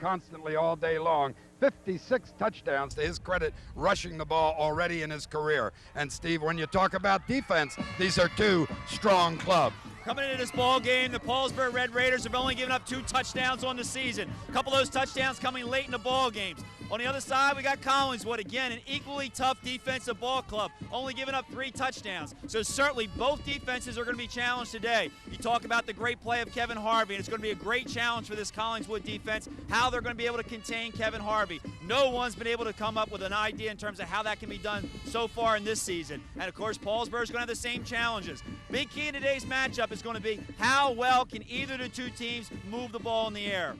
constantly all day long. 56 touchdowns to his credit, rushing the ball already in his career. And Steve, when you talk about defense, these are two strong clubs. Coming into this ball game, the Paulsboro Red Raiders have only given up 2 touchdowns on the season. A couple of those touchdowns coming late in the ball games. On the other side, we got Collingswood, again, an equally tough defensive ball club, only giving up 3 touchdowns. So certainly both defenses are going to be challenged today. You talk about the great play of Kevin Harvey, and it's going to be a great challenge for this Collingswood defense, how they're going to be able to contain Kevin Harvey. No one's been able to come up with an idea in terms of how that can be done so far in this season. And of course, Paulsboro is going to have the same challenges. Big key in today's matchup is going to be how well can either of the two teams move the ball in the air.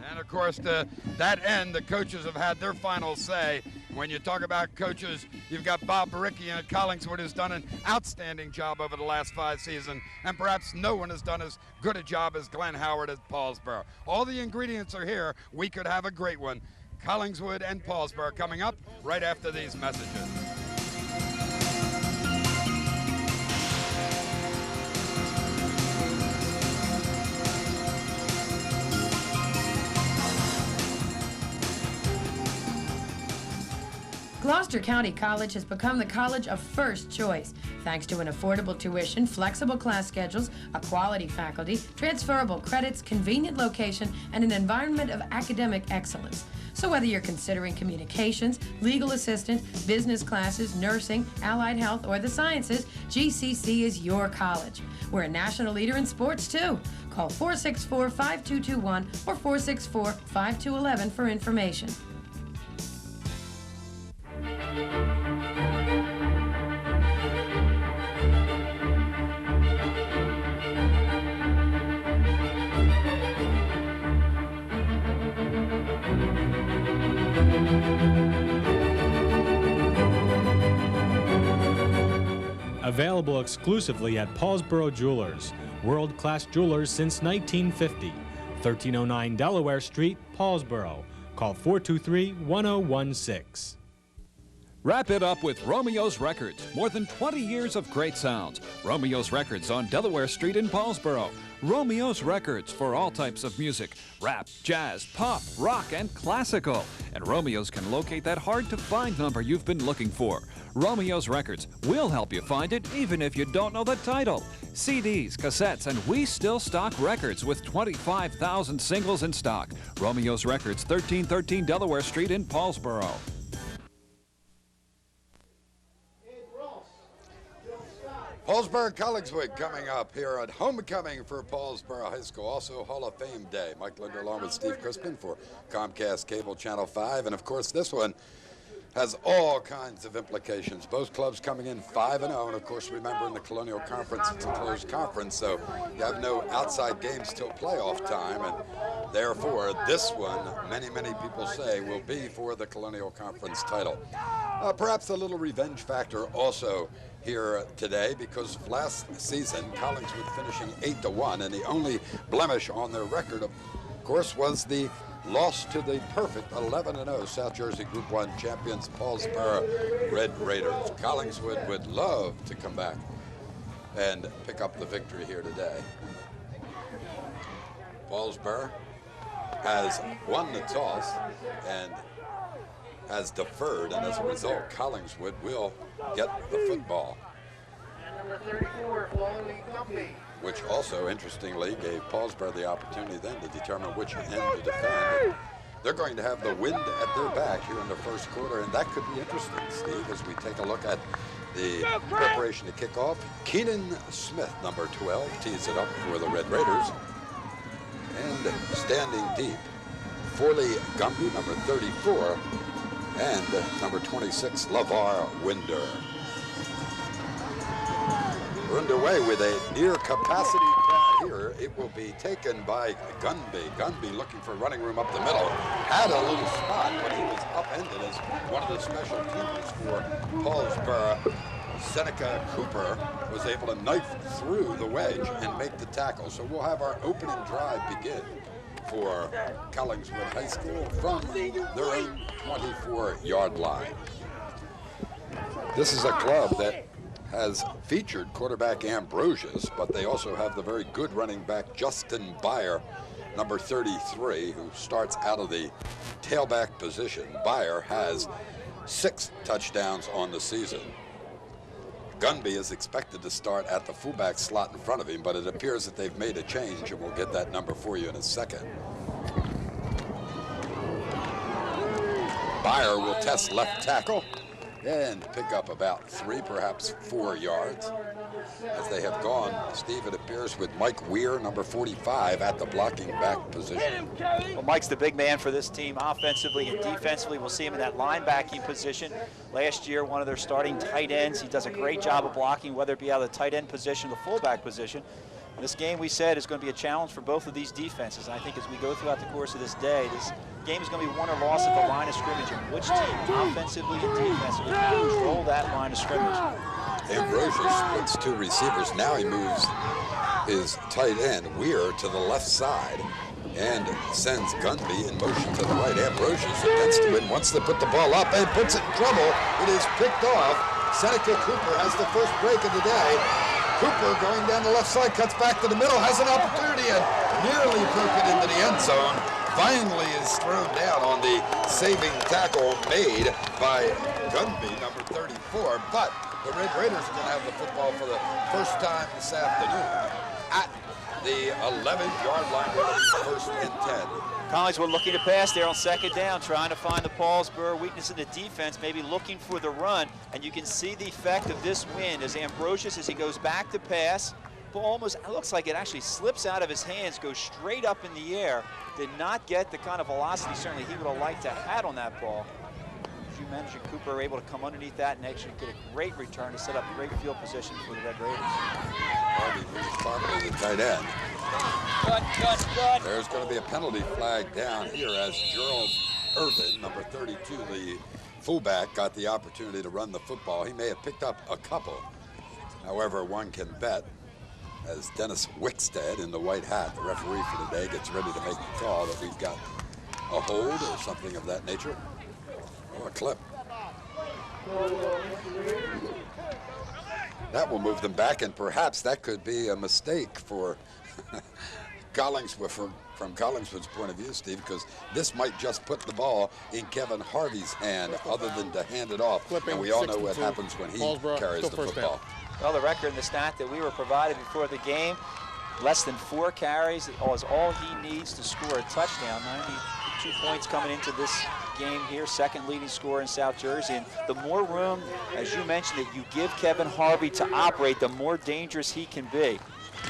And of course, to that end, the coaches have had their final say. When you talk about coaches, you've got Bob Baricki at Collingswood, who's done an outstanding job over the last 5 seasons, and perhaps no one has done as good a job as Glenn Howard at Paulsboro. All the ingredients are here. We could have a great one. Collingswood and Paulsboro coming up right after these messages. Gloucester County College has become the college of first choice, thanks to an affordable tuition, flexible class schedules, a quality faculty, transferable credits, convenient location, and an environment of academic excellence. So whether you're considering communications, legal assistant, business classes, nursing, allied health, or the sciences, GCC is your college. We're a national leader in sports, too. Call 464-5221 or 464-5211 for information. Available exclusively at Paulsboro Jewelers, world-class jewelers since 1950. 1309 Delaware Street, Paulsboro. Call 423-1016. Wrap it up with Romeo's Records. More than 20 years of great sounds. Romeo's Records on Delaware Street in Paulsboro. Romeo's Records for all types of music. Rap, jazz, pop, rock, and classical. And Romeo's can locate that hard-to-find number you've been looking for. Romeo's Records will help you find it even if you don't know the title. CDs, cassettes, and we still stock records with 25,000 singles in stock. Romeo's Records, 1313 Delaware Street in Paulsboro. Paulsboro Collingswood coming up here at homecoming for Paulsboro High School. Also Hall of Fame Day. Mike Linder along with Steve Crispin for Comcast Cable Channel 5. And of course this one has all kinds of implications. Both clubs coming in 5-0. And of course remember in the Colonial Conference it's a closed conference, so you have no outside games till playoff time. And therefore this one, many people say, will be for the Colonial Conference title. Perhaps a little revenge factor also here today, because last season Collingswood finishing 8-1, and the only blemish on their record, of course, was the loss to the perfect 11-0 South Jersey Group 1 champions Paulsboro Red Raiders. Collingswood would love to come back and pick up the victory here today. Paulsboro has won the toss and has deferred, and as a result, Collingswood will get the football. Number 34, which also, interestingly, gave Paulsboro the opportunity then to determine which end to defend. They're going to have the wind at their back here in the first quarter, and that could be interesting, Steve, as we take a look at the preparation to kick off. Keenan Smith, number 12, tees it up for the Red Raiders. And standing deep, Forley Gumby, number 34, and number 26, LaVar Winder. We're underway with a near capacity crowd here. It will be taken by Gunby. Gunby looking for running room up the middle. Had a little spot, but he was upended as one of the special teamers for Paulsboro. Seneca Cooper was able to knife through the wedge and make the tackle. So we'll have our opening drive begin for Collingswood High School from their own 24-yard line. This is a club that has featured quarterback Ambrosius, but they also have the very good running back Justin Byer number 33, who starts out of the tailback position. Byer has 6 touchdowns on the season. Gunby is expected to start at the fullback slot in front of him, but it appears that they've made a change, and we'll get that number for you in a second. Byer will test left tackle and pick up about 3, perhaps 4 yards. As they have gone, Steve, it appears, with Mike Weir, number 45, at the blocking back position. Well, Mike's the big man for this team offensively and defensively. We'll see him in that linebacking position. Last year, one of their starting tight ends. He does a great job of blocking, whether it be out of the tight end position or the fullback position. This game, we said, is going to be a challenge for both of these defenses. And I think as we go throughout the course of this day, this game is going to be won or lost at the line of scrimmage, and which team, offensively and defensively, can control that line of scrimmage. Ambrosius splits 2 receivers. Now he moves his tight end, Weir, to the left side and sends Gunby in motion to the right. Ambrosius attempts to win, wants to put the ball up and puts it in trouble. It is picked off. Seneca Cooper has the first break of the day. Cooper going down the left side, cuts back to the middle, has an opportunity and nearly broke it into the end zone. Finally is thrown down on the saving tackle made by Gunby, number 34. But the Red Raiders are going to have the football for the first time this afternoon at the 11-yard line. First and 10. Collingswood looking to pass there on second down, trying to find the Paulsboro weakness in the defense, maybe looking for the run. And you can see the effect of this win as Ambrosius, as he goes back to pass, almost looks like it actually slips out of his hands, goes straight up in the air. Did not get the kind of velocity certainly he would have liked to have had on that ball. As you mentioned, Cooper were able to come underneath that and actually get a great return to set up great field position for the Red Raiders. Harvey moves properly to tight end. Cut. There's going to be a penalty flag down here as Gerald Irvin, number 32, the fullback, got the opportunity to run the football. He may have picked up a couple. However, one can bet, as Dennis Wickstead in the white hat, the referee for the day, gets ready to make the call, that we've got a hold or something of that nature. Oh, a clip. That will move them back, and perhaps that could be a mistake for Collingswood, from Collingswood's point of view, Steve, because this might just put the ball in Kevin Harvey's hand other than to hand it off. And we all know what happens when he carries the football. Well, the record and the stat that we were provided before the game, less than 4 carries is all he needs to score a touchdown. 92 points coming into this game here, second leading scorer in South Jersey. And the more room, as you mentioned, that you give Kevin Harvey to operate, the more dangerous he can be.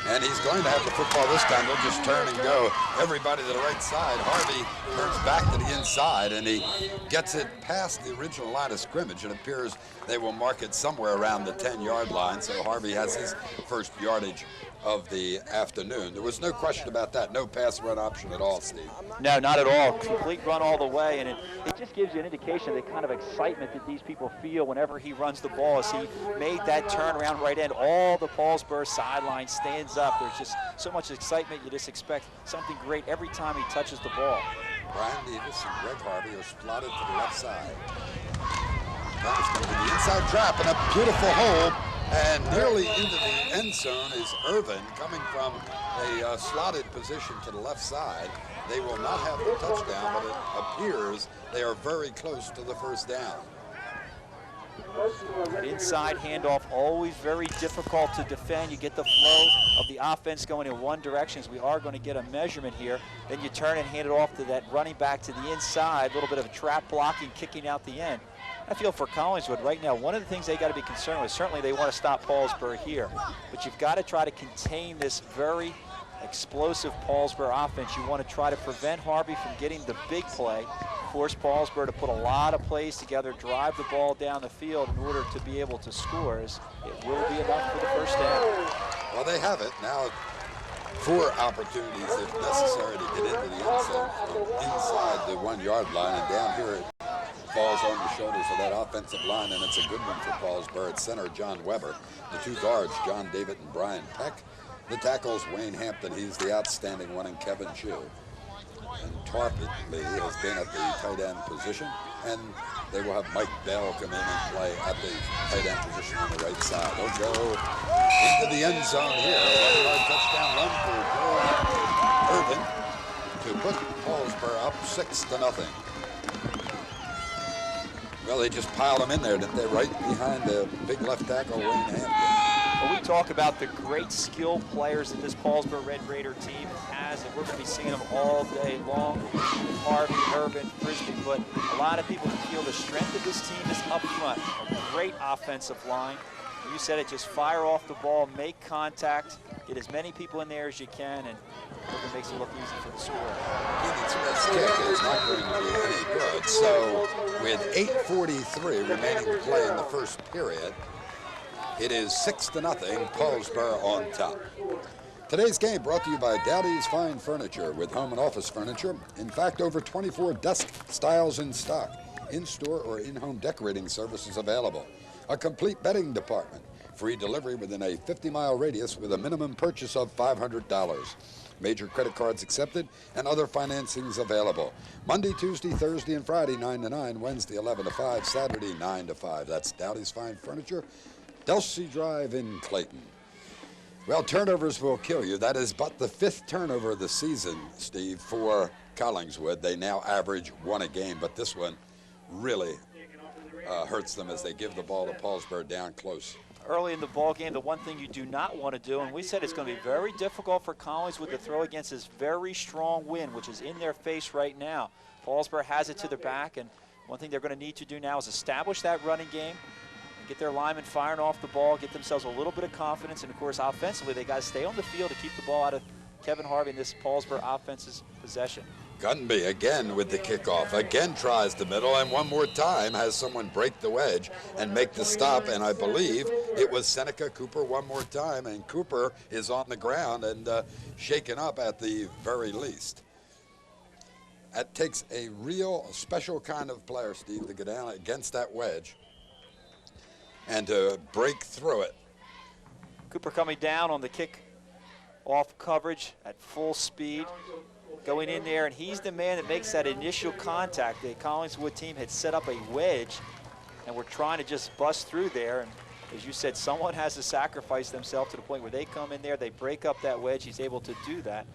And he's going to have the football this time. They'll just turn and go. Everybody to the right side. Harvey turns back to the inside, and he gets it past the original line of scrimmage. It appears they will mark it somewhere around the 10-yard line, so Harvey has his first yardage of the afternoon. There was no question about that. No pass run option at all, Steve. No, not at all. Complete run all the way, and it just gives you an indication of the kind of excitement that these people feel whenever he runs the ball. As he made that turnaround right end, all the Paulsboro sideline stands up. There's just so much excitement. You just expect something great every time he touches the ball. Brian Davis and Greg Harvey are slotted to the left side. That is going to be the inside trap and a beautiful hole. And nearly into the end zone is Irvin, coming from a slotted position to the left side. They will not have the touchdown, but it appears they are very close to the first down. That inside handoff, always very difficult to defend. You get the flow of the offense going in one direction, as we are going to get a measurement here. Then you turn and hand it off to that running back to the inside, a little bit of a trap blocking, kicking out the end. I feel for Collingswood right now, one of the things they got to be concerned with, certainly they want to stop Paulsboro here, but you've got to try to contain this very explosive Paulsboro offense. You want to try to prevent Harvey from getting the big play, force Paulsboro to put a lot of plays together, drive the ball down the field in order to be able to score. It will be enough for the first down. Well, they have it. Now 4 opportunities, if necessary, to get into the end zone from inside the 1-yard line, and down here it falls on the shoulders of that offensive line, and it's a good one for Paulsboro. At center, John Weber. The 2 guards, John David and Brian Peck. The tackles, Wayne Hampton, he's the outstanding one, and Kevin Chu. And Tarpet Lee has been at the tight end position, and they will have Mike Bell come in and play at the tight end position on the right side. They'll go into the end zone here. 1-yard touchdown run for Gerald Irvin. to put Paulsboro up 6-0. Well, they just piled them in there, didn't they? Right behind the big left tackle, Wayne Hampton. Well, we talk about the great skill players that this Paulsboro Red Raider team has, and we're going to be seeing them all day long. Harvey, Urban, Frisbee, but a lot of people feel the strength of this team is up front. A great offensive line. You said it, just fire off the ball, make contact, get as many people in there as you can, and it makes it look easy for the score. Keenan Smith's kick is not going to be any good. So with 8:43 remaining to play in the first period, it is 6-0, Paulsboro on top. Today's game brought to you by Dowdy's Fine Furniture with home and office furniture. In fact, over 24 desk styles in stock. In-store or in-home decorating services available. A complete bedding department. Free delivery within a 50-mile radius with a minimum purchase of $500. Major credit cards accepted and other financings available. Monday, Tuesday, Thursday, and Friday, 9 to 9. Wednesday, 11 to 5. Saturday, 9 to 5. That's Dowdy's Fine Furniture, Delsey Drive in Clayton. Well, turnovers will kill you. That is but the 5th turnover of the season, Steve, for Collingswood. They now average 1 a game, but this one really hurts them as they give the ball to Paulsboro down close. Early in the ball game, the one thing you do not want to do, and we said it's going to be very difficult for Collingswood to throw against this very strong wind, which is in their face right now. Paulsboro has it to their back, and one thing they're going to need to do now is establish that running game, and get their linemen firing off the ball, get themselves a little bit of confidence, and of course offensively they got to stay on the field to keep the ball out of Kevin Harvey in this Paulsboro offense's possession. Gunby again with the kickoff, again tries the middle, and one more time has someone break the wedge and make the stop, and I believe it was Seneca Cooper one more time, and Cooper is on the ground and shaken up at the very least. That takes a real special kind of player, Steve, to go down against that wedge and to break through it. Cooper coming down on the kick off coverage at full speed, going in there, and he's the man that makes that initial contact. The Collingswood team had set up a wedge, and we're trying to just bust through there, and as you said, someone has to sacrifice themselves to the point where they come in there, they break up that wedge. He's able to do that.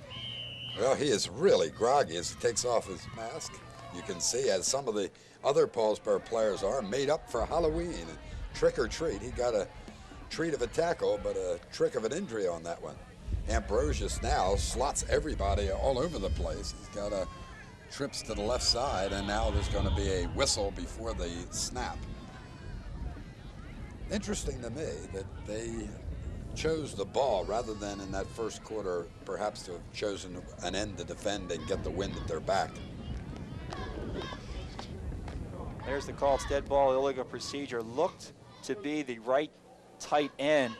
Well, he is really groggy as he takes off his mask. You can see, as some of the other Paulsboro players are, made up for Halloween. Trick or treat. He got a treat of a tackle, but a trick of an injury on that one. Ambrosius now slots everybody all over the place. He's got trips to the left side, and now there's going to be a whistle before the snap. Interesting to me that they chose the ball rather than in that first quarter perhaps to have chosen an end to defend and get the wind at their back. There's the call. It's dead ball, illegal procedure. Looked to be the right tight end,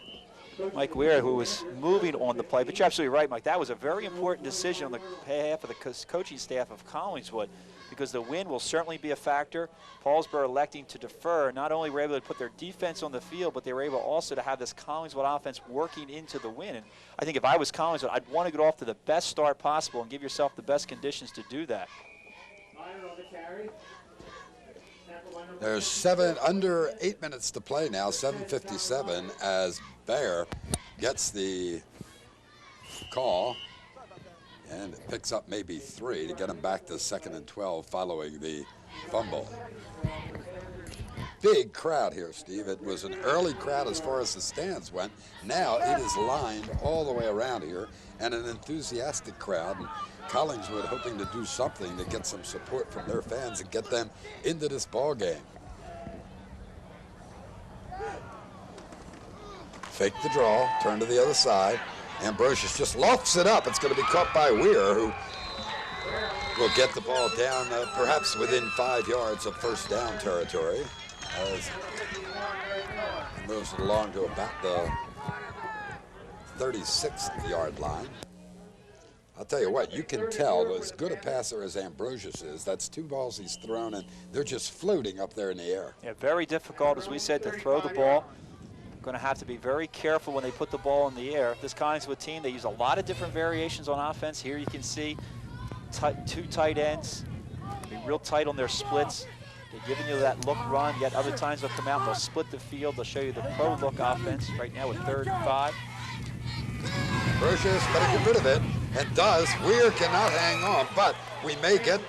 Mike Weir, who was moving on the play. But you're absolutely right, Mike. That was a very important decision on the behalf of the coaching staff of Collingswood, because the wind will certainly be a factor. Paulsboro electing to defer. Not only were able to put their defense on the field, but they were able also to have this Collingswood offense working into the wind. And I think if I was Collingswood, I'd want to get off to the best start possible and give yourself the best conditions to do that. There's under 8 minutes to play now, 7:57, as Bayer gets the call, and it picks up maybe 3 to get him back to 2nd and 12 following the fumble. Big crowd here, Steve. It was an early crowd as far as the stands went. Now it is lined all the way around here, and an enthusiastic crowd. And Collingswood hoping to do something to get some support from their fans and get them into this ball game. Fake the draw, turn to the other side. Ambrosius just lofts it up. It's going to be caught by Weir, who will get the ball down perhaps within 5 yards of first down territory, as he moves it along to about the 36-yard line. I'll tell you what, you can tell, as good a passer as Ambrosius is, that's 2 balls he's thrown, and they're just floating up there in the air. Yeah, very difficult, as we said, to throw the ball. Going to have to be very careful when they put the ball in the air. This Collingswood team, they use a lot of different variations on offense. Here you can see 2 tight ends. Be real tight on their splits. They're giving you that look run, yet other times they'll come out, they'll split the field, they'll show you the pro look offense right now with 3rd and 5. Ambrosius better get rid of it. and does. Weir cannot hang on, but we may get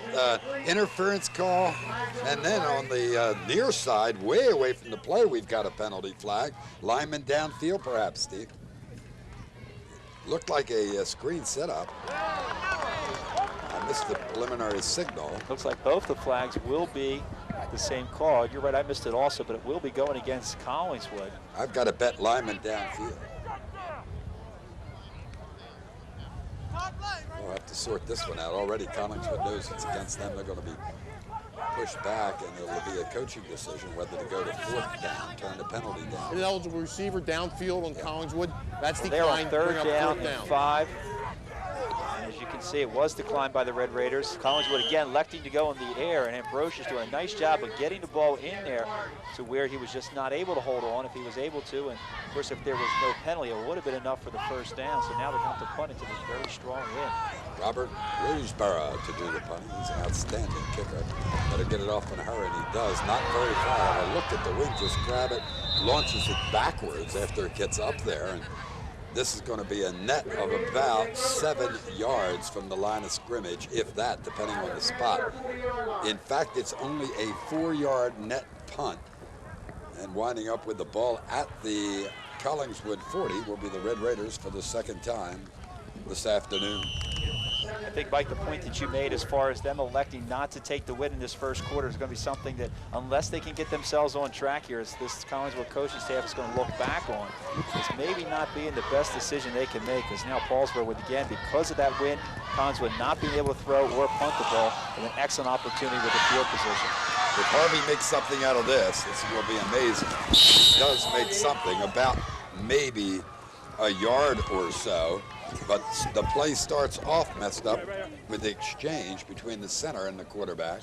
interference call. And then on the near side, way away from the play, we've got a penalty flag. Lineman downfield, perhaps, Steve. Looked like a screen setup. I missed the preliminary signal. Looks like both the flags will be the same call. You're right, I missed it also, but it will be going against Collingswood. I've got to bet lineman downfield. We'll have to sort this one out. Already Collingswood knows it's against them. They're going to be pushed back, and it'll be a coaching decision whether to go to 4th down, turn the penalty down. An eligible receiver downfield on Collingswood. That's They're on declined. 3rd down and 5. And as you can see, it was declined by the Red Raiders. Collingswood again electing to go in the air, and Ambrosius doing a nice job of getting the ball in there to where he was just not able to hold on if he was able to. And of course, if there was no penalty, it would have been enough for the 1st down. So now they're going to have to punt into this very strong wind. Robert Roseborough to do the punt. He's an outstanding kicker. Better get it off in a hurry, and he does. Not very far. I looked at the wing, just grab it, launches it backwards after it gets up there. And this is going to be a net of about 7 yards from the line of scrimmage, if that, depending on the spot. In fact, it's only a 4-yard net punt. And winding up with the ball at the Collingswood 40 will be the Red Raiders for the 2nd time this afternoon. I think, Mike, the point that you made as far as them electing not to take the win in this 1st quarter is going to be something that, unless they can get themselves on track here, as this Collingswood coaching staff is going to look back on, is maybe not being the best decision they can make, because now Paulsboro would, again, because of that win, Collingswood not being able to throw or punt the ball, with an excellent opportunity with the field position. If Harvey makes something out of this, this will be amazing. He does make something, about maybe a yard or so. But the play starts off messed up with the exchange between the center and the quarterback.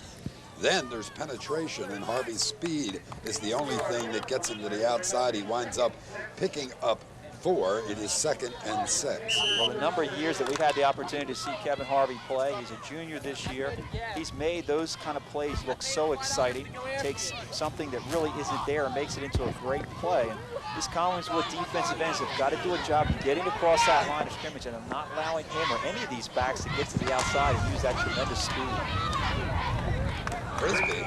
Then there's penetration, and Harvey's speed is the only thing that gets him to the outside. He winds up picking up 4. It is 2nd and 6. Well, the number of years that we've had the opportunity to see Kevin Harvey play, he's a junior this year. He's made those kind of plays look so exciting. Takes something that really isn't there and makes it into a great play. And this Collingswood defensive ends have got to do a job getting across that line of scrimmage and not allowing him or any of these backs to get to the outside and use that tremendous speed. Frisbee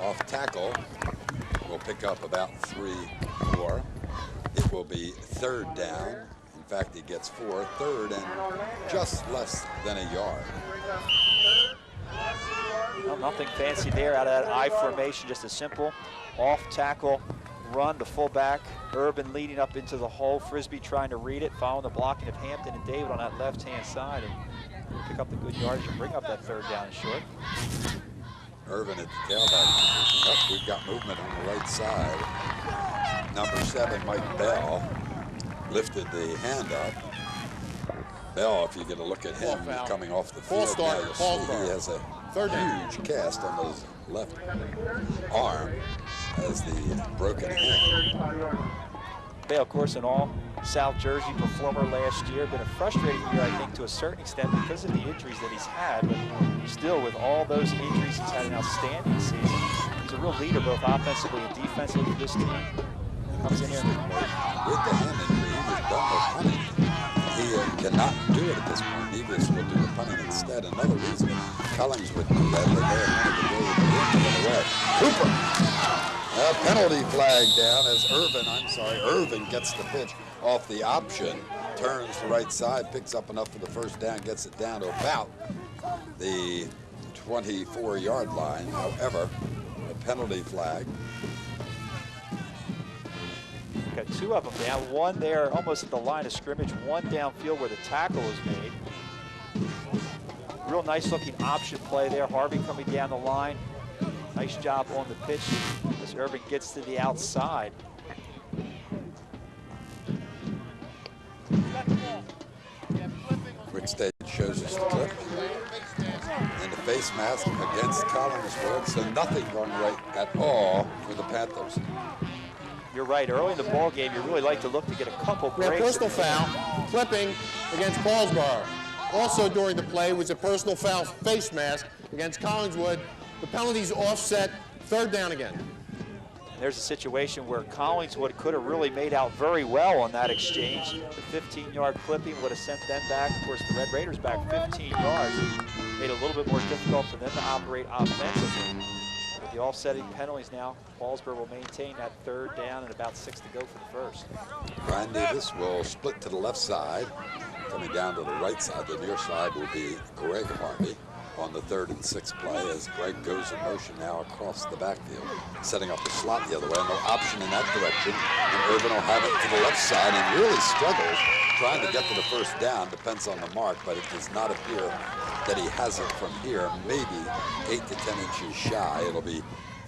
off tackle will pick up about 3 more. It will be 3rd down. In fact, he gets 4. 3rd and just less than a yard. Well, nothing fancy there out of that I formation, just a simple off-tackle run. The fullback, Urban, leading up into the hole. Frisbee trying to read it, following the blocking of Hampton and David on that left-hand side, and pick up the good yardage and bring up that 3rd down and short. Irvin at the tailback position. Up, we've got movement on the right side. Number 7, Mike Bell, lifted the hand up. Bell, if you get a look at him coming off the field, now you'll see he has a huge cast on his left arm as the broken hand. Bell, of course, an all-South Jersey performer last year. Been a frustrating year, I think, to a certain extent because of the injuries that he's had. But still, with all those injuries, he's had an outstanding season. He's a real leader, both offensively and defensively for this team. Comes in here. With the hand injury, he was done with punting. He cannot do it at this point. Nevis will do the punting instead. Another reason Collingswood do that, but they wanted to go away. Cooper! A penalty flag down as Irvin gets the pitch off the option, turns the right side, picks up enough for the 1st down, gets it down to about the 24-yard line. However, a penalty flag. Got 2 of them now. One there almost at the line of scrimmage, one downfield where the tackle was made. Real nice looking option play there. Harvey coming down the line. Nice job on the pitch as Irvin gets to the outside. Quick stage shows us the clip. And the face mask against Collingswood, so nothing going right at all for the Panthers. You're right. Early in the ball game, you really like to look to get a couple breaks. We have personal foul, clipping against Paulsboro. Also during the play was a personal foul face mask against Collingswood. The penalties offset, 3rd down again. There's a situation where Collingswood could have really made out very well on that exchange. The 15-yard clipping would have sent them back. Of course, the Red Raiders back 15 yards. Made it a little bit more difficult for them to operate offensively. With the offsetting penalties now, Paulsboro will maintain that 3rd down and about 6 to go for the first. Ryan Davis will split to the left side. Coming down to the right side, the near side will be Greg Harvey on the 3rd and 6th play as Greg goes in motion now across the backfield, setting up the slot the other way. No option in that direction, and Irvin will have it to the left side and really struggles trying to get to the first down. Depends on the mark, but it does not appear that he has it from here. Maybe 8 to 10 inches shy. It'll be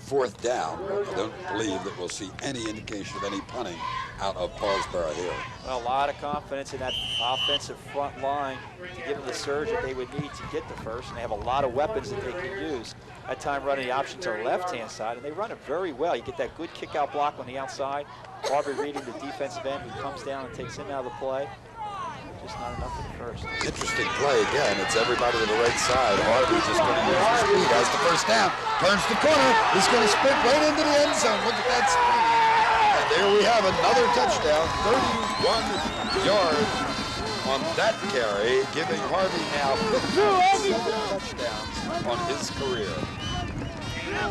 4th down. I don't believe that we'll see any indication of any punting out of Paulsboro here. Well, a lot of confidence in that offensive front line to give them the surge that they would need to get the first, and they have a lot of weapons that they can use. At time running the option to the left-hand side, and they run it very well. You get that good kick-out block on the outside. Harvey reading the defensive end who comes down and takes him out of the play. Just not enough for the first. Interesting play again. It's everybody to the right side. Harvey's just going to use his speed. Has the first down. Turns the corner. He's going to sprint right into the end zone. Look at that speed. And there we have another touchdown. 31 yards on that carry, giving Harvey now 57 touchdowns on his career.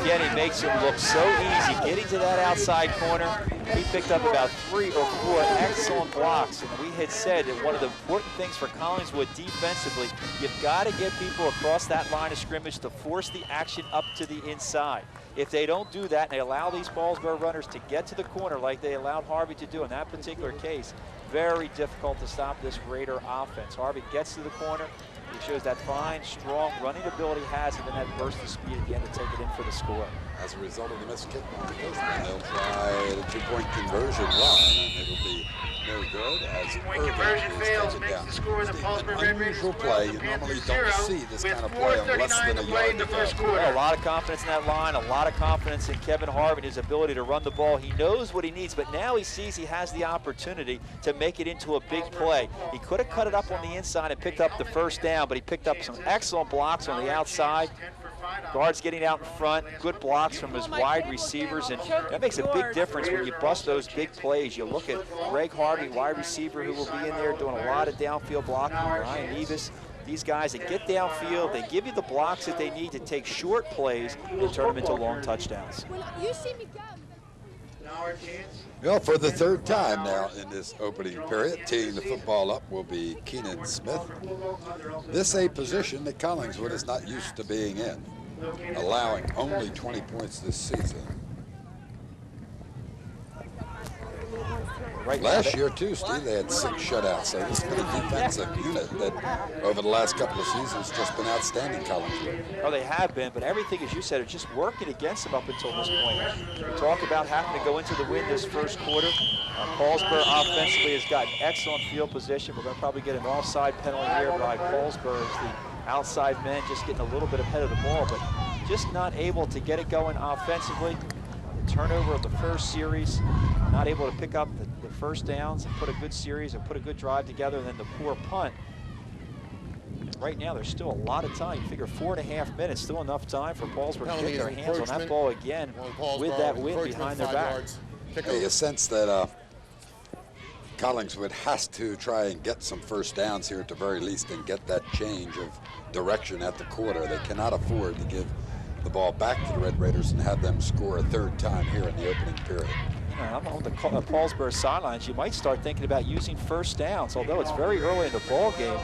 Again, he makes him look so easy. Getting to that outside corner, he picked up about 3 or 4 excellent blocks. And we had said that one of the important things for Collingswood defensively, you've got to get people across that line of scrimmage to force the action up to the inside. If they don't do that and they allow these Paulsboro runners to get to the corner like they allowed Harvey to do in that particular case, very difficult to stop this Raider offense. Harvey gets to the corner. He shows that fine, strong running ability he has, and then that burst of speed again to take it in for the score. As a result of the missed kick on the first one, they'll try the 2-point conversion run, and it'll be no good as Conversion fails, makes the score of the Paulsboro Red Raiders. Unusual play. You normally don't see this kind of play on less than a yard in the to first go. quarter. Well, a lot of confidence in that line, a lot of confidence in Kevin Harvey and his ability to run the ball. He knows what he needs, but now he sees he has the opportunity to make it into a big play. He could have cut it up on the inside and picked up the first down, but he picked up some excellent blocks on the outside. Guards getting out in front, good blocks from his wide receivers, and that makes a big difference when you bust those big plays. You look at Greg Harvey, wide receiver, who will be in there doing a lot of downfield blocking, Ryan Nevis. These guys that get downfield, they give you the blocks that they need to take short plays and turn them into long touchdowns. You see me go. Well, for the 3rd time now in this opening period, teeing the football up will be Keenan Smith. This a position that Collingswood is not used to being in, allowing only 20 points this season. Last year, too, Steve, they had 6 shutouts, so this has been a defensive unit that over the last couple of seasons just been outstanding, Collingswood. Oh, they have been, but everything, as you said, is just working against them up until this point. We talk about having to go into the win this first quarter. Paulsboro offensively has gotten excellent field position. We're going to probably get an offside penalty here by Paulsboro as the outside men just getting a little bit ahead of the ball, but just not able to get it going offensively. The turnover of the first series, not able to pick up the first downs and put a good series and put a good drive together, and then the poor punt. Right now, there's still a lot of time. You figure 4.5 minutes, still enough time for Paulsboro to get their hands on that ball again with that wind behind their back. You sense that Collingswood has to try and get some first downs here at the very least and get that change of direction at the quarter. They cannot afford to give the ball back to the Red Raiders and have them score a 3rd time here in the opening period. I'm on the Paulsboro sidelines. You might start thinking about using first downs, although it's very early in the ball game.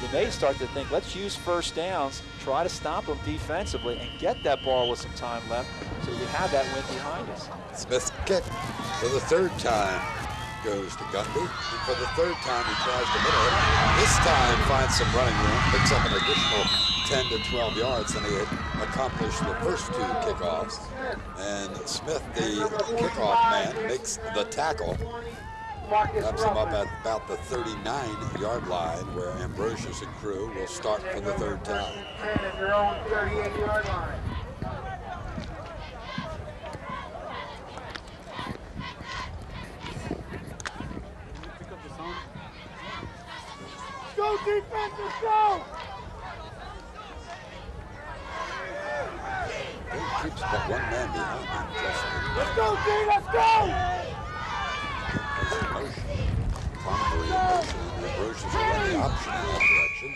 You may start to think, let's use first downs, try to stop them defensively, and get that ball with some time left so we have that win behind us. Smith's kick for the 3rd time goes to Gunby. And for the 3rd time, he tries to middle it. This time finds some running room, picks up an additional 10 to 12 yards than he had accomplished the first 2 kickoffs. And Smith, the kickoff man, makes the tackle. Wraps him up at about the 39-yard line, where Ambrosius and crew will start for the 3rd time. At their own 38-yard line. Go defense, let's go! keeps but one man behind him. Let's go, D, let's go! Convoy in motion, and Ambrosius will run the option in that direction.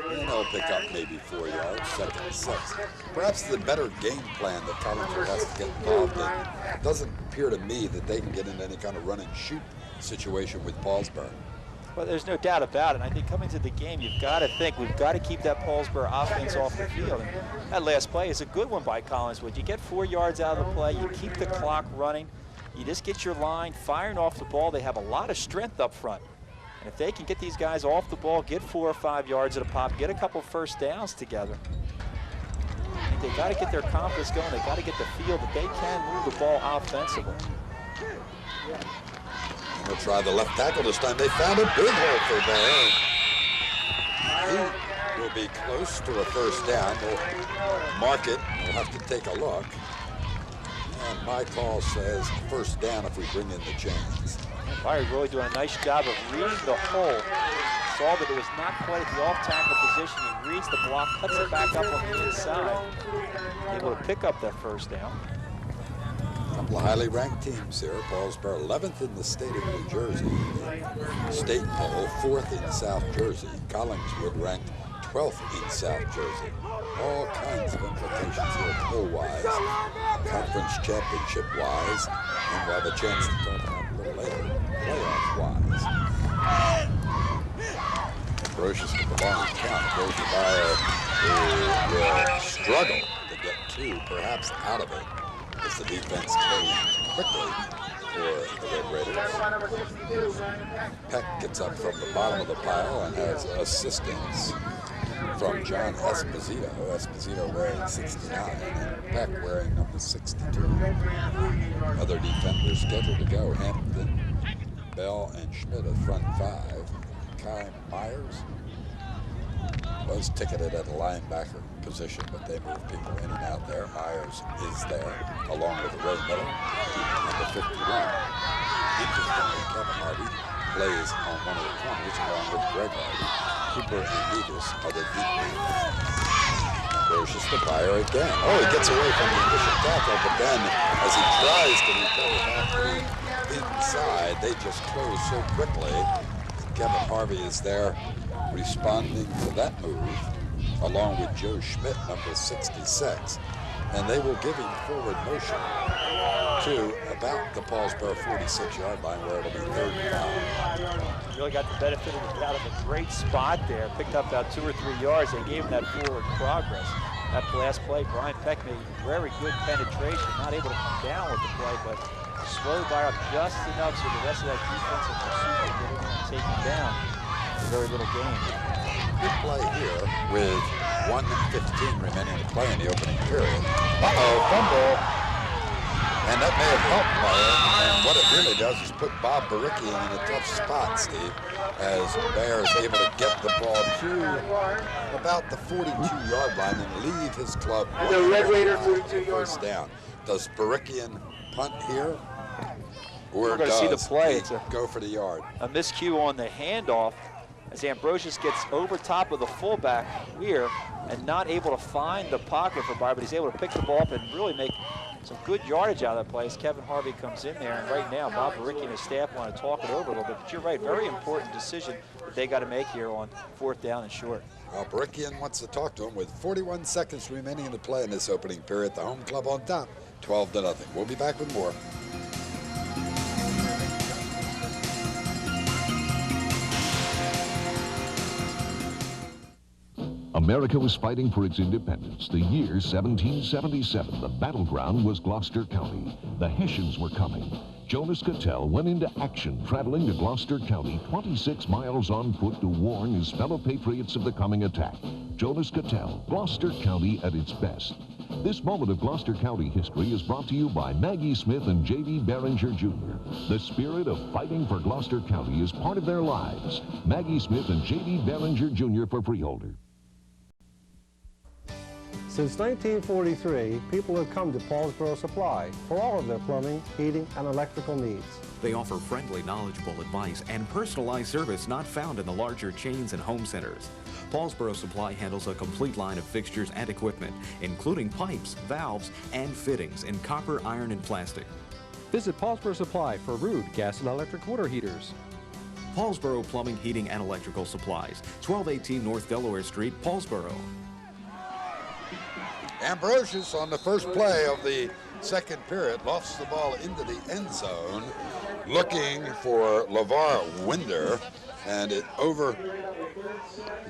And they'll pick up maybe 4 yards, 2nd and 6. Perhaps the better game plan that Collingswood has to get involved in. It doesn't appear to me that they can get into any kind of run and shoot situation with Paulsboro. Well, there's no doubt about it. I think coming to the game, you've got to think we've got to keep that Paulsboro offense off the field. And that last play is a good one by Collingswood. You get 4 yards out of the play, you keep the clock running, you just get your line firing off the ball. They have a lot of strength up front. And if they can get these guys off the ball, get 4 or 5 yards at a pop, get a couple first downs together, I think they got to get their confidence going. They got to get the feel that they can move the ball offensively. We'll try the left tackle this time. They found a big hole for Bear. He will be close to a first down. We'll mark it. We'll have to take a look. And my call says first down if we bring in the chains. Byard really doing a nice job of reading the hole. Saw that it was not quite at the off-tackle position. He reads the block, cuts it back up on the inside. Able to pick up that first down. A couple of highly ranked teams here. Paulsboro 11th in the state of New Jersey. State poll 4th in South Jersey. Collingswood ranked 12th in South Jersey. All kinds of implications here, poll-wise, conference championship-wise, and we'll have a chance to talk about a little later, playoff-wise. Ambrosius with the long count. Goes to Beyer, who will struggle to get 2, perhaps out of it, as the defense closed quickly for the Red Raiders. Peck gets up from the bottom of the pile and has assistance from John Esposito. Esposito wearing 69 and Peck wearing number 62. Other defenders scheduled to go. Hampton, Bell, and Schmidt at front 5. Kai Myers was ticketed at a linebacker position, but they move people in and out there. Myers is there, along with Ray Miller, number 51. Interestingly, Kevin Harvey plays on one of the corners along with Greg Harvey. Cooper and Nevis are the deep men. Ambrosius to Beyer again. Oh, he gets away from the initial tackle, but then as he tries to recover back to the inside, they just close so quickly. Kevin Harvey is there responding to that move, along with Joe Schmidt, number 66. And they will give him forward motion to about the Paulsboro 46-yard line, where it'll be 3rd and 5. Really got the benefit of the doubt of a great spot there. Picked up about 2 or 3 yards. They gave him that forward progress. That last play, Brian Peck made very good penetration. Not able to come down with the play, but slowed by up just enough so the rest of that defensive pursuit could get in there and take him down. A very little gain. Good play here with 1:15 remaining to play in the opening period. Fumble. And that may have helped Beyer. And what it really does is put Bob Barickian in a tough spot, Steve, as Beyer is able to get the ball to about the 42-yard line and leave his club The Red Raider 42-yard first down. Does Barickian punt here? Or We're going to see the play. He It's go for the yard? a miscue on the handoff as Ambrosius gets over top of the fullback here and not able to find the pocket for Beyer, but he's able to pick the ball up and really make some good yardage out of that place. Kevin Harvey comes in there, and right now Bob Baricki and his staff want to talk it over a little bit. But you're right, very important decision that they got to make here on 4th down and short. Well, Barickian wants to talk to him with 41 seconds remaining to play in this opening period. The home club on top, 12-0. We'll be back with more. America was fighting for its independence. The year 1777, the battleground was Gloucester County. The Hessians were coming. Jonas Cattell went into action, traveling to Gloucester County, 26 miles on foot to warn his fellow patriots of the coming attack. Jonas Cattell, Gloucester County at its best. This moment of Gloucester County history is brought to you by Maggie Smith and J.D. Behringer Jr. The spirit of fighting for Gloucester County is part of their lives. Maggie Smith and J.D. Behringer Jr. for Freeholder. Since 1943, people have come to Paulsboro Supply for all of their plumbing, heating, and electrical needs. They offer friendly, knowledgeable advice and personalized service not found in the larger chains and home centers. Paulsboro Supply handles a complete line of fixtures and equipment, including pipes, valves, and fittings in copper, iron, and plastic. Visit Paulsboro Supply for Rude gas and electric water heaters. Paulsboro Plumbing, Heating, and Electrical Supplies, 1218 North Delaware Street, Paulsboro. Ambrosius on the first play of the second period lofts the ball into the end zone, looking for LeVar Winder, and it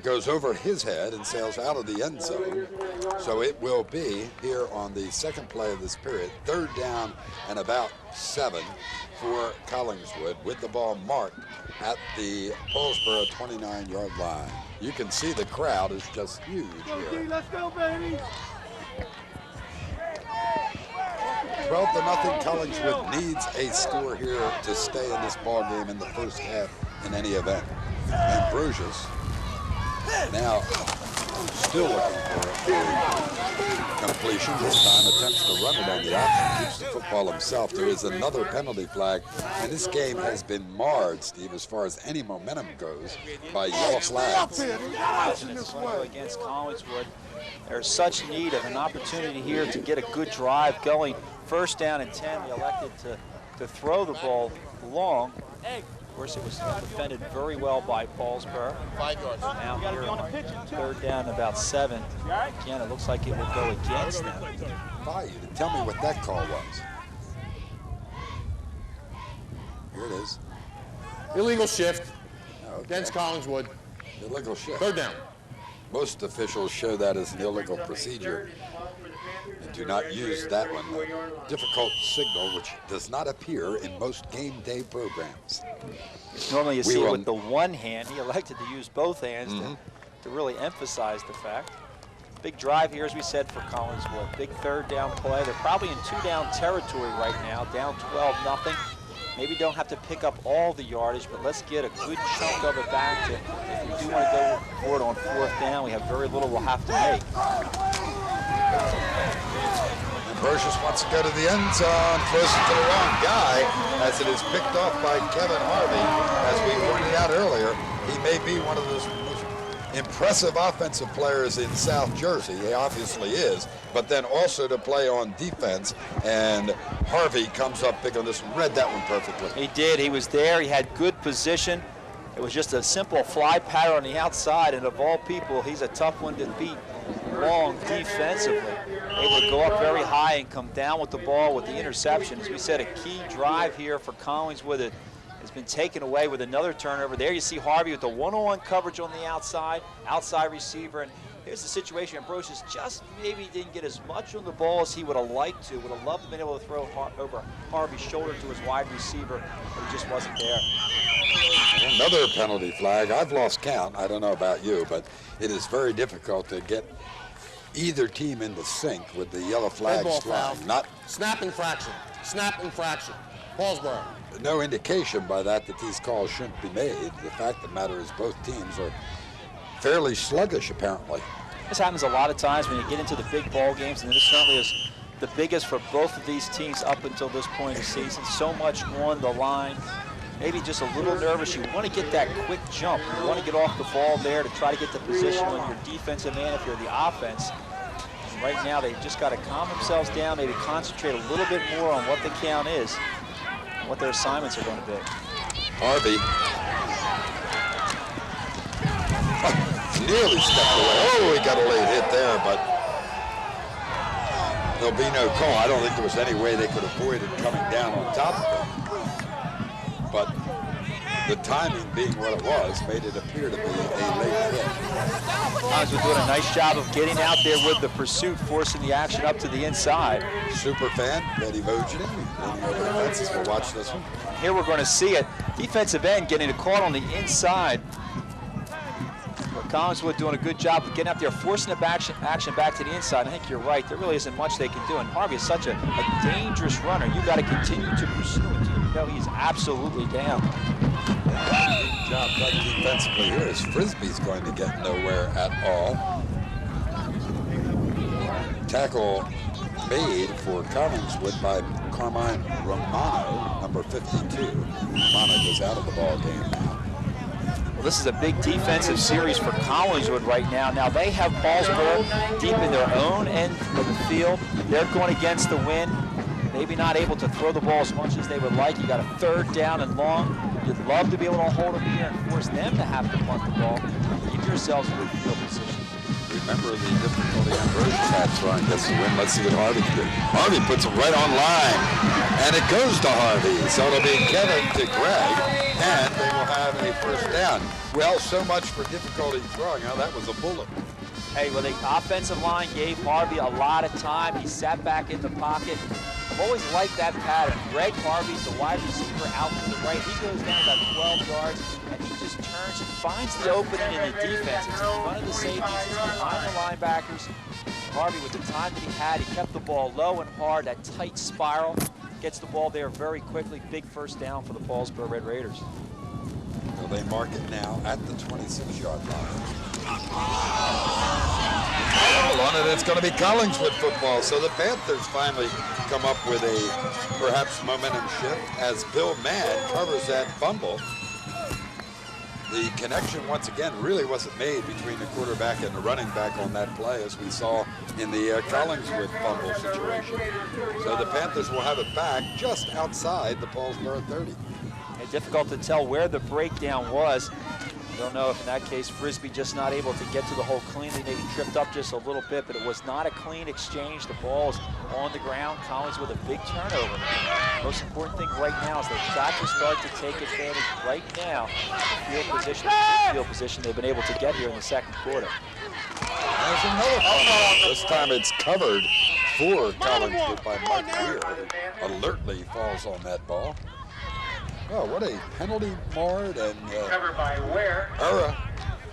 goes over his head and sails out of the end zone. So it will be here on the second play of this period, 3rd down and about 7 for Collingswood, with the ball marked at the Paulsboro 29-yard line. You can see the crowd is just huge here. Let's go, baby! 12-0 Collingswood needs a score here to stay in this ball game in the first half in any event. Ambrosius now still looking for a completion. This time attempts to run it on the option, keeps the football himself. There is another penalty flag, and this game has been marred, Steve, as far as any momentum goes, by yellow flags. Against Collingswood, there's such need of an opportunity here to get a good drive going. 1st down and 10, they elected to throw the ball long. Of course, it was defended very well by Paulsboro. Now here on 3rd down, about 7. Again, it looks like it will go against them. Tell me what that call was. Here it is. Illegal shift against Collingswood. Illegal shift. 3rd down. Most officials show that as an illegal procedure and do not use that one. A difficult signal which does not appear in most game day programs. Normally you see it with the one hand. He elected to use both hands to really emphasize the fact. Big drive here, as we said, for Collingswood. Big 3rd down play. They're probably in 2-down territory right now, down 12-0. Maybe don't have to pick up all the yardage, but let's get a good chunk of it back. If we do want to go for it on 4th down, we have very little we'll have to make. Ambrosius wants to go to the end zone, close to the wrong guy, as it is picked off by Kevin Harvey. As we pointed out earlier, he may be one of those most impressive offensive players in South Jersey. He obviously is, but then also to play on defense, and Harvey comes up big on this one. Read that one perfectly. He did. He was there. He had good position. It was just a simple fly pattern on the outside, and of all people, he's a tough one to beat long defensively. Able to go up very high and come down with the ball with the interception. As we said, a key drive here for Collingswood. It has been taken away with another turnover. There you see Harvey with the one-on-one coverage on the outside receiver. And here's the situation. Ambrosius just maybe didn't get as much on the ball as he would have liked to. Would have loved to have been able to throw over Harvey's shoulder to his wide receiver, but he just wasn't there. Another penalty flag. I've lost count. I don't know about you, but it is very difficult to get either team into sync with the yellow flags flying. Not snap infraction. Snap infraction. Paulsboro. No indication by that these calls shouldn't be made. The fact of the matter is both teams are fairly sluggish, apparently. This happens a lot of times when you get into the big ball games, and this certainly is the biggest for both of these teams up until this point of the season. So much on the line. Maybe just a little nervous. You want to get that quick jump. You want to get off the ball there to try to get the position on your defensive man if you're the offense. And right now, they've just got to calm themselves down, maybe concentrate a little bit more on what the count is, and what their assignments are going to be. Harvey nearly stepped away. Oh, he got a late hit there, but there'll be no call. I don't think there was any way they could avoid it coming down on top of it. But the timing being what it was made it appear to be a late hit. Collingswood doing a nice job of getting out there with the pursuit, forcing the action up to the inside. Super fan, Betty Vogening, leaning over the fences. We'll watch this one. Here we're going to see it. Defensive end getting a call on the inside. Collingswood doing a good job of getting up there, forcing the action back to the inside. I think you're right. There really isn't much they can do. And Harvey is such a dangerous runner. You got to continue to pursue him until you know he's absolutely down. Good job done defensively here as Frisbee's going to get nowhere at all. Tackle made for Collingswood by Carmine Romano, number 52. Romano goes out of the ball game now. Well, this is a big defensive series for Collingswood right now. Now they have Paulsboro deep in their own end of the field. They're going against the wind. Maybe not able to throw the ball as much as they would like. You got a 3rd down and long. You'd love to be able to hold them here and force them to have to punt the ball. Give yourselves good field position. Remember the difficulty Ambrosius had throwing against the wind. Let's see what Harvey can do. Harvey puts it right on line, and it goes to Harvey. So it'll be Kevin to Greg, and they will have a 1st down. Well, so much for difficulty throwing. Now that was a bullet. Hey, well, the offensive line gave Harvey a lot of time. He sat back in the pocket. I've always liked that pattern. Greg Harvey's the wide receiver out to the right. He goes down about 12 yards, and he just turns and finds the opening in the defense. It's in front of the safeties. It's behind the linebackers. Harvey, with the time that he had, he kept the ball low and hard, that tight spiral. Gets the ball there very quickly. Big 1st down for the Paulsboro Red Raiders. Well, they mark it now at the 26-yard line. On it, it's going to be Collingswood football. So the Panthers finally come up with a perhaps momentum shift as Bill Mann covers that fumble. The connection once again really wasn't made between the quarterback and the running back on that play, as we saw in the Collingswood fumble situation. So the Panthers will have it back just outside the Paulsboro 30. It's difficult to tell where the breakdown was. I don't know if in that case Frisbee just not able to get to the hole cleanly, maybe tripped up just a little bit, but it was not a clean exchange. The ball is on the ground. Collins with a big turnover. Most important thing right now is they've got to start to take advantage right now of the field position they've been able to get here in the 2nd quarter. There's another fumble. This time it's covered for Collingswood by Mike Weir, who alertly falls on that ball. Oh, what a penalty marred and era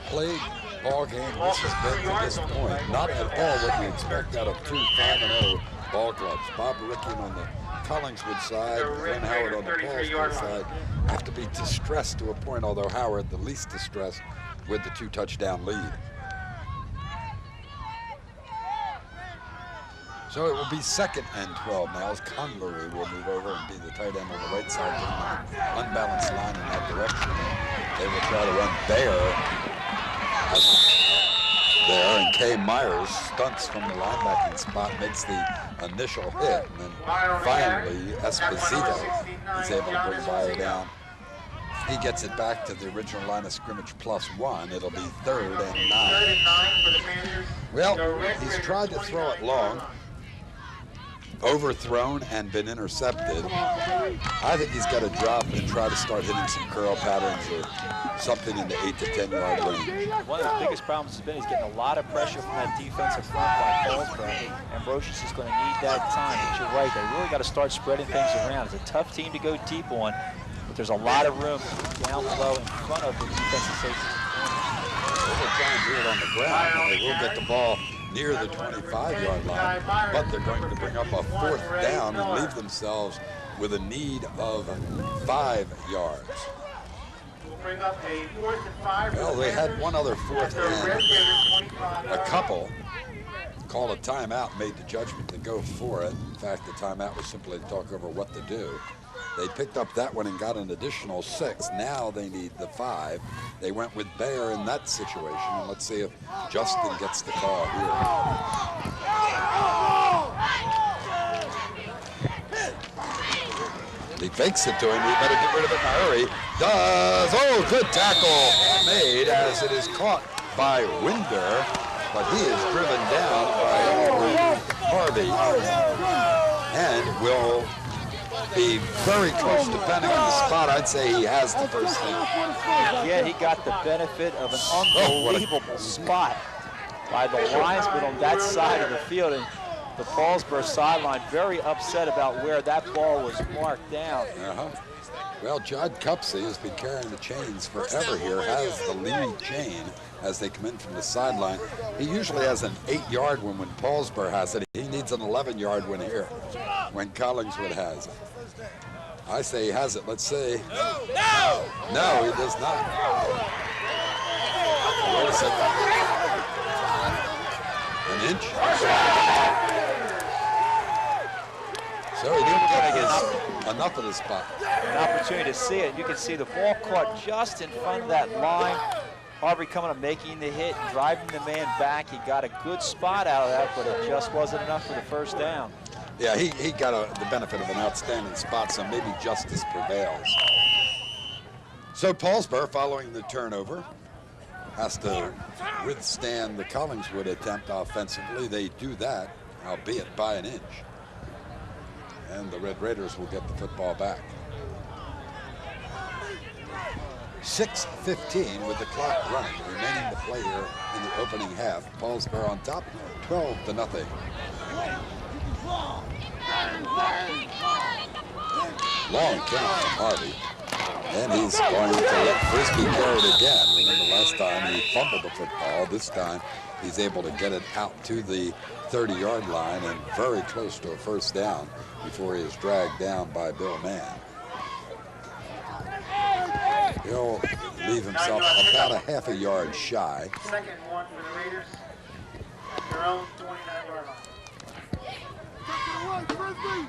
played ball game this has been to this point. Not at all what you expect out of 2 5-0 ball clubs. Bob Rickian on the Collingswood side, Glenn Howard on the Paulsboro side have to be distressed to a point, although Howard the least distressed with the 2-touchdown lead. So it will be 2nd and 12 now as Conlery will move over and be the tight end on the right side, getting an unbalanced line in that direction. They will try to run there, and Kay Myers stunts from the linebacking spot, makes the initial hit, and then finally Esposito is able to bring Meyer down. He gets it back to the original line of scrimmage +1. It'll be 3rd and 9. Well, he's tried to throw it long, overthrown and been intercepted. I think he's got to drop and try to start hitting some curl patterns or something in the 8 to 10 yard range. One of the biggest problems has been he's getting a lot of pressure from that defensive front by Paulsboro. Ambrosius is going to need that time, but you're right, they really got to start spreading things around. It's a tough team to go deep on, but there's a lot of room down low in front of the defensive safeties. They will try and do it on the ground, and they will get the ball near the 25-yard line, but they're going to bring up a 4th down and leave themselves with a need of 5 yards. Well, they had one other 4th and a couple called a timeout, made the judgment to go for it. In fact, the timeout was simply to talk over what to do. They picked up that one and got an additional 6. Now they need the 5. They went with Bayer in that situation, and let's see if Justin gets the call here. He fakes it to him. He better get rid of it in a hurry. Does. Oh, good tackle made as it is caught by Winder, but he is driven down by Harvey and will be very close, depending on the spot. I'd say he has the first thing. Yeah, he got the benefit of an unbelievable spot by the linesman on that side of the field, and the Paulsboro sideline very upset about where that ball was marked down. Well, Judd Cupsey has been carrying the chains forever here, has the lead chain as they come in from the sideline. He usually has an 8-yard one when Paulsboro has it. He needs an 11-yard one here when Collingswood has it. I say he has it. Let's see. No, he does not. Wait a second. An inch. So he didn't get enough of the spot. An opportunity to see it. You can see the ball caught just in front of that line. Harvey coming up, making the hit, driving the man back. He got a good spot out of that, but it just wasn't enough for the first down. Yeah, he got the benefit of an outstanding spot, so maybe justice prevails. So Paulsboro, following the turnover, has to withstand the Collingswood attempt offensively. They do that, albeit by an inch. And the Red Raiders will get the football back. 6:15 with the clock running, remaining to play here in the opening half. Paulsboro on top, 12-0. Long count from Harvey. And he's going to let Frisbee carry it again. Remember last time he fumbled the football. This time he's able to get it out to the 30-yard line and very close to a first down before he is dragged down by Bill Mann. He'll leave himself about a half a yard shy. Second one for the Raiders. Their own 29-yard line. Tuck it away, Frisbee!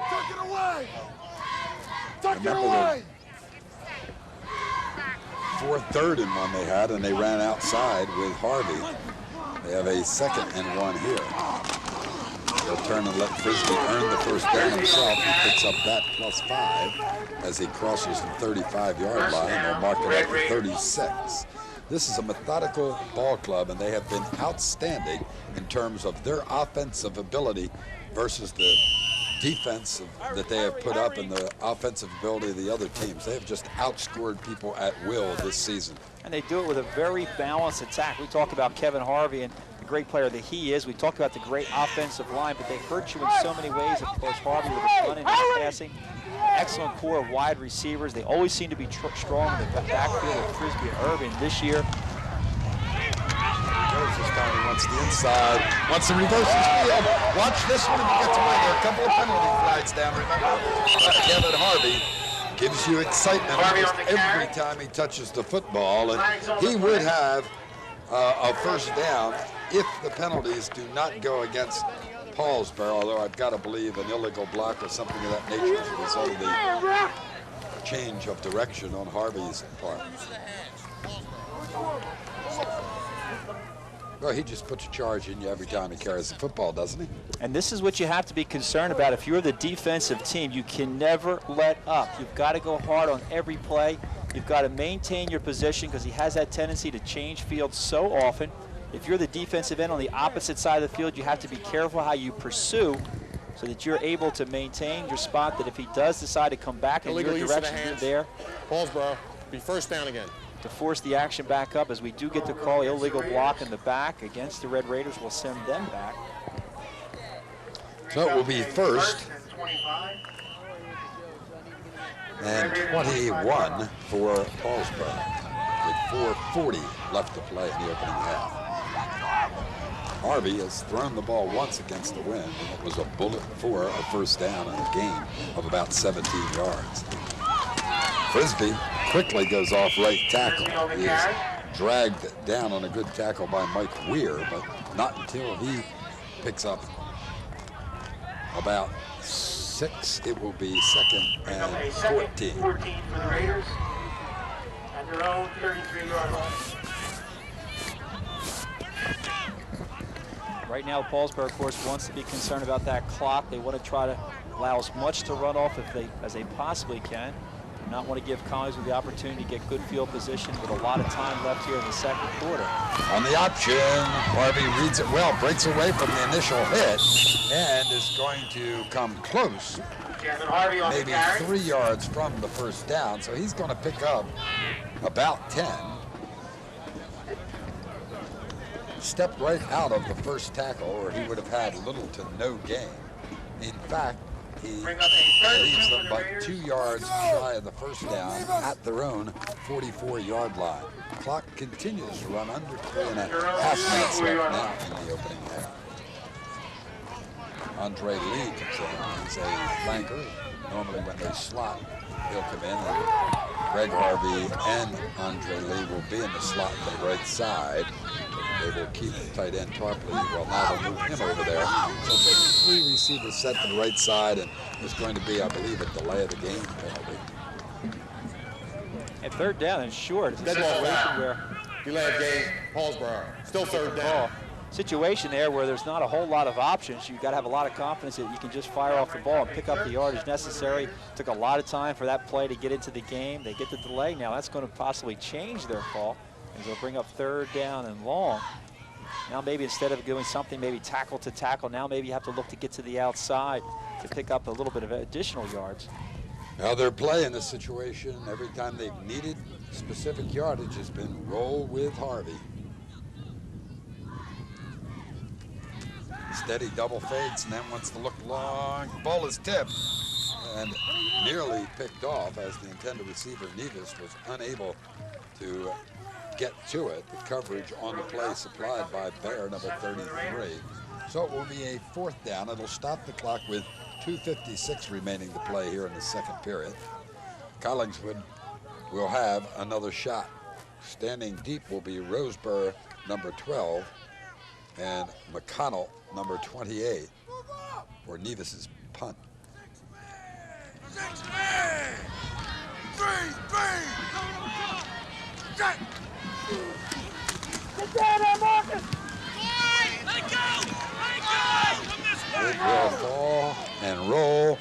Tuck it away! Tuck it away! 4th, 3rd and 1 they had, and they ran outside with Harvey. They have a 2nd and 1 here. They'll turn and let Frisbee earn the first down himself. He picks up that +5 as he crosses the 35-yard line. They'll mark it up to 36. This is a methodical ball club, and they have been outstanding in terms of their offensive ability versus the defense that they have put up and the offensive ability of the other teams. They have just outscored people at will this season. And they do it with a very balanced attack. We talk about Kevin Harvey and the great player that he is. We talk about the great offensive line, but they hurt you in so many ways. Of course, Harvey with his running and his passing. Excellent core of wide receivers. They always seem to be strong in the backfield with Frisbee and Irving. This year, This time he wants the inside, wants to reverse his field. Watch this one if he gets away. There are a couple of penalty flags down, remember? But Kevin Harvey gives you excitement almost every time he touches the football, and he would have a first down if the penalties do not go against Paulsboro, although I've got to believe an illegal block or something of that nature as a result of the change of direction on Harvey's part. Well, he just puts a charge in you every time he carries the football, doesn't he? And this is what you have to be concerned about. If you're the defensive team, you can never let up. You've got to go hard on every play. You've got to maintain your position because he has that tendency to change fields so often. If you're the defensive end on the opposite side of the field, you have to be careful how you pursue so that you're able to maintain your spot, that if he does decide to come back in your direction, you're there. Paulsboro, be first down again. To force the action back up, as we do get to call illegal block in the back against the Red Raiders, we'll send them back. So it will be first and 21 for Paulsboro with 4:40 left to play in the opening half. Harvey has thrown the ball once against the wind, and it was a bullet for a first down and a gain of about 17 yards. Frisbee quickly goes off right tackle. He is dragged down on a good tackle by Mike Weir, but not until he picks up about 6. It will be 2nd and 14. 14 for the Raiders at their own 33-yard line. Right now, Paulsboro, of course, wants to be concerned about that clock. They want to try to allow as much to run off as they possibly can. Not want to give Collingswood the opportunity to get good field position with a lot of time left here in the second quarter. On the option, Harvey reads it well, breaks away from the initial hit, and is going to come close, maybe 3 yards from the first down. So he's going to pick up about 10. Stepped right out of the first tackle, or he would have had little to no gain. In fact, he leaves them but 2 yards shy of the first down at their own 44-yard line. Clock continues to run under 3.5 minutes left now in the opening half. Andre Lee comes in. He's a flanker. Normally when they slot, he'll come in, and Greg Harvey and Andre Lee will be in the slot to the right side. They will keep tight end Tarpley. Well, now they'll move him over there. So 3 receivers set to the right side, and there's going to be, I believe, a delay of the game penalty. And third down and short. It's a situation where delay of game, Paulsboro. Still third down. Situation there where there's not a whole lot of options. You've got to have a lot of confidence that you can just fire off the ball and pick up the yardage necessary. Took a lot of time for that play to get into the game. They get the delay now. That's going to possibly change their call, as they'll bring up third down and long. Now maybe instead of doing something maybe tackle to tackle, now maybe you have to look to get to the outside to pick up a little bit of additional yards. Now their play in this situation, every time they've needed specific yardage, has been roll with Harvey. Steady double fakes, and then wants to look long. Ball is tipped and nearly picked off as the intended receiver, Nevis, was unable to get to it. The coverage on the play supplied by Bear, number 33. So it will be a 4th down. It'll stop the clock with 2:56 remaining to play here in the second period. Collingswood will have another shot. Standing deep will be Roseboro, number 12, and McConnell, number 28, for Nevis's punt. 6 man! 3! Set! Get down there, Marcus! Let go! Come this way! It will fall and roll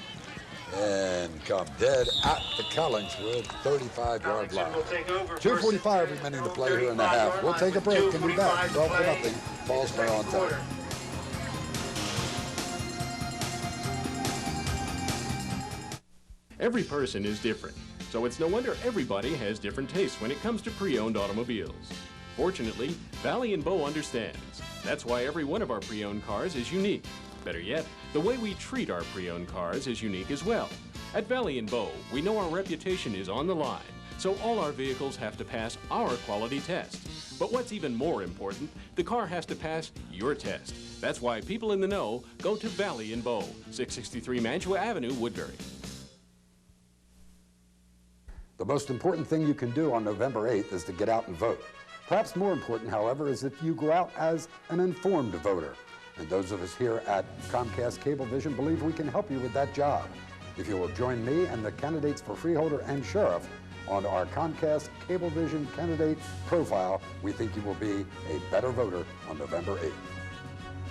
and come dead at the Collingswood 35-yard line. 2:45 remaining to play here in the half. We'll take a break and be back. 12-0. Paulsboro on top. Every person is different, so it's no wonder everybody has different tastes when it comes to pre-owned automobiles. Fortunately, Valley & Bow understands. That's why every one of our pre-owned cars is unique. Better yet, the way we treat our pre-owned cars is unique as well. At Valley & Bow, we know our reputation is on the line, so all our vehicles have to pass our quality test. But what's even more important, the car has to pass your test. That's why people in the know go to Valley & Bow, 663 Mantua Avenue, Woodbury. The most important thing you can do on November 8th is to get out and vote. Perhaps more important, however, is if you go out as an informed voter. And those of us here at Comcast Cablevision believe we can help you with that job. If you will join me and the candidates for freeholder and sheriff on our Comcast Cablevision candidate profile, we think you will be a better voter on November 8th.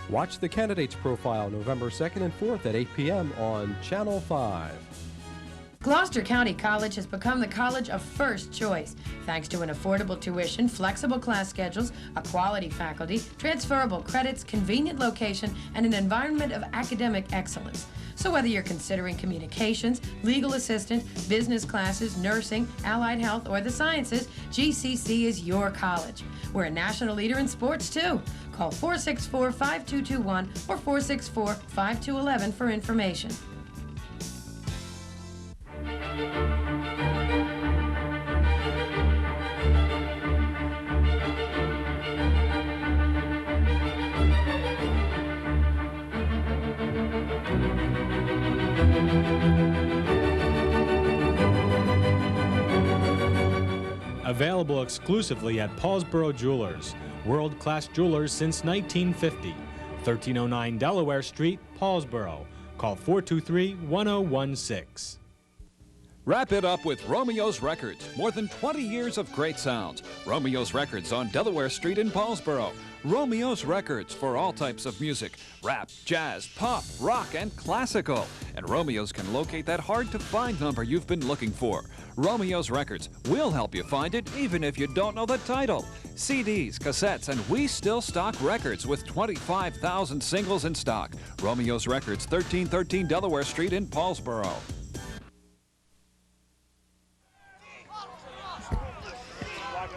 Watch the candidates profile November 2nd and 4th at 8 p.m. on Channel 5. Gloucester County College has become the college of first choice, thanks to an affordable tuition, flexible class schedules, a quality faculty, transferable credits, convenient location, and an environment of academic excellence. So whether you're considering communications, legal assistant, business classes, nursing, allied health, or the sciences, GCC is your college. We're a national leader in sports, too. Call 464-5221 or 464-5211 for information. Available exclusively at Paulsboro Jewelers, world-class jewelers since 1950. 1309 Delaware Street, Paulsboro. Call 423-1016. Wrap it up with Romeo's Records. More than 20 years of great sounds. Romeo's Records on Delaware Street in Paulsboro. Romeo's Records for all types of music. Rap, jazz, pop, rock, and classical. And Romeo's can locate that hard-to-find number you've been looking for. Romeo's Records. We'll help you find it even if you don't know the title. CDs, cassettes, and we still stock records with 25,000 singles in stock. Romeo's Records, 1313 Delaware Street in Paulsboro.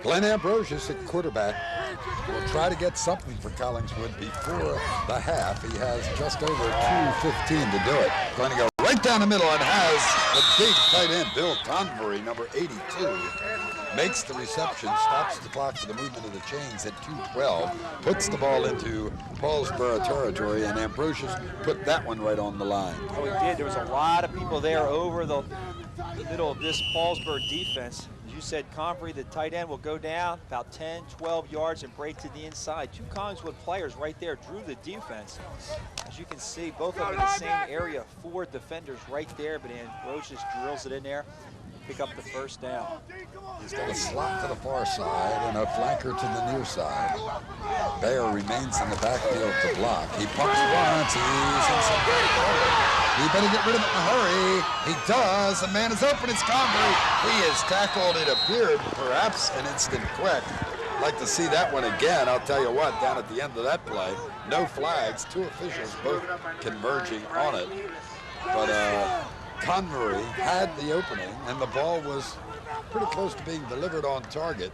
Glenn Ambrosius at quarterback will try to get something for Collingswood before the half. He has just over 2:15 to do it. Going to go right down the middle and has the big tight end, Bill Convery, number 82. Makes the reception, stops the clock for the movement of the chains at 2:12, puts the ball into Paulsboro territory, and Ambrosius put that one right on the line. Oh, he did. There was a lot of people there over the middle of this Paulsboro defense. As you said, Convery, the tight end, will go down about 10, 12 yards and break to the inside. Two Collingswood players right there drew the defense. As you can see, both of them in the same area, 4 defenders right there, but Ambrosius drills it in there, pick up the first down. He's got a slot to the far side and a flanker to the near side. Bayer remains in the backfield to block. He pumps once, he's in some trouble. He better get rid of it in a hurry. He does. The man is open. It's Convery. He is tackled. It appeared perhaps an instant quick. I'd like to see that one again. I'll tell you what, down at the end of that play, no flags, 2 officials both converging on it. But Convery had the opening, and the ball was pretty close to being delivered on target.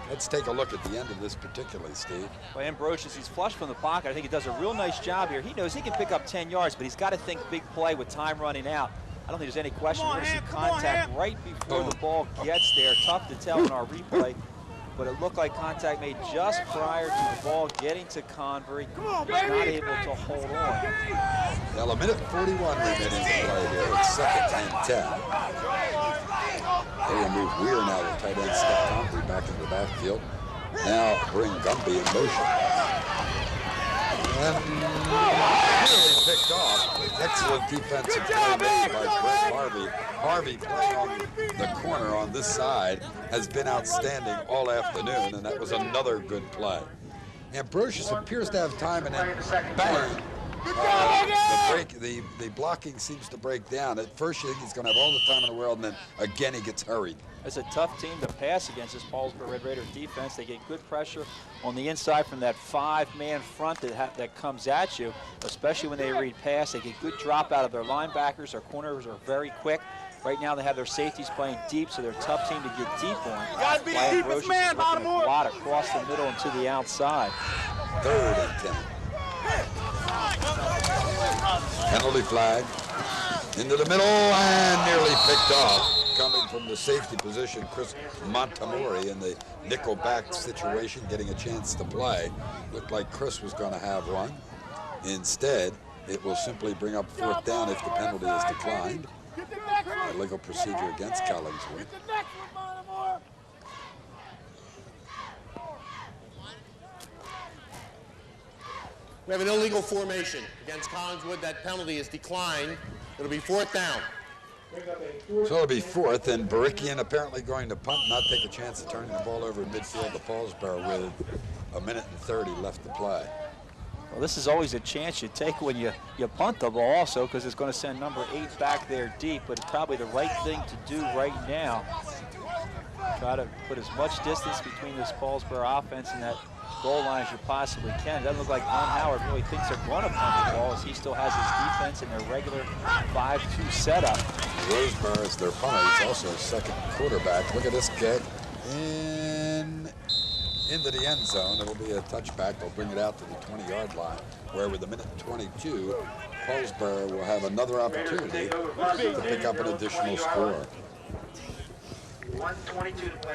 Let's take a look at the end of this particularly, Steve. Well, Ambrosius, he's flush from the pocket. I think he does a real nice job here. He knows he can pick up 10 yards, but he's got to think big play with time running out. I don't think there's any question. We're going to see contact right before the ball gets there. Tough to tell in our replay, but it looked like contact made just prior to the ball getting to Convery. He's not able to hold on. Well, 1:41 remaining to play here. It's 2nd and 10. They will move Weir now, the tight end, step Convery back into the backfield. Now bring Gumby in motion. And really picked off. Excellent defensive play made by Greg Harvey. Harvey playing on the corner on this side has been outstanding all afternoon, and that was another good play. Ambrosius appears to have time, and then bang. The blocking seems to break down. At first you think he's going to have all the time in the world, and then again he gets hurried. It's a tough team to pass against this Paulsboro Red Raider defense. They get good pressure on the inside from that 5-man front that comes at you, especially when they read pass. They get good drop out of their linebackers. Their corners are very quick. Right now they have their safeties playing deep, so they're a tough team to get deep on. You gotta be the deepest man, Baltimore. A lot across the middle and to the outside. 3rd and 10. Penalty flag into the middle and nearly picked off. Coming from the safety position, Chris Montemori in the nickel back situation, getting a chance to play. Looked like Chris was going to have one. Instead, it will simply bring up 4th down if the penalty is declined. A legal procedure against Collingswood. We have an illegal formation against Collingswood. That penalty is declined. It'll be 4th down. So it'll be 4th, and Barikian apparently going to punt, not take a chance of turning the ball over in midfield to Paulsboro with 1:30 left to play. Well, this is always a chance you take when you punt the ball also, because it's going to send number 8 back there deep, but it's probably the right thing to do right now. Try to put as much distance between this Paulsboro offense and that goal line as you possibly can. It doesn't look like Glenn Howard really thinks they're going to punt the ball, as he still has his defense in their regular 5-2 setup. Rosebar is their punter. He's also a second quarterback. Look at this kick. Into the end zone. It'll be a touchback. They'll bring it out to the 20-yard line, where with 1:22, Paulsboro will have another opportunity to pick up an additional score.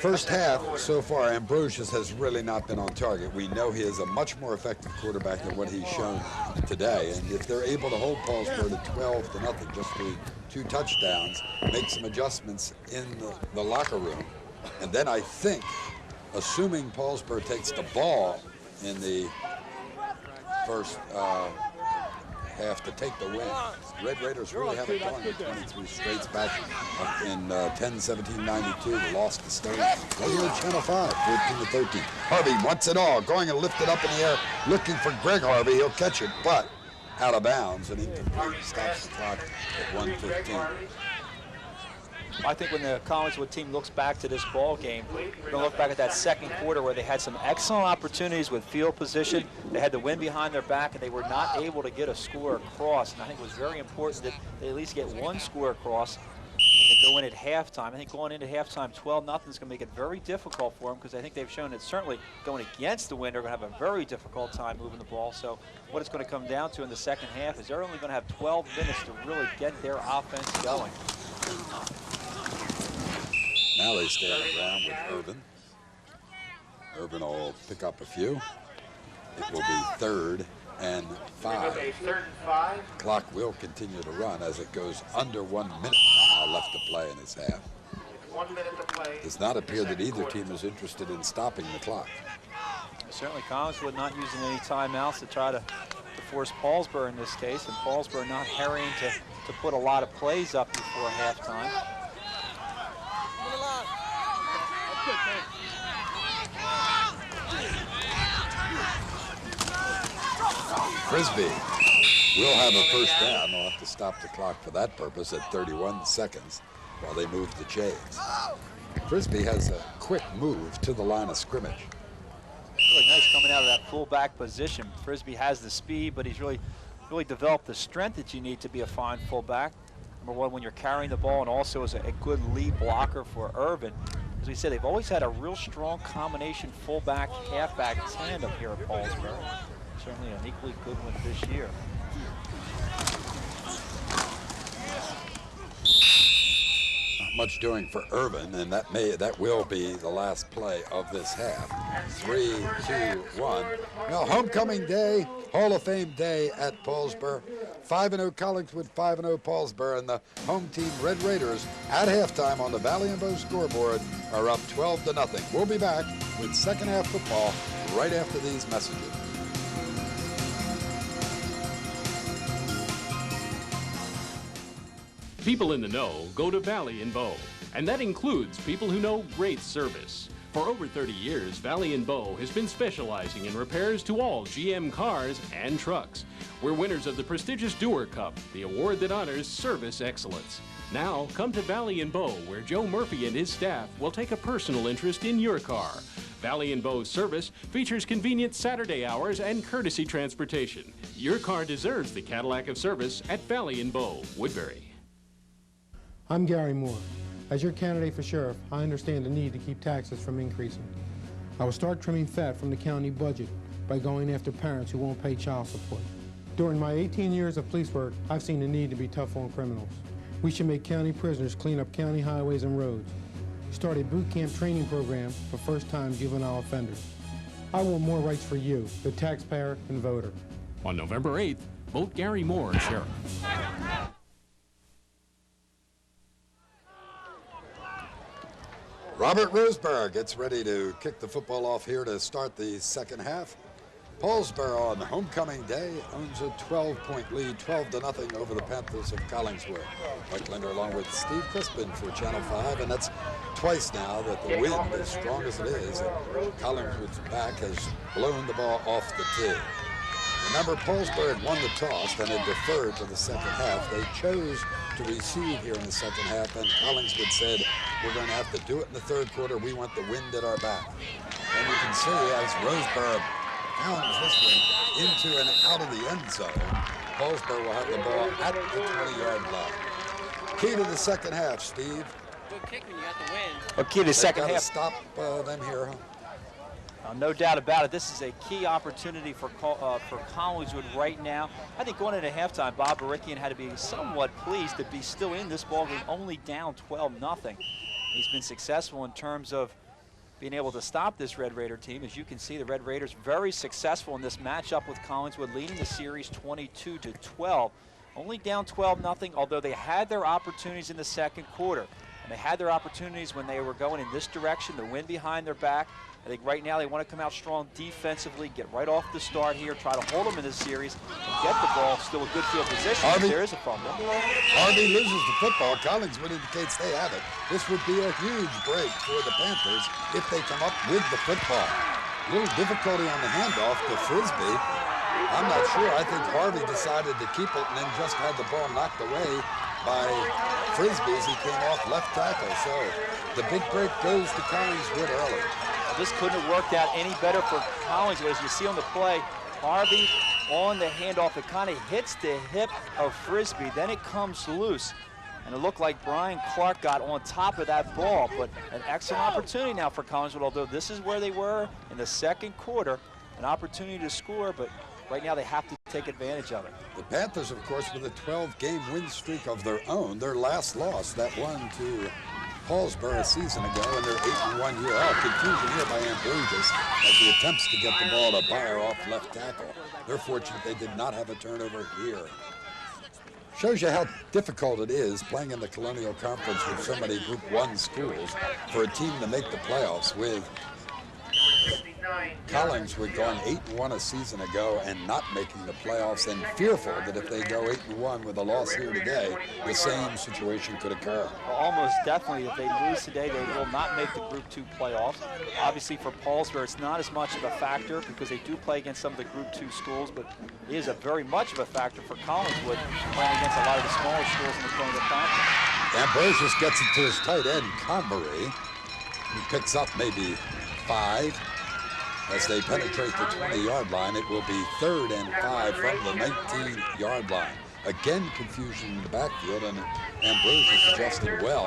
First half, so far, Ambrosius has really not been on target. We know he is a much more effective quarterback than what he's shown today. And if they're able to hold Paulsboro to 12-0, just the 2 touchdowns, make some adjustments in the locker room, and then I think, assuming Paulsboro takes the ball in the first half to take the win. Red Raiders really haven't gone with 23 straights back in 10-17-92. They lost to Stone. Right here at Channel 5, 14-13. Harvey wants it all, going and lifted up in the air, looking for Greg Harvey. He'll catch it, but out of bounds and incomplete. Stops the clock at 1:15. I think when the Collingswood team looks back to this ball game, we're going to look back at that second quarter where they had some excellent opportunities with field position. They had the wind behind their back, and they were not able to get a score across. And I think it was very important that they at least get one score across. They go in at halftime. I think going into halftime, 12-0 is going to make it very difficult for them, because I think they've shown that certainly going against the wind, they're going to have a very difficult time moving the ball. So what it's going to come down to in the second half is they're only going to have 12 minutes to really get their offense going. Now they stay on the ground with Urban. Urban will pick up a few. It will be 3rd and 5. Clock will continue to run as it goes under 1 minute now left to play in this half. 1 minute to play. Does not appear that either team is interested in stopping the clock. Certainly Collingswood not using any timeouts to try to force Paulsboro in this case, and Paulsboro not hurrying to put a lot of plays up before halftime. Frisbee will have a first down. They'll have to stop the clock for that purpose at 31 seconds while they move the chains. Frisbee has a quick move to the line of scrimmage. Really nice coming out of that fullback position. Frisbee has the speed, but he's really developed the strength that you need to be a fine fullback. Number one, when you're carrying the ball, and also as a good lead blocker for Irvin. As we said, they've always had a real strong combination fullback, halfback tandem here at Paulsboro. Certainly an equally good one this year. Not much doing for Irvin, and that will be the last play of this half. 3, 2, 1. Now, homecoming day, Hall of Fame day at Paulsboro. 5-0 Collingswood, 5-0 Paulsboro, and the home team Red Raiders at halftime on the Valley and Bow scoreboard are up 12-0. We'll be back with second half football right after these messages. People in the know go to Valley and Bow, and that includes people who know great service. For over 30 years, Valley and Bow has been specializing in repairs to all GM cars and trucks. We're winners of the prestigious Doer Cup, the award that honors service excellence. Now, come to Valley and Bow, where Joe Murphy and his staff will take a personal interest in your car. Valley and Bow's service features convenient Saturday hours and courtesy transportation. Your car deserves the Cadillac of service at Valley and Bow, Woodbury. I'm Gary Moore. As your candidate for sheriff, I understand the need to keep taxes from increasing. I will start trimming fat from the county budget by going after parents who won't pay child support. During my 18 years of police work, I've seen the need to be tough on criminals. We should make county prisoners clean up county highways and roads. Start a boot camp training program for first-time juvenile offenders. I want more rights for you, the taxpayer and voter. On November 8th, vote Gary Moore sheriff. Robert Roseberg gets ready to kick the football off here to start the second half. Paulsboro on homecoming day owns a 12-point lead, 12-0 over the Panthers of Collingswood. Mike Linder along with Steve Crispin for Channel 5, and that's twice now that the wind, as strong as it is, and Collingswood's back has blown the ball off the tee. Remember, Paulsboro had won the toss and had deferred to the second half. They chose to receive here in the second half, and Collingswood said, we're going to have to do it in the third quarter. We want the wind at our back. And you can see as Roseberg pounds this one into and out of the end zone, Paulsboro will have the ball at the 20-yard line. Key to the second half, Steve. Good kick when you got the wind. Well, key to the second half. Stop them here, huh? No doubt about it. This is a key opportunity for Collingswood right now. I think going into halftime, Bob Barikian had to be somewhat pleased to be still in this ball game, only down 12-0. He's been successful in terms of being able to stop this Red Raider team. As you can see, the Red Raiders very successful in this matchup with Collingswood, leading the series 22-12. Only down 12-0, although they had their opportunities in the second quarter. And they had their opportunities when they were going in this direction, the wind behind their back. I think right now they want to come out strong defensively, get right off the start here, try to hold them in this series, and get the ball still a good field position. There is a fumble. Harvey loses the football. Collingswood indicates they have it. This would be a huge break for the Panthers if they come up with the football. A little difficulty on the handoff to Frisbee. I'm not sure. I think Harvey decided to keep it and then just had the ball knocked away by Frisbee as he came off left tackle. So the big break goes to Collingswood early. This couldn't have worked out any better for Collingswood. As you see on the play, Harvey on the handoff. It kind of hits the hip of Frisbee. Then it comes loose. And it looked like Brian Clark got on top of that ball. But an excellent opportunity now for Collingswood, although this is where they were in the second quarter. An opportunity to score, but right now they have to take advantage of it. The Panthers, of course, with a 12-game win streak of their own. Their last loss, that one to Paulsboro a season ago, and their 8-1 year. Confusion here by Ambrosius as he attempts to get the ball to Byer off left tackle. They're fortunate they did not have a turnover here. Shows you how difficult it is playing in the Colonial Conference with so many Group 1 schools for a team to make the playoffs, with Collingswood going 8-1 a season ago and not making the playoffs, and fearful that if they go 8-1 with a loss here today, the same situation could occur. Well, almost definitely. If they lose today, they will not make the Group 2 playoffs. Obviously for Paulsboro, it's not as much of a factor because they do play against some of the Group 2 schools, but it is a very much of a factor for Collingswood playing against a lot of the smaller schools in the Colonial Conference. Ambrosius gets it to his tight end, Convery. He picks up maybe 5. As they penetrate the 20-yard line, it will be 3rd and 5 from the 19-yard line. Again, confusion in the backfield, and Ambrosius adjusted well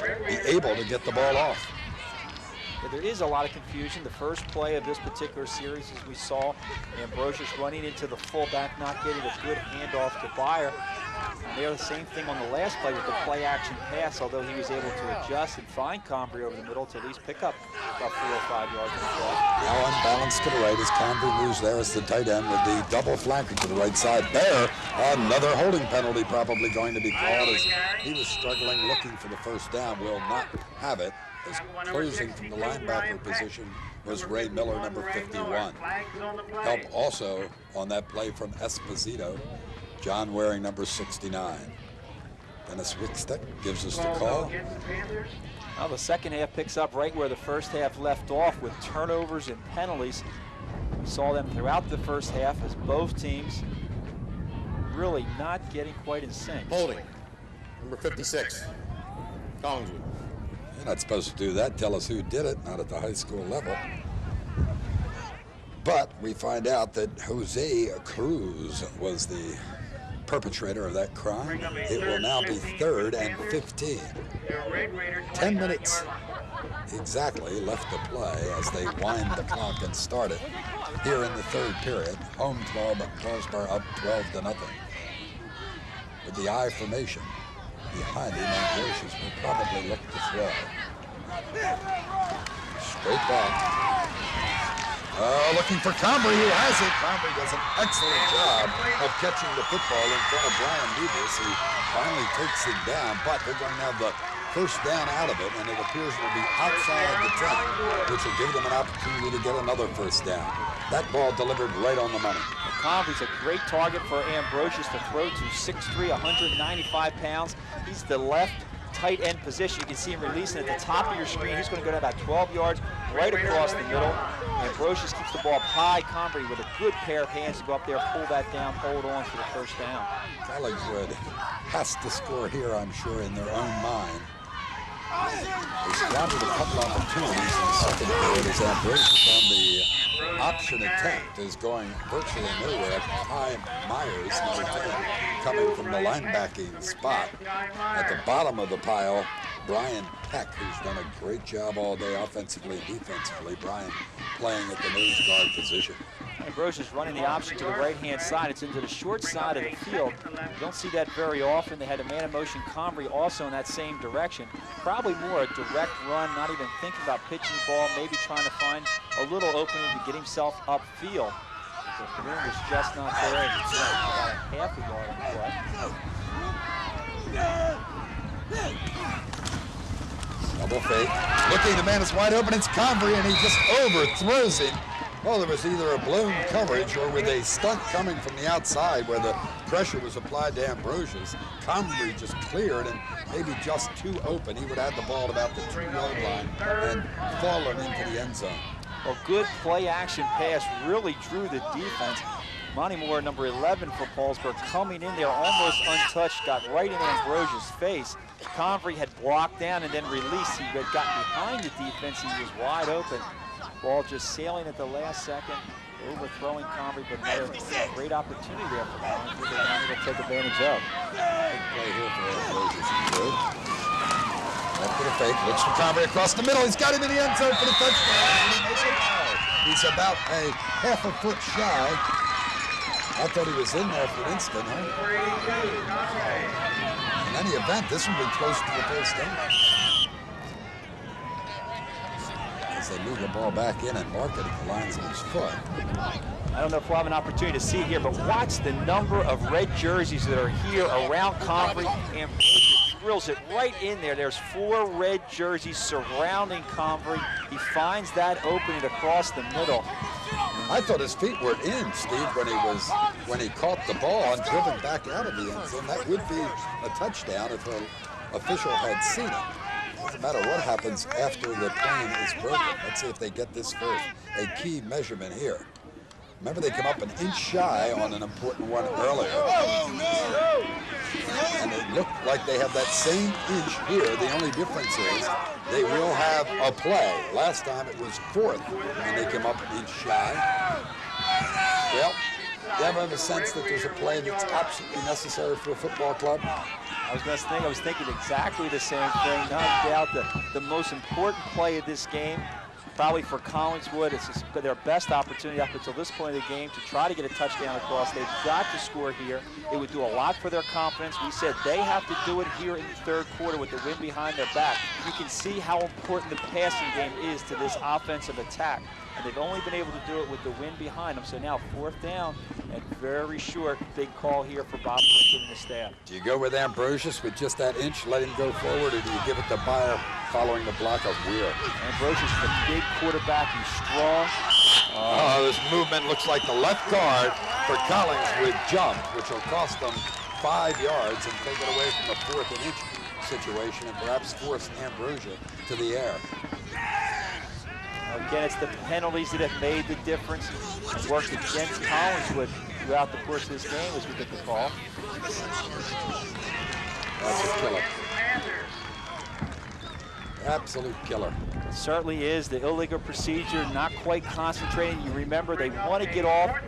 to be able to get the ball off. But there is a lot of confusion. The first play of this particular series, as we saw, Ambrosius running into the fullback, not getting a good handoff to Byer. And they're the same thing on the last play with the play-action pass, although he was able to adjust and find Combry over the middle to at least pick up about 4 or 5 yards in the play. Now unbalanced to the right as Combry moves there as the tight end with the double flanker to the right side. There, another holding penalty probably going to be called as he was struggling looking for the first down. Will not have it. As closing from the linebacker position was Ray Miller, number 51. Help also on that play from Esposito, John Waring, number 69. Dennis Wicksteck gives us the call. Well, the second half picks up right where the first half left off with turnovers and penalties. We saw them throughout the first half as both teams really not getting quite in sync. Holding, number 56, Collingswood. You're not supposed to do that. Tell us who did it, not at the high school level. But we find out that Jose Cruz was the perpetrator of that crime. It will now be 3rd and 15. 10 minutes exactly left to play as they wind the clock and start it here in the 3rd period. Home club Paulsboro up 12-0. With the I formation behind him, Ambrosius will probably look to throw. Straight back. Looking for Combry, who has it. Combry does an excellent job of catching the football in front of Brian Davis, who finally takes it down, but they're going to have the first down out of it, and it appears it will be outside the 10, which will give them an opportunity to get another first down. That ball delivered right on the money. Combry's a great target for Ambrosius to throw to, 6'3", 195 pounds. He's the left tight end position. You can see him releasing at the top of your screen. He's going to go down about 12 yards right across the middle. Ambrosius keeps the ball up high. Combry with a good pair of hands to go up there, pull that down, hold on for the first down. Collingswood has to score here, I'm sure, in their own mind. They squandered a couple opportunities in the second period as Ambrosius on the option attempt is going virtually nowhere. Ty Myers, number 10, coming from the linebacking spot. At the bottom of the pile, Brian Peck, who's done a great job all day offensively and defensively. Brian playing at the nose guard position. Ambrosius running the option to the right-hand side. It's into the short side of the field. You don't see that very often. They had a man-in-motion Combry also in that same direction. Probably more a direct run, not even thinking about pitching the ball, maybe trying to find a little opening to get himself upfield. The room was just not there. It's about a half a yard on the play. Double fake. Looking, the man is wide open. It's Combry, and he just overthrows him. Well, there was either a blown coverage or with a stunt coming from the outside where the pressure was applied to Ambrosius. Combry just cleared and maybe just too open. He would have had the ball at about the 2-yard line and fallen into the end zone. Well, good play-action pass really drew the defense. Monty Moore, number 11 for Paulsboro, coming in there almost untouched, got right in Ambrosius' face. Combry had blocked down and then released. He had gotten behind the defense. He was wide open. Ball just sailing at the last second, overthrowing Combry, but another great opportunity there for Collingswood that they're going to take advantage of. Big play here for Ambrosius. Good. After the fake, looks for Combry across the middle. He's got him in the end zone for the touchdown. He's about a half a foot shy. I thought he was in there for an instant, huh? In any event, this will be close to the first down. As as they move the ball back in and mark it at the linesman's foot. I don't know if we'll have an opportunity to see here, but watch the number of red jerseys that are here around Comfrey, and drills it right in there. There's 4 red jerseys surrounding Comfrey. He finds that opening across the middle. I thought his feet were in, Steve, when he caught the ball and driven back out of the end zone. That would be a touchdown if an official had seen it. Doesn't matter what happens after the plane is broken. Let's see if they get this first. A key measurement here. Remember, they come up an inch shy on an important one earlier. And it looked like they have that same inch here. The only difference is they will have a play. Last time it was 4th, and they came up an inch shy. Well, you ever have a sense that there's a play that's absolutely necessary for a football club? I was thinking exactly the same thing. No doubt the most important play of this game, probably for Collingswood, it's their best opportunity up until this point of the game to try to get a touchdown across. They've got to score here. It would do a lot for their confidence. We said they have to do it here in the 3rd quarter with the wind behind their back. You can see how important the passing game is to this offensive attack. And they've only been able to do it with the wind behind them. So now 4th down and very short. Big call here for Bob Rickett and the staff. Do you go with Ambrosius with just that inch, let him go forward, or do you give it to Beyer following the block of Weir? Ambrosius is a big quarterback. He's strong. This movement looks like the left guard for Collingswood jumped, which will cost them 5 yards and take it away from the 4th and inch situation and perhaps force Ambrosia to the air. Again, it's the penalties that have made the difference. It worked against Collingswood throughout the course of this game as we get the call. That's a killer. Absolute killer. It certainly is. The illegal procedure, not quite concentrating. You remember, they want to get off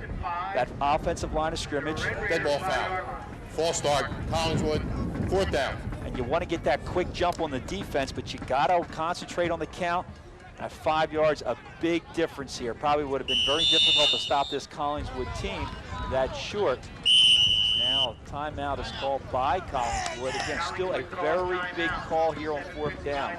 that offensive line of scrimmage. Dead ball foul. False start. Collingswood, 4th down. And you want to get that quick jump on the defense, but you got to concentrate on the count. At 5 yards, a big difference here. Probably would have been very difficult to stop this Collingswood team that short. Now, timeout is called by Collingswood. Again, still a very big call here on 4th down.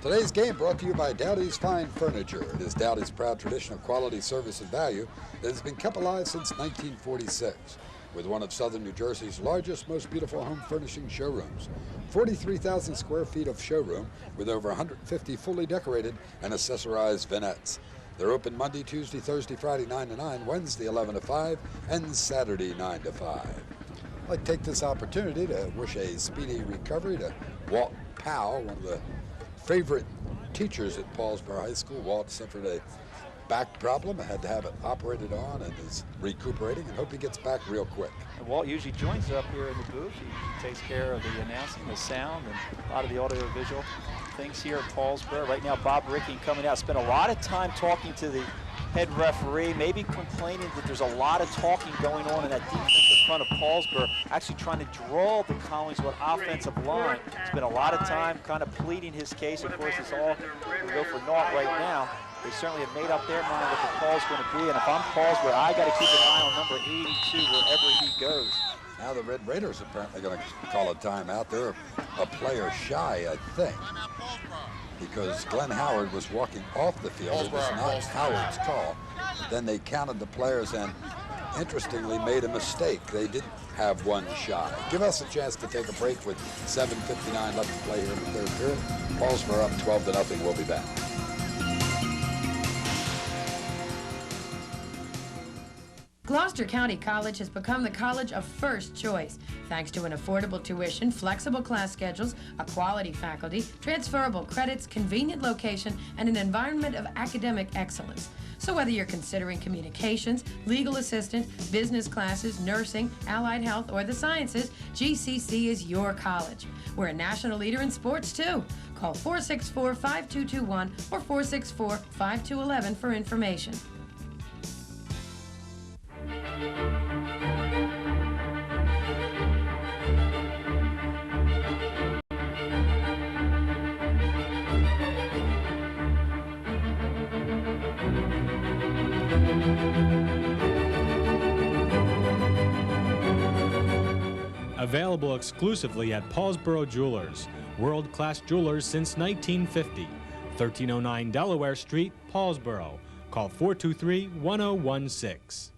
Today's game brought to you by Dowdy's Fine Furniture. It is Dowdy's proud tradition of quality, service, and value that has been kept alive since 1946. With one of Southern New Jersey's largest, most beautiful home furnishing showrooms. 43,000 square feet of showroom with over 150 fully decorated and accessorized vignettes. They're open Monday, Tuesday, Thursday, Friday 9 to 9, Wednesday 11 to 5, and Saturday 9 to 5. I'd like to take this opportunity to wish a speedy recovery to Walt Powell, one of the favorite teachers at Paulsboro High School. Walt suffered a back problem, had to have it operated on, and is recuperating, and hope he gets back real quick. And Walt usually joins up here in the booth. He takes care of the announcing, the sound, and a lot of the audio-visual things here at Paulsboro. Right now, Bob Rickey coming out. Spent a lot of time talking to the head referee, maybe complaining that there's a lot of talking going on in that defensive front of Paulsboro, actually trying to draw the Collingswood offensive line. Spent a lot of time kind of pleading his case. Of course, it's all going to go for naught right now. They certainly have made up their mind what the call's going to be, and if I'm Paulsboro, I got to keep an eye on number 82 wherever he goes. Now the Red Raiders are apparently going to call a timeout. They're a player shy, I think, because Glenn Howard was walking off the field. It was not Howard's call. Then they counted the players and, interestingly, made a mistake. They didn't have one shy. Give us a chance to take a break with 7:59 left to play here in the 3rd period. Paulsboro up 12-0. We'll be back. Gloucester County College has become the college of first choice, thanks to an affordable tuition, flexible class schedules, a quality faculty, transferable credits, convenient location, and an environment of academic excellence. So whether you're considering communications, legal assistant, business classes, nursing, allied health, or the sciences, GCC is your college. We're a national leader in sports, too. Call 464-5221 or 464-5211 for information. Available exclusively at Paulsboro Jewelers, world-class jewelers since 1950. 1309 Delaware Street, Paulsboro. Call 423-1016.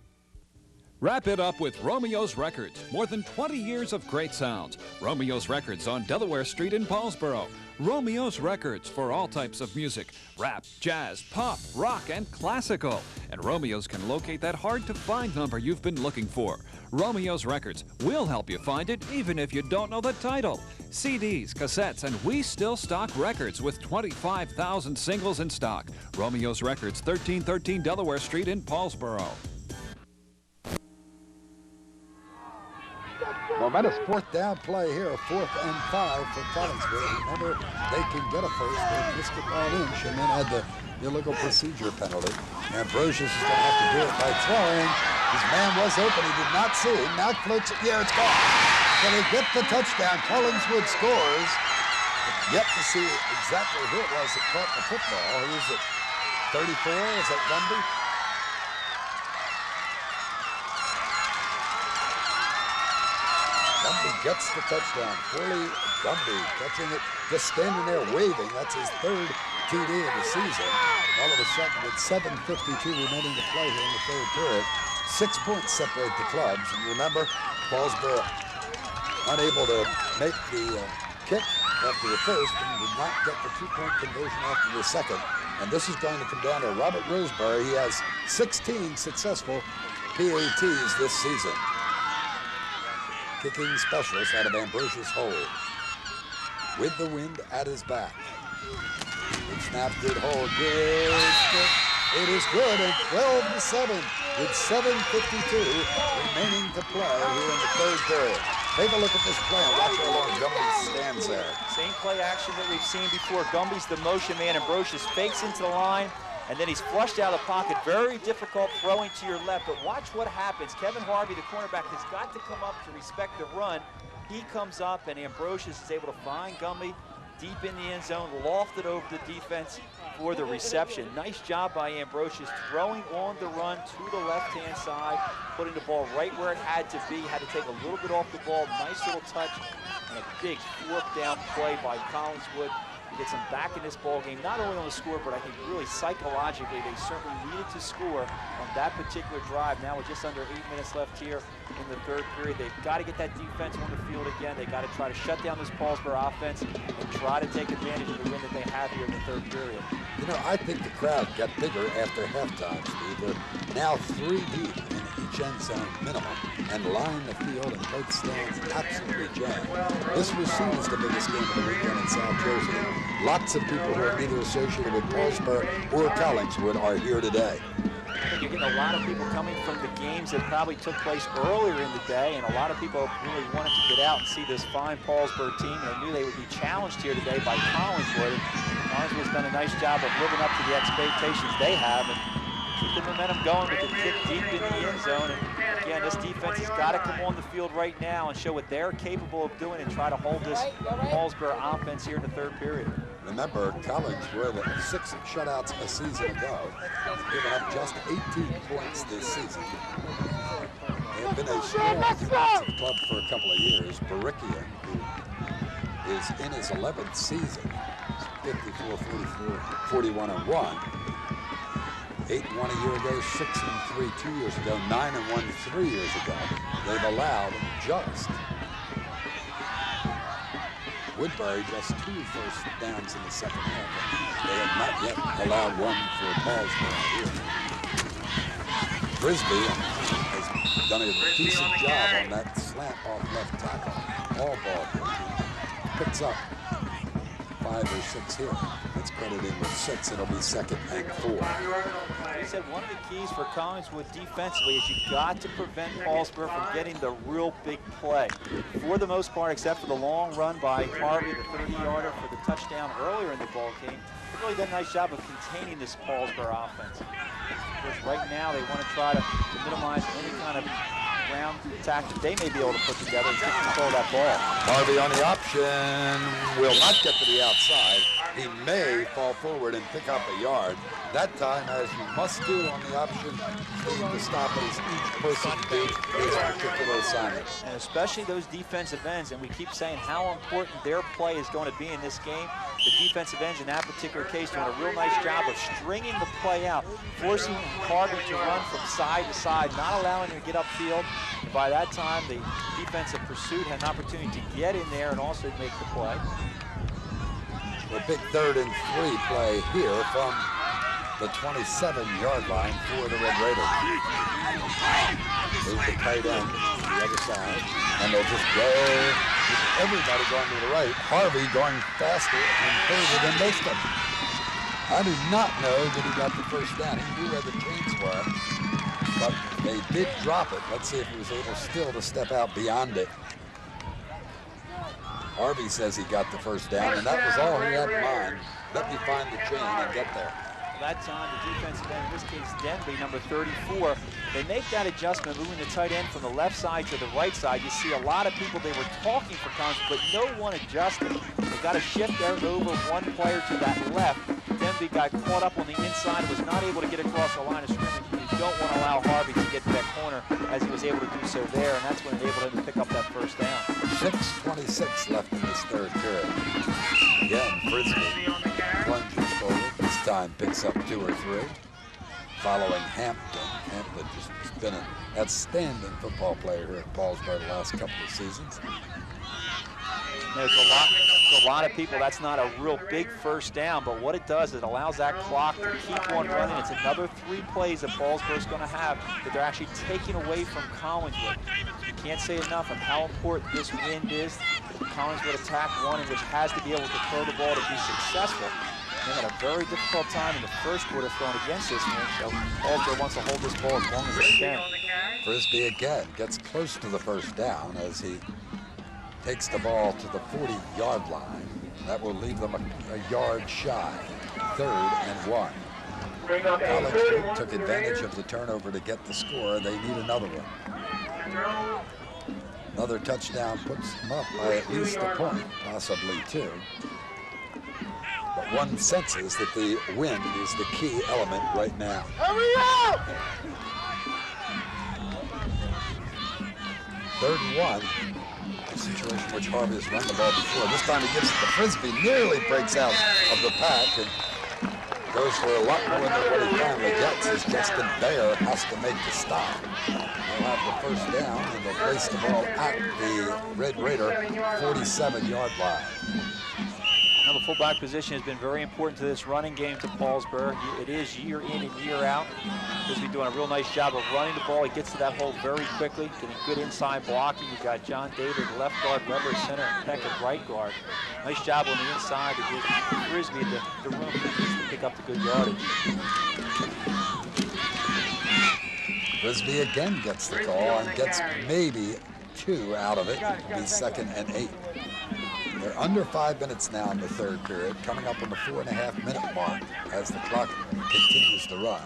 Wrap it up with Romeo's Records. More than 20 years of great sounds. Romeo's Records on Delaware Street in Paulsboro. Romeo's Records for all types of music. Rap, jazz, pop, rock, and classical. And Romeo's can locate that hard-to-find number you've been looking for. Romeo's Records will help you find it even if you don't know the title. CDs, cassettes, and we still stock records with 25,000 singles in stock. Romeo's Records, 1313 Delaware Street in Paulsboro. Momentous fourth down play here, 4th and 5 for Collingswood. Remember, they can get a first. They missed it by an inch and then had the illegal procedure penalty. Ambrosius is going to have to do it by throwing. His man was open. He did not see him. Now floats it. Yeah, it's gone. So they get the touchdown. Collingswood scores. Yet to see exactly who it was that caught the football. Who is it? 34? Is that Gumby? Gumby gets the touchdown. Corley Gumby catching it, just standing there waving. That's his 3rd TD of the season. All of a sudden, with 7:52 remaining to play here in the 3rd period, 6 points separate the clubs. And remember, Paulsboro unable to make the kick after the first and did not get the 2-point conversion after the second. And this is going to come down to Robert Roseberry. He has 16 successful PATs this season. Kicking specialist out of Ambrosius Hole. With the wind at his back. Good snap, good hold, good stick. It is good, and 12-7 with 7:52 remaining to play here in the 3rd period. Take a look at this play and watch how long Gumby stands there. Same play action that we've seen before. Gumby's the motion man. Ambrosius fakes into the line, and then he's flushed out of the pocket. Very difficult throwing to your left, but watch what happens. Kevin Harvey, the cornerback, has got to come up to respect the run. He comes up, and Ambrosius is able to find Gumby deep in the end zone, lofted over the defense for the reception. Nice job by Ambrosius throwing on the run to the left-hand side, putting the ball right where it had to be. Had to take a little bit off the ball. Nice little touch, and a big 4th down play by Collingswood. Gets them back in this ball game, not only on the score, but I think really psychologically, they certainly needed to score on that particular drive. Now with just under 8 minutes left here in the 3rd period, they've got to get that defense on the field again. They've got to try to shut down this Paulsboro offense and try to take advantage of the win that they have here in the 3rd period. You know, I think the crowd got bigger after halftime, Steve. They're now 3 deep in each end zone minimum and line the field and both stands absolutely jammed. This was seen as the biggest game of the weekend in South Jersey. Lots of people who are neither associated with Paulsboro or Collingswood are here today. I think you're getting a lot of people coming from the games that probably took place earlier in the day, and a lot of people really wanted to get out and see this fine Paulsboro team. They knew they would be challenged here today by Collingswood. Collingswood's done a nice job of living up to the expectations they have and keep the momentum going with the kick deep in the end zone. And again, this defense has got to come on the field right now and show what they're capable of doing and try to hold this Paulsboro offense here in the 3rd period. Remember, Collingswood, 6 shutouts a season ago, giving up just 18 points this season. They have been a strong defensive club for a couple of years. Baricchia, who is in his 11th season, 54-44-41-1. 8-1 a year ago, 6-3 2 years ago, 9-1 3 years ago. They've allowed just Woodbury just 2 first downs in the 2nd half. They have not yet allowed one for Paulsboro here. Frisbee has done a decent job on that slant off left tackle. All ball game. Picks up 5 or 6 here. It's credited with 6. It'll be 2nd and 4. He said one of the keys for Collingswood defensively is you've got to prevent Paulsboro from getting the real big play. For the most part, except for the long run by Harvey, the 30-yarder for the touchdown earlier in the ball game, they've really done a nice job of containing this Paulsboro offense. Of course, right now they want to try to minimize any kind of ground attack that they may be able to put together and get control of that ball. Harvey on the option will not get to the outside. he may fall forward and pick up a yard. That time, as you must do on the option team to stop it, is each person do his particular assignment. And especially those defensive ends, and we keep saying how important their play is going to be in this game. The defensive ends in that particular case doing a real nice job of stringing the play out, forcing Harvey to run from side to side, not allowing him to get upfield. And by that time, the defensive pursuit had an opportunity to get in there and also make the play. A big 3rd and 3 play here from the 27-yard line for the Red Raiders. Move the tight end to the other side, and they'll just go with everybody going to the right. Harvey going faster and further than most of them. I do not know that he got the first down. He knew where the chains were, but they did drop it. Let's see if he was able still to step out beyond it. Harvey says he got the first down, and that was all he had in mind. Let me find the chain and get there. That time, the defensive end, in this case Denby, number 34, they make that adjustment, moving the tight end from the left side to the right side. You see a lot of people, they were talking for Collingswood, but no one adjusted. They got to shift there over one player to that left. Denby got caught up on the inside, was not able to get across the line of scrimmage. You don't want to allow Harvey to get to that corner as he was able to do so there, and that's when it enabled him to pick up that first down. 6:26 left in this 3rd period. Again, Frisbee plunges forward. This time picks up 2 or 3. Following Hampton. Hampton just has been an outstanding football player here at Paulsboro the last couple of seasons. There's a lot of people, that's not a real big first down, but what it does is it allows that clock to keep on running. It's another 3 plays that Paulsboro's going to have that they're actually taking away from Collingswood. You can't say enough of how important this wind is. Collingswood attack one in which has to be able to throw the ball to be successful. They had a very difficult time in the first quarter throwing against this one, so Paulsboro wants to hold this ball as long as they can. Frisbee again gets close to the first down as he takes the ball to the 40-yard line. That will leave them a yard shy. 3rd and 1. Collingswood took advantage of the turnover to get the score. They need another one. Another touchdown puts them up by at least a point, possibly 2. But one senses that the wind is the key element right now. Hurry up! 3rd and 1. A situation which Harvey has run the ball before. This time he gives it to Frisbee, nearly breaks out of the pack and goes for a lot more than what he finally gets as Justin Bayer has to make the stop. They'll have the first down and they'll place the ball at the Red Raider 47-yard line. Now the fullback position has been very important to this running game to Paulsboro. It is year in and year out. He's been doing a real nice job of running the ball. He gets to that hole very quickly, getting good inside blocking. You've got John David at left guard, Weber at center, and Peck at right guard. Nice job on the inside to give Frisbee the room to pick up the good yardage. Frisbee again gets the call and gets maybe 2 out of it. It'll be 2nd and 8. They're under 5 minutes now in the 3rd period, coming up on the 4.5-minute mark as the clock continues to run.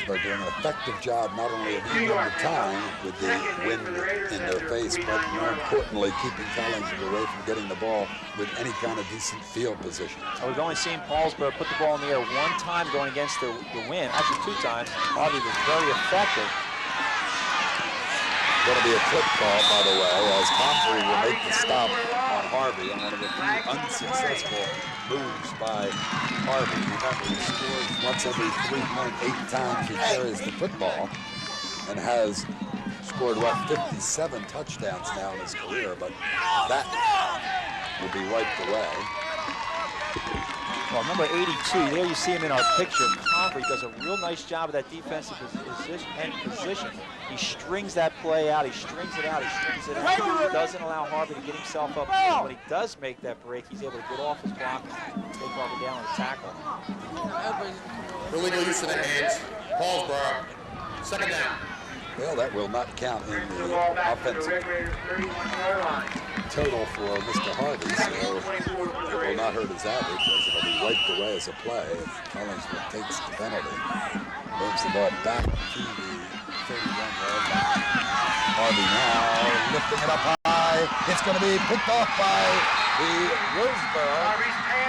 They're doing an effective job not only of eating the time with the wind in their face, but more importantly, keeping Collingswood away from getting the ball with any kind of decent field position. We've only seen Paulsboro put the ball in the air 1 time going against the wind, actually 2 times. Harvey was very effective. Going to be a clip call, by the way, as Humphrey will make the stop on Harvey on one of the few unsuccessful moves by Harvey. Remember, he scores once every 3.8 times he carries the football and has scored, 57 touchdowns now in his career, but that will be wiped away. Well, number 82, there you see him in our picture. Humphrey does a real nice job of that defensive position. He strings that play out, he strings it out, he strings it out. He doesn't allow Harvey to get himself up. When he does make that break, he's able to get off his block and take Harvey down and tackle. Illegal use of the hands. Paulsboro. 2nd down. Well, that will not count in the offensive total for Mr. Harvey, so it will not hurt his average as it will be wiped away as a play if Collingswood takes the penalty. Moves the ball back to the 31-yard line. Harvey now lifting it up high It's going to be picked off by the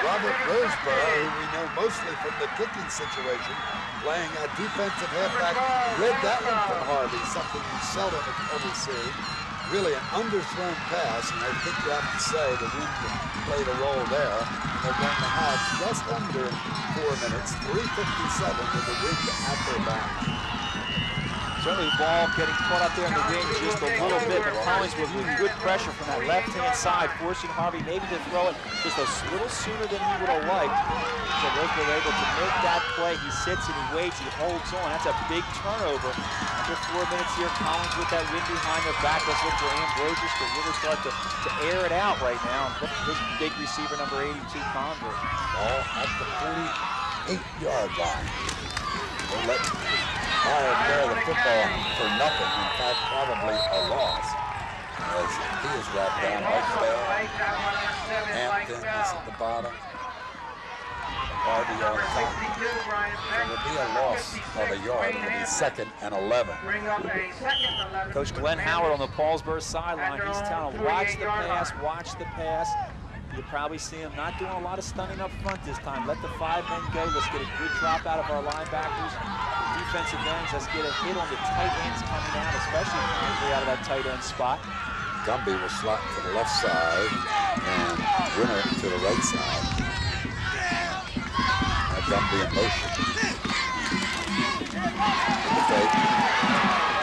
Robert Roseborough, who we know mostly from the kicking situation, playing a defensive halfback. Read that one from Harvey, something you seldom ever see. Really an underthrown pass, and I think you have to say the wind played a role there. They're going to have just under 4 minutes, 3:57 with the wind at their back. Certainly the ball getting caught up there in the wind just a little bit, but Collingswood with good pressure from that left-hand side, forcing Harvey maybe to throw it just a little sooner than he would have liked. So Roseborough able to make that play. He sits and he waits, he holds on. That's a big turnover. After 4 minutes here, Collingswood with that wind behind their back. Let's look for Ambrosius to really start to air it out right now. This big receiver, number 82, Convert. Ball at the 48-yard line. They'll let Meyer bear the football for nothing. In fact, probably a loss. As he is wrapped down, Mike Bell, Hampton is at the bottom. Harvey on top. There will be a loss of a yard. It will be 2nd and 11. Coach Glenn Howard on the Paulsboro sideline. He's telling them, watch the pass, watch the pass. You'll probably see him not doing a lot of stunning up front this time. Let the 5 men go. Let's get a good drop out of our linebackers. Defensive ends, let's get a hit on the tight ends coming out, especially out of that tight end spot. Gumby will slot to the left side and Winner to the right side. Gumby in motion.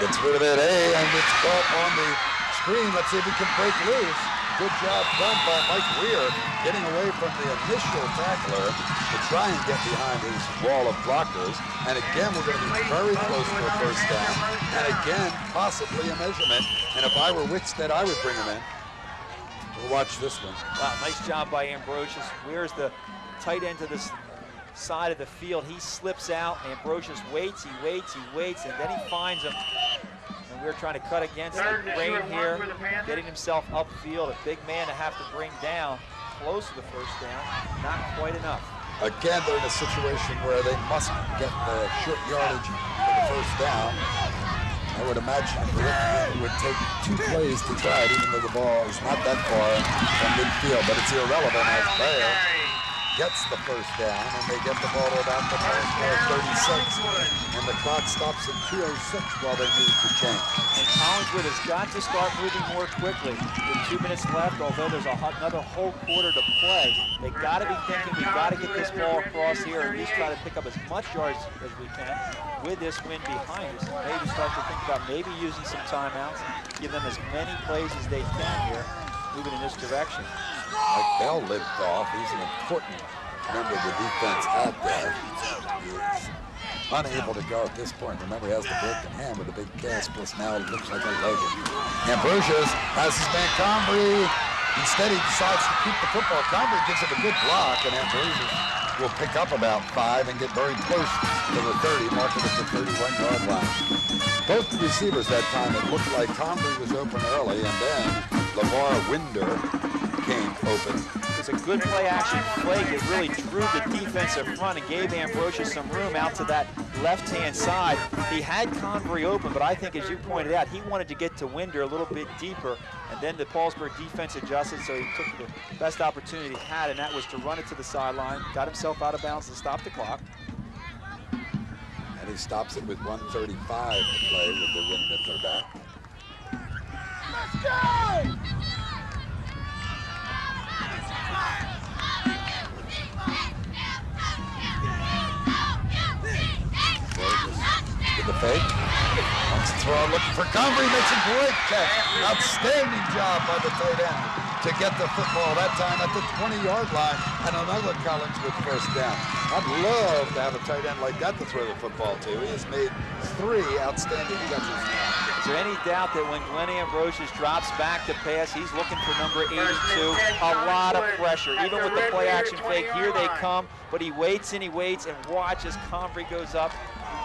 Gets rid of it, and it's caught on the screen. Let's see if he can break loose. Good job done by Mike Weir, getting away from the initial tackler to try and get behind his wall of blockers. And again, we're going to be very close to a first down. And again, possibly a measurement. And if I were Wickstead, I would bring him in. We'll watch this one. Wow, nice job by Ambrosius. Weir's the tight end to this side of the field. He slips out. Ambrosius waits, he waits, and then he finds him. And we're trying to cut against the grain here, getting himself upfield. A big man to have to bring down, close to the first down, not quite enough. Again, they're in a situation where they must get the short yardage for the first down. I would imagine it would take 2 plays to try it, even though the ball is not that far from midfield, but it's irrelevant as Bayer gets the first down, and they get the ball to about the 36, and the clock stops at 2:06 while they need to change. And Collingswood has got to start moving more quickly. With 2 minutes left, although there's another whole quarter to play, they got to be thinking we've got to get this ball across here, and at least try to pick up as much yards as we can with this wind behind us. And maybe start to think about maybe using some timeouts, give them as many plays as they can here, moving in this direction. Mike Bell lived off. He's an important member of the defense out there. He's unable to go at this point. Remember, he has the broken hand with a big cast, plus now it looks like a legend. Ambrosius has his man Combry. Instead, he decides to keep the football. Combry gives him a good block, and Ambrosius will pick up about 5 and get very close to the 30, marking at the 31-yard line. Both the receivers that time, it looked like Combry was open early, and then LeVar Winder came open. It's a good play-action play that really drew the defensive front and gave Ambrosius some room out to that left-hand side. He had Convery open, but I think, as you pointed out, he wanted to get to Winder a little bit deeper, and then the Paulsboro defense adjusted, so he took the best opportunity he had, and that was to run it to the sideline, got himself out of bounds and stop the clock. And he stops it with 1:35 to play with the wind at their back. Let's go! With the fake. Wants to throw, looking for Combry, makes a great catch. Outstanding job by the tight end to get the football that time at the 20-yard line, and another Collingswood first down. I'd love to have a tight end like that to throw the football to. He has made 3 outstanding catches now. Is there any doubt that when Glenn Ambrosius drops back to pass, he's looking for number 82? A lot of pressure. Even with the play-action fake, here they come, but he waits and watch as Combry goes up.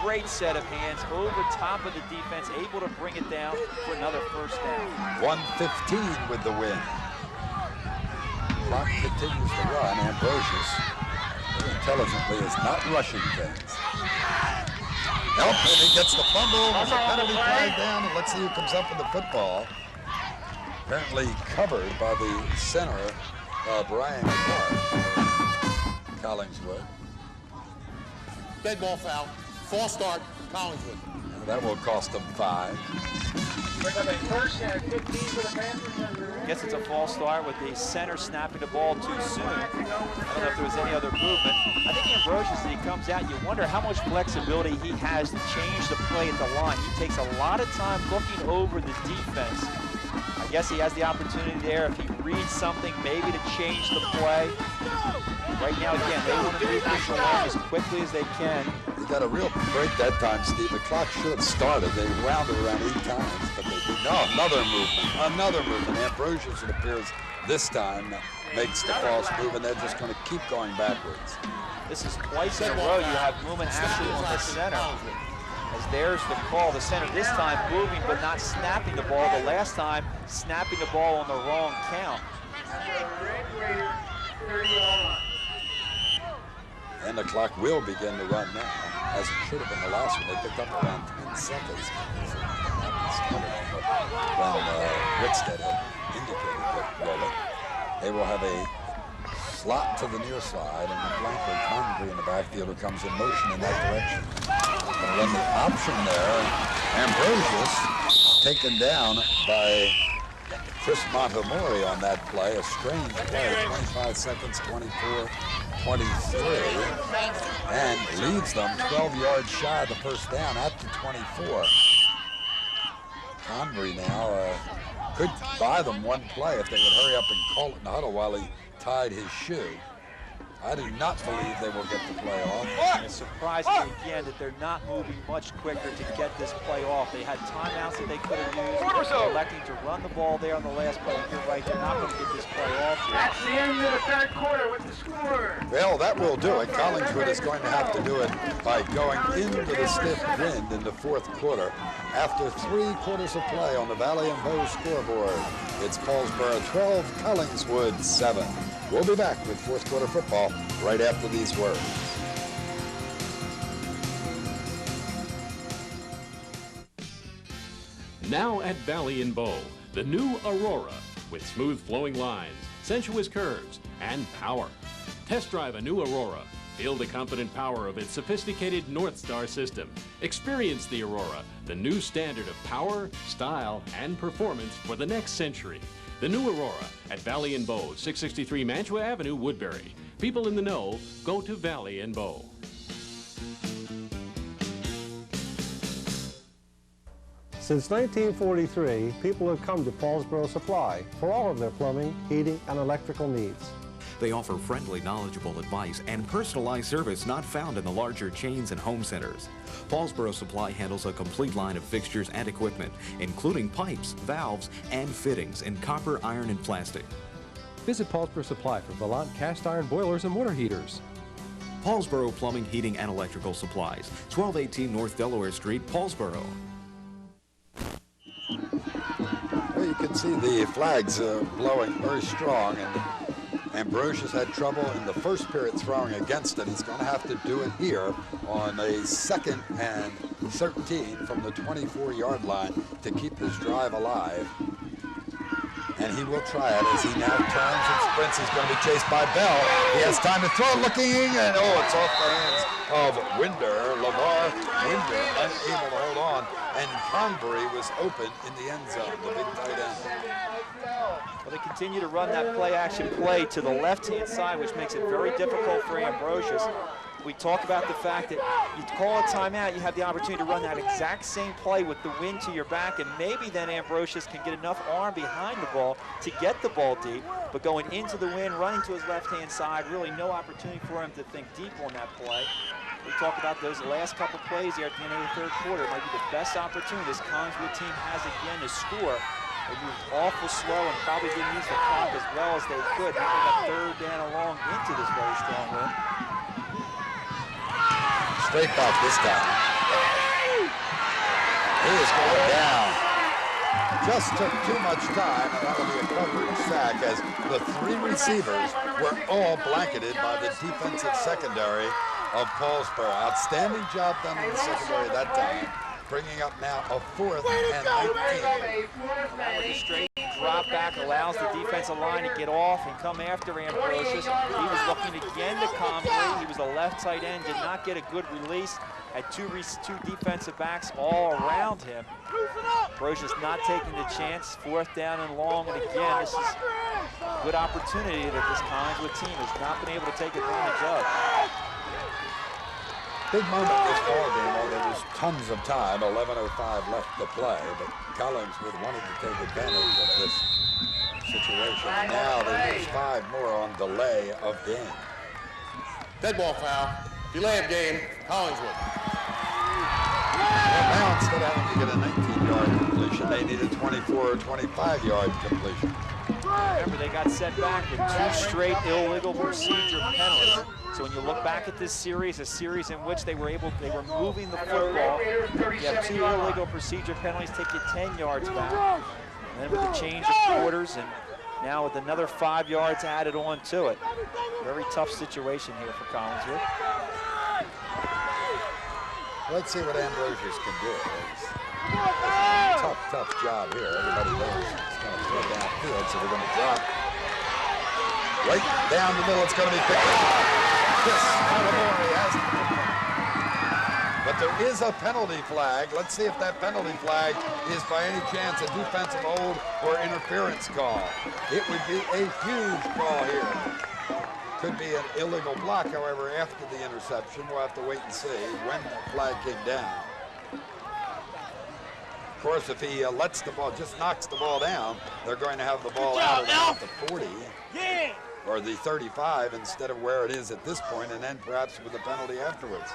Great set of hands over top of the defense, able to bring it down for another first down. 1:15 with the win. Clock continues to run. Ambrosius intelligently is not rushing things. Nope, and he gets the fumble. There's a penalty flag down, and let's see who comes up with the football. Apparently covered by the center, Brian Clark, Collingswood. Dead ball foul. False start, Collingswood. That will cost them 5. Bring up a first and 15 for the Panthers. I guess it's a false start with the center snapping the ball too soon. I don't know if there was any other movement. I think Ambrosius, as he comes out, you wonder how much flexibility he has to change the play at the line. He takes a lot of time looking over the defense. I guess he has the opportunity there if he reads something, maybe to change the play. Right now, again, they want to move this along as quickly as they can. They got a real break that time, Steve. The clock should have started. They rounded around 8 times, but they did not. Another movement. Ambrosius, it appears, this time makes the false move, and they're just going to keep going backwards. This is twice in a row you have movement actually on the center. As there's the call, the center this time moving but not snapping the ball. The last time, snapping the ball on the wrong count. And the clock will begin to run now, as it should have been the last one. They picked up around 10 seconds when Rickstead had indicated that rolling. They will have a slot to the near side, and a flanker, Convery, in the backfield, who comes in motion in that direction. Going to run the option there. Ambrosius taken down by Chris Montemori on that play. A strange play, 25 seconds, 24, 23, and leads them 12 yards shy of the first down at the 24. Convery now could buy them one play if they would hurry up and call it in the huddle while he tied his shoe. I do not believe they will get the play off. And it's surprising again that they're not moving much quicker to get this play off. They had timeouts that they could have used. They're electing to run the ball there on the last play. You're right, they're not going to get this play off. That's the end of the third quarter. What's the score? Well, that will do it. Collingswood is going to have to do it by going into the stiff wind in the fourth quarter. After 3 quarters of play on the Valley and Bow scoreboard, it's Paulsboro 12, Collingswood 7. We'll be back with fourth quarter football right after these words. Now at Valley and Bow, the new Aurora with smooth flowing lines, sensuous curves, and power. Test drive a new Aurora. Feel the confident power of its sophisticated North Star system. Experience the Aurora, the new standard of power, style, and performance for the next century. The new Aurora at Valley and Bow, 663 Mantua Avenue, Woodbury. People in the know, go to Valley and Bow. Since 1943, people have come to Paulsboro Supply for all of their plumbing, heating, and electrical needs. They offer friendly, knowledgeable advice and personalized service not found in the larger chains and home centers. Paulsboro Supply handles a complete line of fixtures and equipment, including pipes, valves, and fittings in copper, iron, and plastic. Visit Paulsboro Supply for Valant cast iron boilers and water heaters. Paulsboro Plumbing, Heating, and Electrical Supplies, 1218 North Delaware Street, Paulsboro. Well, you can see the flags blowing very strong, and Ambrosius had trouble in the first period throwing against it. He's going to have to do it here on a 2nd and 13 from the 24-yard line to keep his drive alive. And he will try it as he now turns and sprints. He's going to be chased by Bell. He has time to throw, looking, and it's off the hands of Winder. LeVar Winder unable to hold on, and Convery was open in the end zone, the big tight end. Well, they continue to run that play-action play to the left-hand side, which makes it very difficult for Ambrosius. We talk about the fact that you call a timeout, you have the opportunity to run that exact same play with the wind to your back, and maybe then Ambrosius can get enough arm behind the ball to get the ball deep. But going into the wind, running to his left-hand side, really no opportunity for him to think deep on that play. We talk about those last couple plays here at the end of the third quarter. It might be the best opportunity this Collingswood team has again to score. They moved awful slow and probably didn't use the clock as well as they could. Now they got 3rd down and long into this very strong wind. Straight back this time. He is going down. Just took too much time, and that'll be a coverage sack as the 3 receivers were all blanketed by the defensive secondary of Paulsboro. Outstanding job done in the secondary that time. Bringing up now a 4th and 19. With a straight drop back, allows the defensive line to get off and come after Ambrosius. He was looking again to Convery. He was a left tight end, did not get a good release. Had two defensive backs all around him. Ambrosius not taking the chance. 4th down and long, and again, this is a good opportunity that this Collingswood team has not been able to take advantage of. Big moment in this ball game, although there's tons of time, 11:05 left to play, but Collingswood wanted to take advantage of this situation. Now they use 5 more on delay of game. Dead ball foul. Delay of game, Collingswood. Well, now instead of having to get a 19-yard completion, they need a 24 or 25-yard completion. Remember, they got set back with 2 straight illegal procedure penalties. So when you look back at this series, a series in which they were moving the football, you have 2 illegal procedure penalties, take you 10 yards back. And then with the change of quarters, and now with another 5 yards added on to it. Very tough situation here for Collingswood. Let's see what Ambrosius can do. It's a tough job here. Everybody knows it's going to throw downfield, so they're going to drop. Right down the middle, it's going to be picked up. Yes, has it. But there is a penalty flag. Let's see if that penalty flag is by any chance a defensive hold or interference call. It would be a huge call here. Could be an illegal block, however, after the interception. We'll have to wait and see when the flag came down. Of course, if he lets the ball, just knocks the ball down, they're going to have the ball out at the 40 or the 35 instead of where it is at this point, and then perhaps with a penalty afterwards.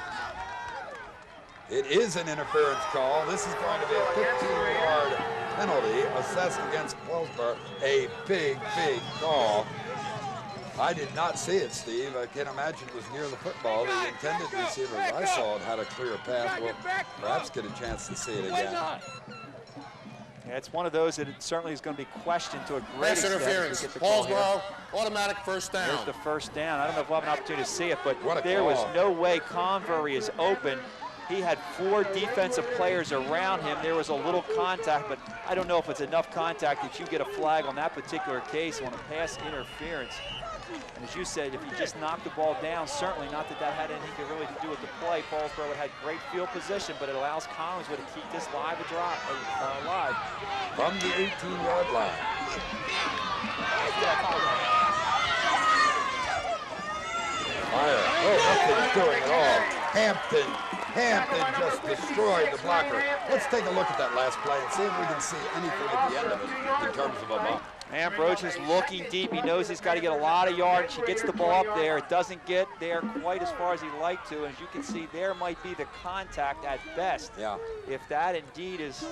It is an interference call. This is going to be a 15-yard penalty assessed against Paulsboro. A big call. I did not see it, Steve. I can't imagine it was near the football. The intended receiver, as I saw it, had a clear path. We'll perhaps get a chance to see it again. Yeah, it's one of those that it certainly is going to be questioned to a great extent. Interference. Paulsboro, automatic 1st down. There's the 1st down. I don't know if we'll have an opportunity to see it, but there was no way Convery is open. He had 4 defensive players around him. There was a little contact, but I don't know if it's enough contact that you get a flag on that particular case on a pass interference. And as you said, if you just knock the ball down, certainly not that that had anything to really do with the play. Paulsboro had great field position, but it allows Collingswood to keep this alive. From the 18-yard line. Fire. Oh, nothing's doing at all. Hampton just destroyed the blocker. Let's take a look at that last play and see if we can see anything at the end of it in terms of a bump. Ambrosius looking deep. He knows he's got to get a lot of yards. He gets the ball up there. It doesn't get there quite as far as he'd like to. And as you can see, there might be the contact at best. Yeah. If that indeed is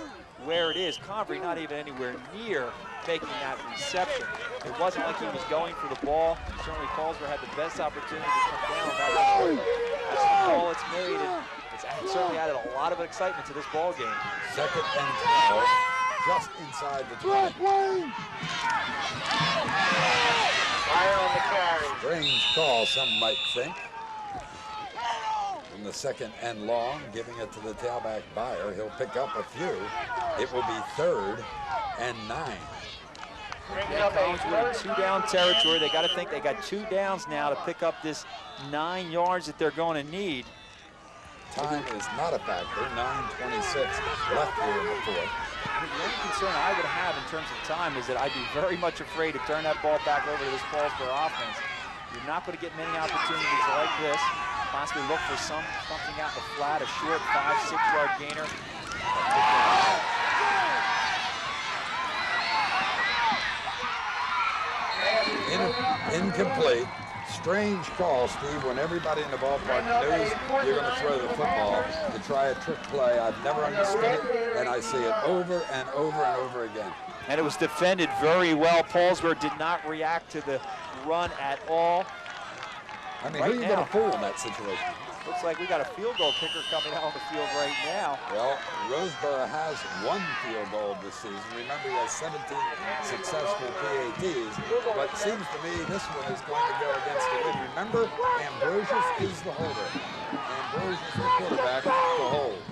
where it is. Convery not even anywhere near making that reception. It wasn't like he was going for the ball. Certainly Paulsboro had the best opportunity to come down. That's the call it's made. And it's certainly added a lot of excitement to this ball game. 2nd and 12. Just inside the 20. Fire on the carry. Strange call, some might think. From the 2nd and long, giving it to the tailback Byer. He'll pick up a few. It will be 3rd and 9. Collingswood in 2-down territory. They got to think they got 2 downs now to pick up this 9 yards that they're going to need. Time is not a factor. 9:26 left here in the 4th. The only concern I would have in terms of time is that I'd be very much afraid to turn that ball back over to this Paulsboro offense. You're not going to get many opportunities like this. Possibly look for something out in the flat, a short 5-6-yard gainer. Incomplete. Strange call, Steve, when everybody in the ballpark knows you're going to throw the football to try a trick play. I've never understood it, and I see it over and over and over again. And it was defended very well. Paulsboro did not react to the run at all. I mean, who are you going to fool in that situation? Looks like we got a field goal kicker coming out on the field right now. Well, Roseboro has 1 field goal this season. Remember, he has 17 successful PATs, but it seems to me this one is going to go against the wind. Remember, Ambrosius is the holder. Ambrosius, the quarterback, to hold.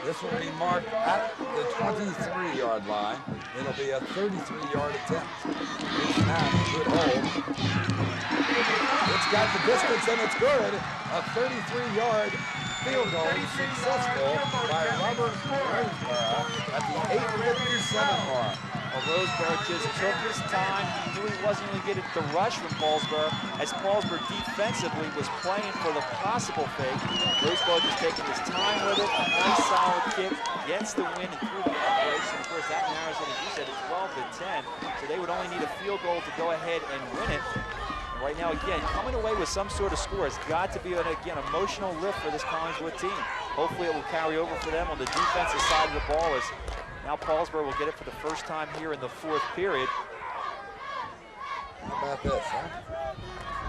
This will be marked at the 23-yard line. It'll be a 33-yard attempt. Snap, good hold. It's got the distance and it's good. A 33-yard field goal successful by Robert Roseborough at the 8:57 mark. Roseborough just took his time. He knew he wasn't going to get the rush from Paulsboro, as Paulsboro defensively was playing for the possible fake. Roseborough just taking his time with it. A nice solid kick against the wind and through the uprights. And of course, that narrows it, as you said, to 12-10. So they would only need a field goal to go ahead and win it. And right now, again, coming away with some sort of score has got to be, again, emotional lift for this Collingswood team. Hopefully it will carry over for them on the defensive side of the ball, as now Paulsboro will get it for the first time here in the fourth period. How about this, huh?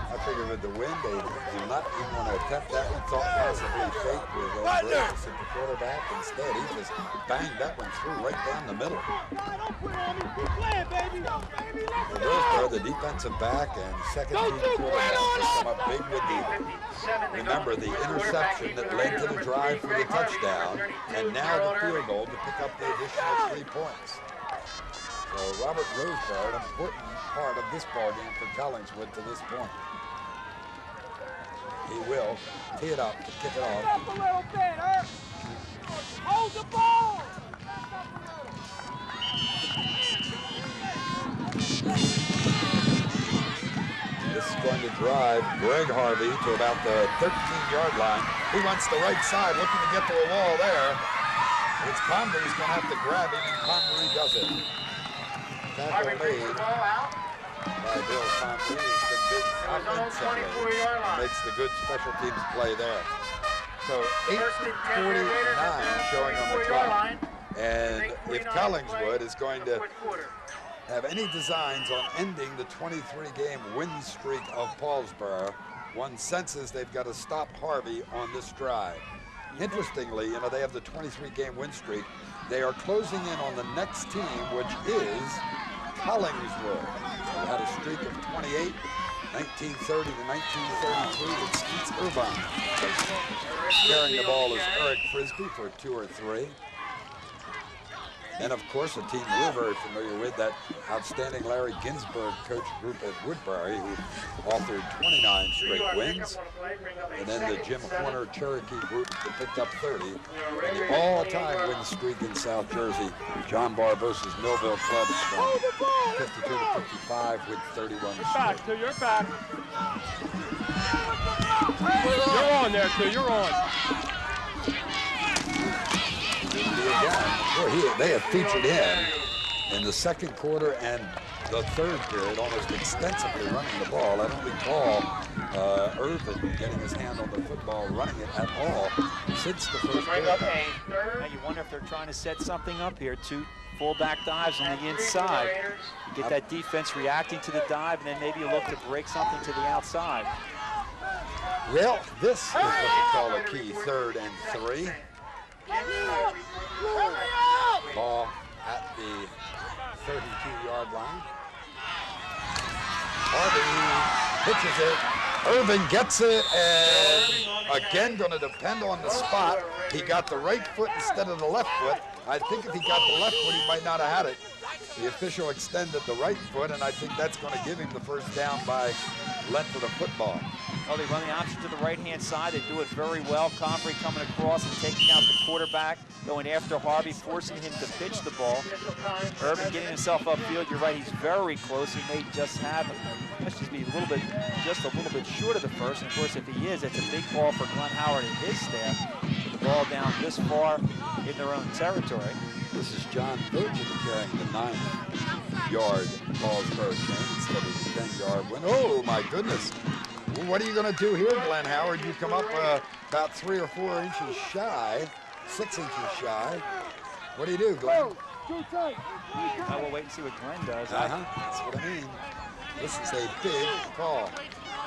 I figured with the wind, they do not even want to attempt that one. Thought possibly fake with Briggs at the quarterback. Instead, he just banged that one through right down the middle. Roseborough, the defensive back and second team quarterback, has come up big with the, remember, the interception that led to the drive for the touchdown, and now the field goal to pick up the additional 3 points. So Robert Roseborough, an important part of this ballgame for Collingswood to this point. He will tee it up to kick it off. Up a little bit, Herb. Hold the ball. This is going to drive Greg Harvey to about the 13-yard line. He wants the right side, looking to get to a wall there. It's Convery who's going to have to grab him, and Convery does it. Tackle made by Bill Convery, who's been big offensively. Makes the good special teams play there. So 8:49 showing on the clock. And if Collingswood is going to have any designs on ending the 23-game win streak of Paulsboro, one senses they've got to stop Harvey on this drive. Interestingly, you know, they have the 23-game win streak. They are closing in on the next team, which is Collingswood. They had a streak of 28, 1930 to 1933. It's Skeets Irvine. Carrying the ball is Eric Frisbee for 2 or 3. And of course, a team we're very familiar with, that outstanding Larry Ginsburg coach group at Woodbury, who authored 29 straight wins. And then the Jim Horner Cherokee group that picked up 30. And the all-time win streak in South Jersey, John Barbossa's Millville Club from 52 to 55 with 31 straight. Till you're back. You're on there, too. You're on. They have featured him in the second quarter and the third period almost extensively running the ball. I don't recall Irvin getting his hand on the football, running it at all since the first period. Now you wonder if they're trying to set something up here. 2 fullback dives on the inside. You get that defense reacting to the dive, and then maybe you look to break something to the outside. Well, this is what we call a key 3rd and 3. Ball at the 32-yard line. Harvey pitches it. Irvin gets it, and again going to depend on the spot. He got the right foot instead of the left foot. I think if he got the left foot, he might not have had it. The official extended the right foot, and I think that's going to give him the first down by length of the football. Oh, they run the option to the right-hand side. They do it very well. Convery coming across and taking out the quarterback, going after Harvey, forcing him to pitch the ball. Irvin getting himself upfield. You're right, he's very close. He may just have, let's just be just a little bit short of the first. And of course, if he is, it's a big ball for Glenn Howard and his staff. With the ball down this far in their own territory. This is John Virgin carrying the 9-yard Paulsboro chain instead of the 10-yard win. Oh, my goodness. What are you going to do here, Glenn Howard? You come up about 3 or 4 inches shy, 6 inches shy. What do you do, Glenn? We'll wait and see what Glenn does. That's what I mean. This is a big call.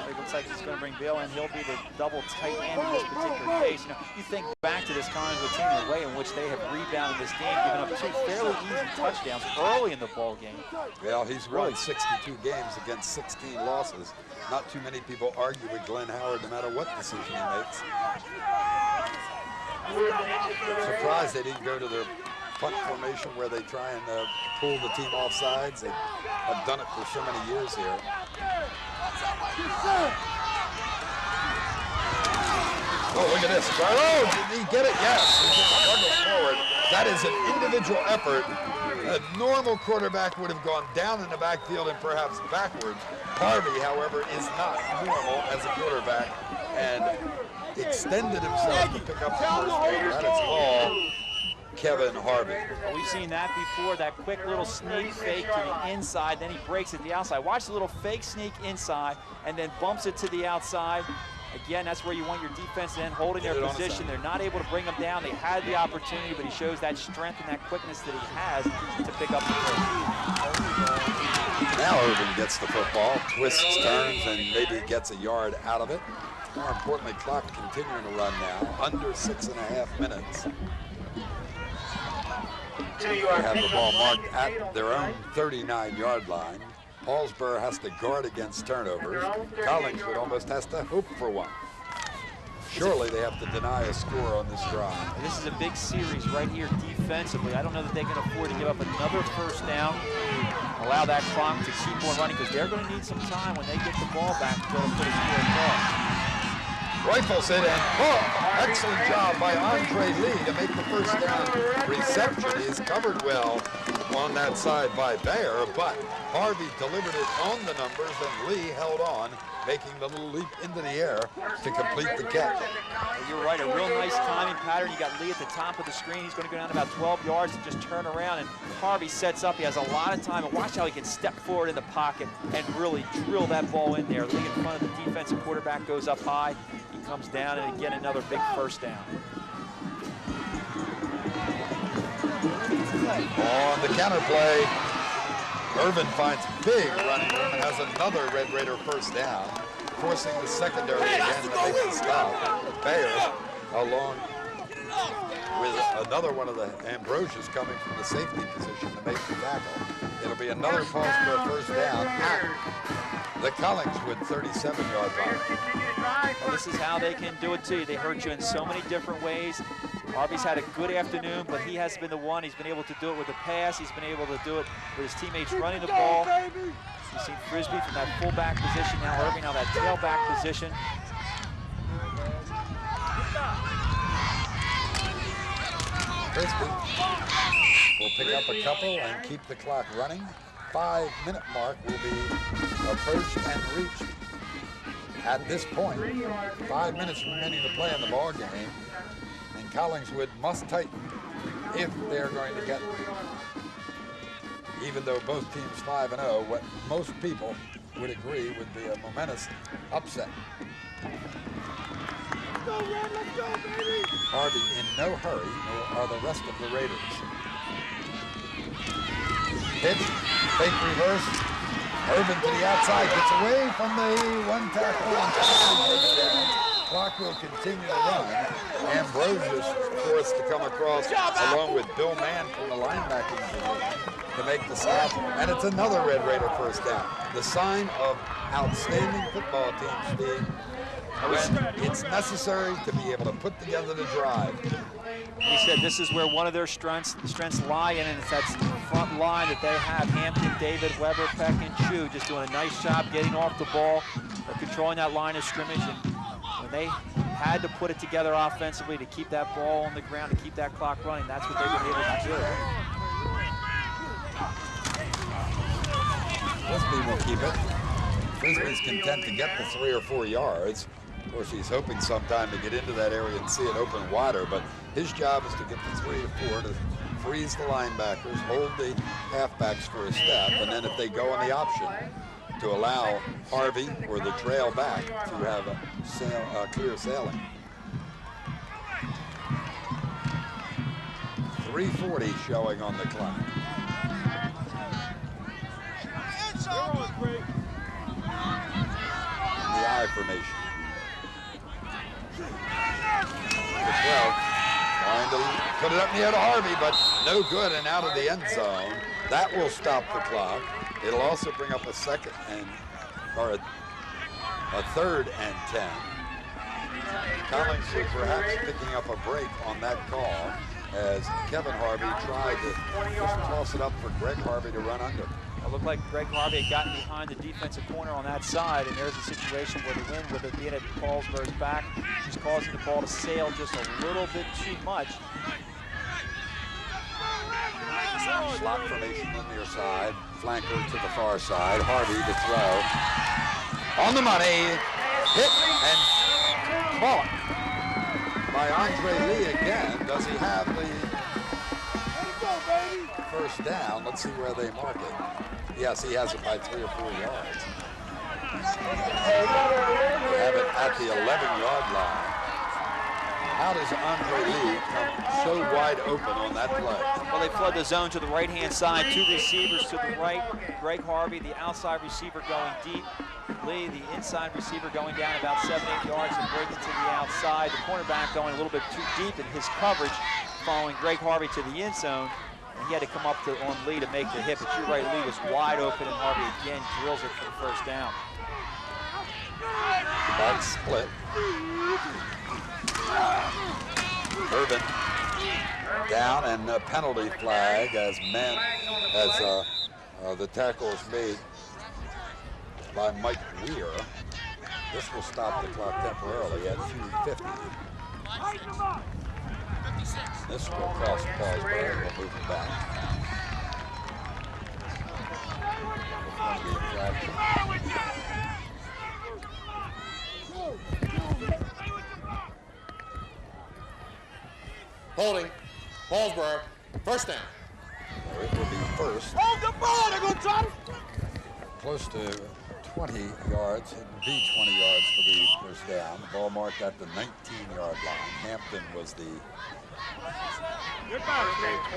It looks like he's going to bring Bill in. He'll be the double tight end in this particular case. You know, you think back to this Collingswood team and the way in which they have rebounded this game, giving up 2 fairly easy touchdowns early in the ball game. Well, he's really 62 games against 16 losses. Not too many people argue with Glenn Howard no matter what decision he makes. Surprised they didn't go to their punt formation where they try and pull the team off sides. They have done it for so many years here. Oh, look at this. Oh, did he get it? Yes. He just struggled forward. That is an individual effort. A normal quarterback would have gone down in the backfield and perhaps backwards. Harvey, however, is not normal as a quarterback and extended himself to pick up the first down. That is all Kevin Harvey. Well, we've seen that before, that quick little sneak fake to the inside, then he breaks at the outside. Watch the little fake sneak inside and then bumps it to the outside. Again, that's where you want your defense then holding their position. They're not able to bring him down. They had the opportunity, but he shows that strength and that quickness that he has to pick up the play. Now Irvin gets the football, twists, turns, and maybe gets a yard out of it. More importantly, clock continuing to run now, under 6.5 minutes. They have the ball marked at their own 39-yard line. Paulsboro has to guard against turnovers. Collingswood almost has to hope for one. Surely they have to deny a score on this drive. And this is a big series right here defensively. I don't know that they can afford to give up another first down, allow that clock to keep on running, because they're going to need some time when they get the ball back to go to put a score across. Rifles it and excellent job by Andre Lee to make the first down reception. He's covered well on that side by Bayer, but Harvey delivered it on the numbers and Lee held on, making the little leap into the air to complete the catch. You're right, a real nice timing pattern. You got Lee at the top of the screen. He's going to go down about 12 yards and just turn around, and Harvey sets up. He has a lot of time, and watch how he can step forward in the pocket and really drill that ball in there. Lee in front of the defensive quarterback goes up high. He comes down, and again, another big first down. On the counter play, Irvin finds big running room and has another Red Raider first down, forcing the secondary again to make the stop. Bayer, along with another one of the Ambrosius coming from the safety position to make the tackle. It'll be another Paulsboro first down at the Collingswood 37-yard line. Well, this is how they can do it to you. They hurt you in so many different ways. Harvey's had a good afternoon, but he has been the one. He's been able to do it with the pass. He's been able to do it with his teammates running the ball. You've seen Frisbee from that fullback position. Now Irving on that tailback position. Frisbee will pick up a couple and keep the clock running. 5-minute mark will be approached and reached at this point. 5 minutes remaining to play in the ball game. Collingswood must tighten if they're going to get, even though both teams 5-0, what most people would agree would be a momentous upset. Let's go, Red, let's go, baby! Harvey in no hurry, nor are the rest of the Raiders. Pitch, fake reverse, Irvin to the outside, gets away from the one tackle and clock will continue to run. Ambrosius forced to come across along with Bill Mann from the linebacking position to make the stop. And it's another Red Raider first down. The sign of outstanding football teams, Steve, when it's necessary to be able to put together the drive. He said this is where one of their strengths lie in, and it's that front line that they have. Hampton, David, Weber, Peck, and Chu just doing a nice job getting off the ball. They're controlling that line of scrimmage, and when they had to put it together offensively to keep that ball on the ground, to keep that clock running, that's what they've been able to do. Frisbee will keep it. Frisbee's content to get the 3 or 4 yards. Of course, he's hoping sometime to get into that area and see it open wider, but his job is to get the 3 or 4 to freeze the linebackers, hold the halfbacks for a step, and then if they go on the option, to allow Harvey or the trail back to have a clear sailing. 3:40 showing on the clock. The I formation. The 12 trying to put it up in the air to Harvey, but no good and out of the end zone. That will stop the clock. It'll also bring up a third and 10. Collingswood perhaps picking up a break on that call as Kevin Harvey tried to just toss it up for Greg Harvey to run under. It looked like Greg Harvey had gotten behind the defensive corner on that side, and there's a situation where the wind, with it being at Paulsboro's back, she's causing the ball to sail just a little bit too much. Slot formation on the near side, flanker to the far side, Harvey to throw. On the money, hit and caught by Andre Lee again. Does he have the first down? Let's see where they mark it. Yes, he has it by 3 or 4 yards. They have it at the 11-yard line. How does Andre Lee come so wide open on that play? Well, they flood the zone to the right-hand side, 2 receivers to the right. Greg Harvey, the outside receiver, going deep. Lee, the inside receiver, going down about 7, 8 yards and breaking to the outside. The cornerback going a little bit too deep in his coverage, following Greg Harvey to the end zone. And he had to come up on Lee to make the hit, but you're right, Lee was wide open, and Harvey again drills it for the first down. Back split. Irvin down, and a penalty flag as the tackle is made by Mike Weir. This will stop the clock temporarily at 2:50. This will cost Paulsboro, and we'll move it back. Holding. Paulsboro. First down. So it will be first. Hold the ball. They're going to try to... Close to 20 yards. It would be 20 yards for the first down. The ball marked at the 19-yard line. Hampton was the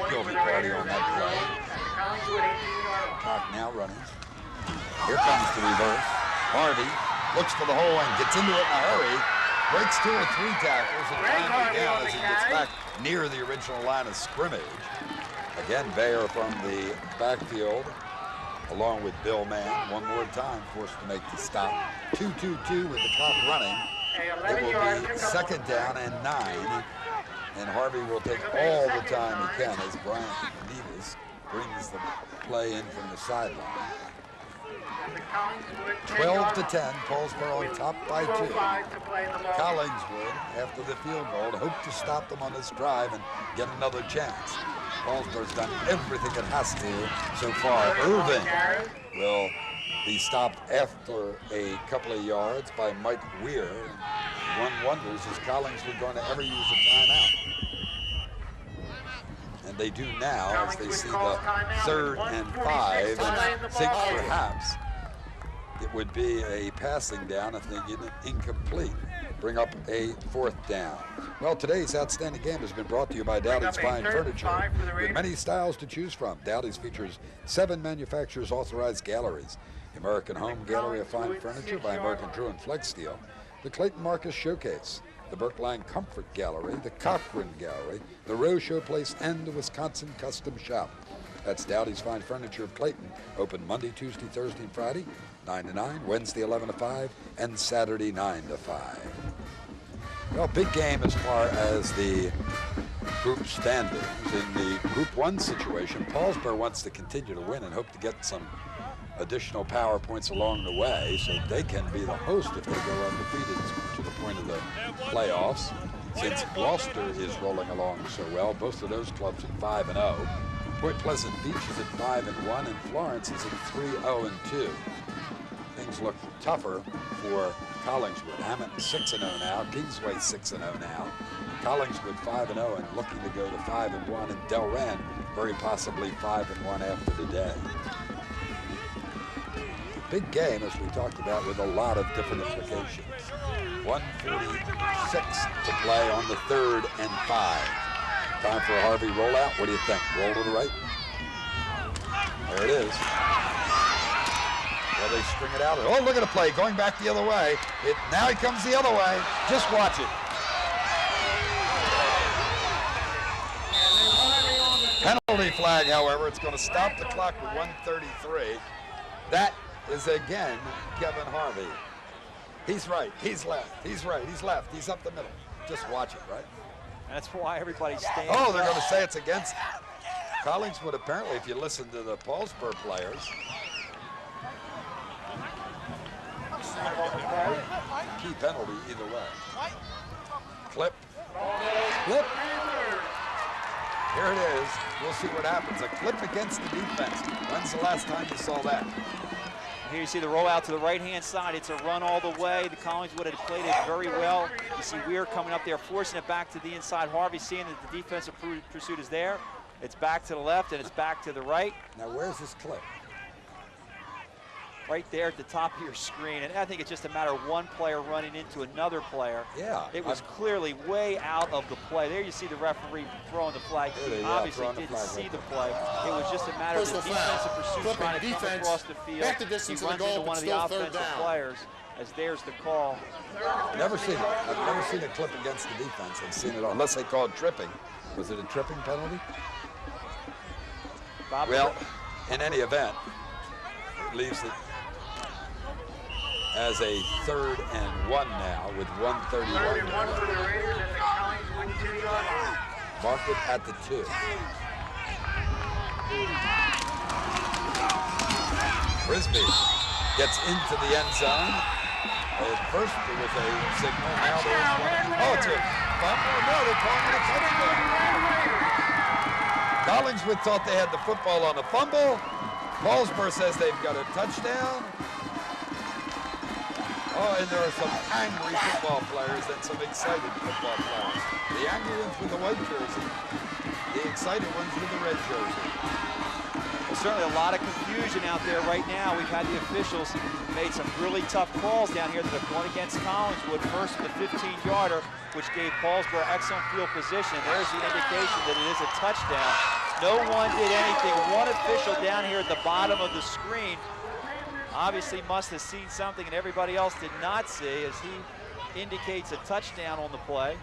guilty party on that play. Clock now running. Here comes the reverse. Harvey looks for the hole and gets into it in a hurry. Breaks 2 or 3 tackles and finally down as he gets back near the original line of scrimmage. Again, Bayer from the backfield, along with Bill Mann, one more time forced to make the stop. 2-2-2 with the clock running. It will be second down and 9. And Harvey will take all the time he can as Brian Nevis brings the play in from the sideline. 12-10, Paulsboro on top by 2. Collingswood, after the field goal, hoped to stop them on this drive and get another chance. Paulsboro's done everything it has to so far. Irving will be stopped after a couple of yards by Mike Weir. One wonders, is Collingswood going to ever use a timeout? And they do now, as they see the 3rd and 5, and think perhaps it would be a passing down if they get it incomplete. Bring up a 4th down. Well, today's outstanding game has been brought to you by Dowdy's Fine Furniture. With many styles to choose from, Dowdy's features 7 manufacturers' authorized galleries. The American Home Gallery of Fine Furniture by American Drew and Flex Steel. The Clayton Marcus Showcase. The Brookline Comfort Gallery. The Cochran Gallery. The Rose Showplace and the Wisconsin Custom Shop. That's Dowdy's Fine Furniture of Clayton. Open Monday, Tuesday, Thursday, and Friday, 9 to 9, Wednesday, 11 to 5, and Saturday, 9 to 5. Well, big game as far as the group standings. In the Group 1 situation, Paulsboro wants to continue to win and hope to get some additional power points along the way so they can be the host if they go undefeated to the point of the playoffs. Since Gloucester is rolling along so well, both of those clubs at 5-0. Point Pleasant Beach is at 5-1, and Florence is at 3-0-2. Things look tougher for Collingswood. Hammond 6-0 now. Kingsway 6-0 now. Collingswood 5-0 and looking to go to 5-1, and Delran very possibly 5-1 after today. Big game, as we talked about, with a lot of different implications. 1:46 to play on the 3rd and 5. Time for a Harvey rollout. What do you think? Roll to the right. There it is. Well, they string it out. Oh, look at the play. Going back the other way. Now he comes the other way. Just watch it. Penalty flag, however. It's going to stop the clock with 1:33. That is again Kevin Harvey. He's right, he's left, he's right, he's left, he's up the middle. Just watch it, right? And that's why everybody's standing. Oh, they're going to say it's against Collingswood, apparently, if you listen to the Paulsboro players. Key penalty either way. Clip. Clip. Here it is. We'll see what happens. A clip against the defense. When's the last time you saw that? Here you see the rollout to the right-hand side. It's a run all the way. The Collingswood had played it very well. You see Weir coming up there, forcing it back to the inside. Harvey seeing that the defensive pursuit is there. It's back to the left, and it's back to the right. Now, where's this clip? Right there at the top of your screen. And I think it's just a matter of one player running into another player. Yeah. It was clearly way out of the play. There you see the referee throwing the flag. He obviously didn't see the play. It was just a matter of the defensive pursuit trying to come across the field. He runs into one of the offensive players, as there's the call. Never seen it. I've never seen a clip against the defense. I've seen it all, unless they call it tripping. Was it a tripping penalty? Well, in any event, it leaves it as a 3rd and 1 now with 1:31. Mark it at the 2. Frisbee gets into the end zone. At first it was a signal, now there's one. Oh, it's a fumble. No, they're calling it a touchdown. Collingswood thought they had the football on the fumble. Paulsboro says they've got a touchdown. Oh, and there are some angry football players and some excited football players. The angry ones with the white jersey, the excited ones with the red jersey. Well, certainly a lot of confusion out there right now. We've had the officials made some really tough calls down here that have gone against Collingswood. First, the 15-yarder, which gave Paulsboro excellent field position. There's the indication that it is a touchdown. No one did anything. One official down here at the bottom of the screen obviously must have seen something and everybody else did not see, as he indicates a touchdown on the play.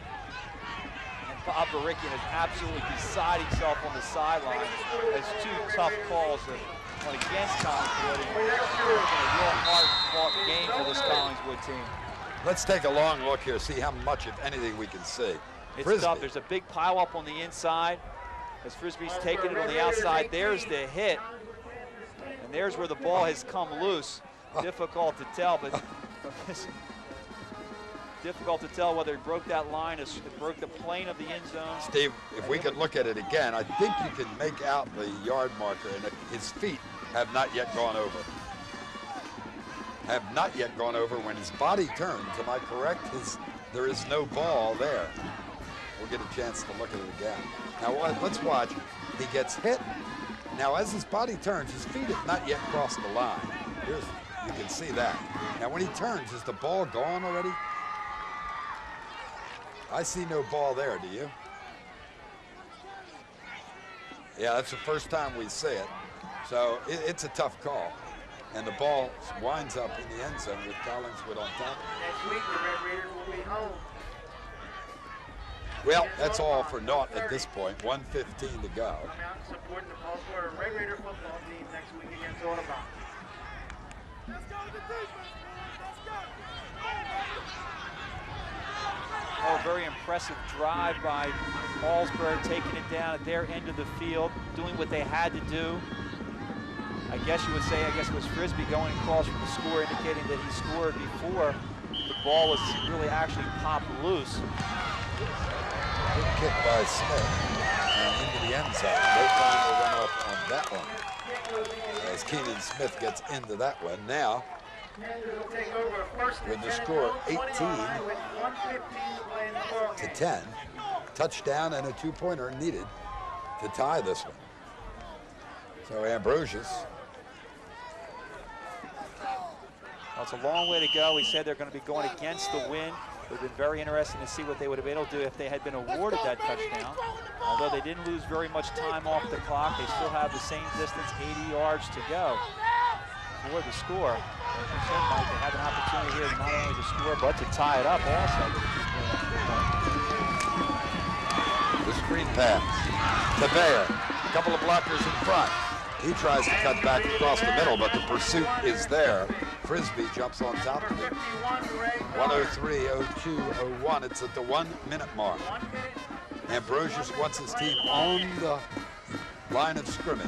And Bob Barikian is absolutely beside himself on the sideline as 2 tough calls that went against Collingswood. And it's been a real hard-fought game for this Collingswood team. Let's take a long look here, see how much, if anything, we can see. It's Frisbee. tough. There's a big pile up on the inside as Frisbee's taking it on the outside. There's the hit. And there's where the ball has come loose. Difficult to tell, but difficult to tell whether it broke that line or it broke the plane of the end zone. Steve, if we could look at it again, I think you can make out the yard marker, and his feet have not yet gone over. Have not yet gone over when his body turns. Am I correct? There is no ball there. We'll get a chance to look at it again. Now let's watch. He gets hit. Now as his body turns, his feet have not yet crossed the line. You can see that. Now when he turns, is the ball gone already? I see no ball there, do you? Yeah, that's the first time we see it. So it's a tough call. And the ball winds up in the end zone with Collingswood on top. Next week, the Red Raiders will be home. Well, that's all for naught at this point. 1:15 to go. Come out and support the Paulsboro Red Raider football team next week against Audubon. Let's go with the defense, let's go. Oh, very impressive drive by Paulsboro, taking it down at their end of the field, doing what they had to do. I guess you would say, it was Frisbee going across from the score, indicating that he scored before the ball was really actually popped loose. Good kick by Smith into the end zone. No time to run off on that one. As Keenan Smith gets into that one. Now, with the score 18-10, touchdown and a 2-pointer needed to tie this one. So Ambrosius. Well, it's a long way to go. We said they're going to be going against the wind. It would have been very interesting to see what they would have been able to do if they had been awarded that touchdown. Although they didn't lose very much time off the clock, they still have the same distance, 80 yards to go for the score. As you said, Mike, they have an opportunity here not only to score, but to tie it up also. The screen pass to Bayer. A couple of blockers in front. He tries to cut back across the middle, but the pursuit is there. Frisbee jumps on top of it. 103-02-01. It's at the 1 minute mark. Ambrosius wants his team on the line of scrimmage.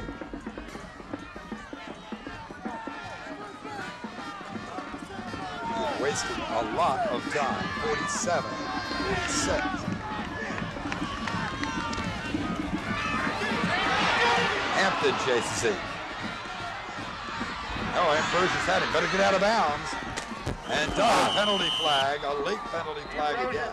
He's wasting a lot of time. 47, 46. Hampton chases it. Oh, Ambrosius had it. Better get out of bounds. And penalty flag, a late penalty flag again.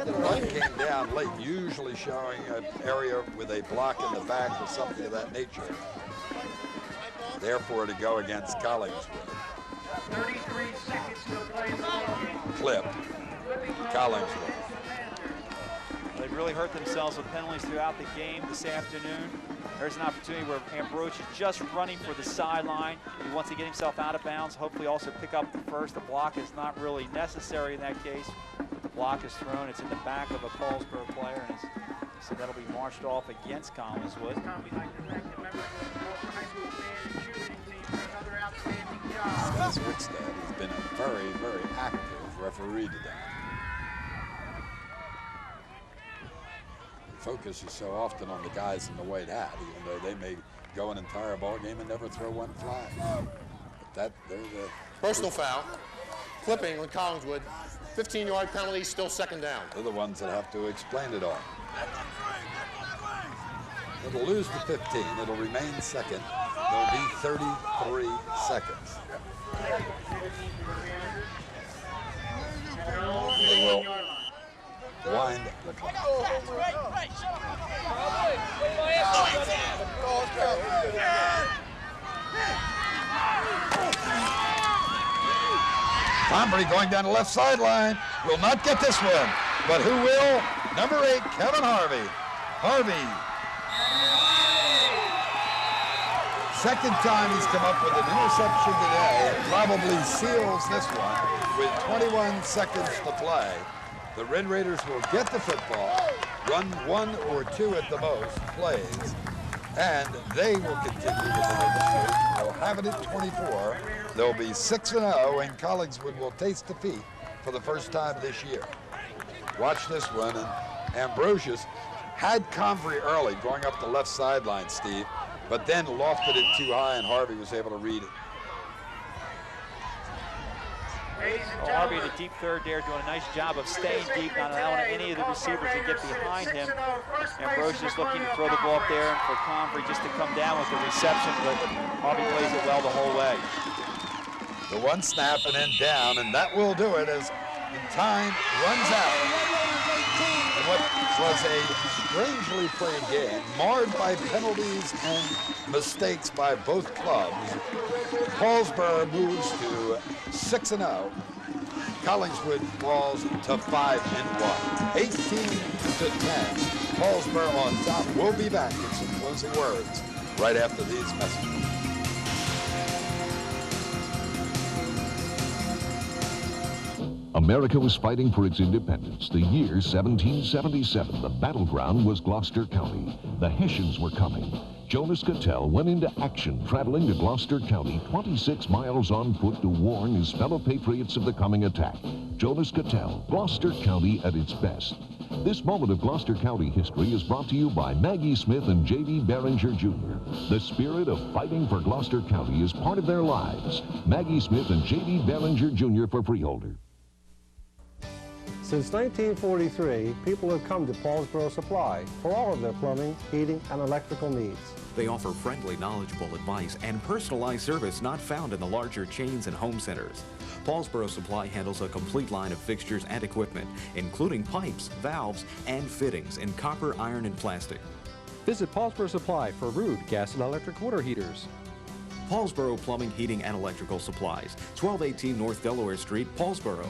The run came down late, usually showing an area with a block in the back or something of that nature. Therefore, to go against Collingswood. 33 seconds to play in the game. Clip. Collingswood. They've really hurt themselves with penalties throughout the game this afternoon. There's an opportunity where Ambrosius is just running for the sideline. He wants to get himself out of bounds, hopefully also pick up the first. The block is not really necessary in that case. But the block is thrown. It's in the back of a Paulsboro player, and so that'll be marched off against Collingswood. Dennis Wickstead has been a very, very active referee today. The focus is so often on the guys in the white hat, even though they may go an entire ball game and never throw one flag. But they're the personal foul. Clipping on Collingswood. 15-yard penalty, still second down. They're the ones that have to explain it all. It'll lose to 15. It'll remain second. There'll be 33 seconds. They will wind the clock. Tombury going down the left sideline. Will not get this one, but who will? Number 8, Kevin Harvey. Harvey. Second time he's come up with an interception today, and probably seals this one with 21 seconds to play. The Red Raiders will get the football, run 1 or 2 at the most plays, and they will continue with the registry. They'll have it at 24. They'll be 6-0, and Collingswood will taste defeat for the first time this year. Watch this one, and Ambrosius had Convery early going up the left sideline, Steve, but then lofted it too high, and Harvey was able to read it. Well, Harvey in the deep third there doing a nice job of staying deep, not allowing any of the receivers to get behind him. Ambrosius looking to throw the ball up there and for Convery just to come down with the reception, but Harvey plays it well the whole way. The one snap and then down, and that will do it as the time runs out. And what was a strangely played game, marred by penalties and mistakes by both clubs. Paulsboro moves to 6-0. Collingswood falls to 5-1. 18-10. Paulsboro on top. We'll be back with some closing words right after these messages. America was fighting for its independence. The year 1777, the battleground was Gloucester County. The Hessians were coming. Jonas Cattell went into action, traveling to Gloucester County 26 miles on foot to warn his fellow patriots of the coming attack. Jonas Cattell, Gloucester County at its best. This moment of Gloucester County history is brought to you by Maggie Smith and J.D. Behringer Jr. The spirit of fighting for Gloucester County is part of their lives. Maggie Smith and J.D. Behringer Jr. for Freeholder. Since 1943, people have come to Paulsboro Supply for all of their plumbing, heating, and electrical needs. They offer friendly, knowledgeable advice and personalized service not found in the larger chains and home centers. Paulsboro Supply handles a complete line of fixtures and equipment, including pipes, valves, and fittings in copper, iron, and plastic. Visit Paulsboro Supply for Rude gas and electric water heaters. Paulsboro Plumbing, Heating, and Electrical Supplies, 1218 North Delaware Street, Paulsboro.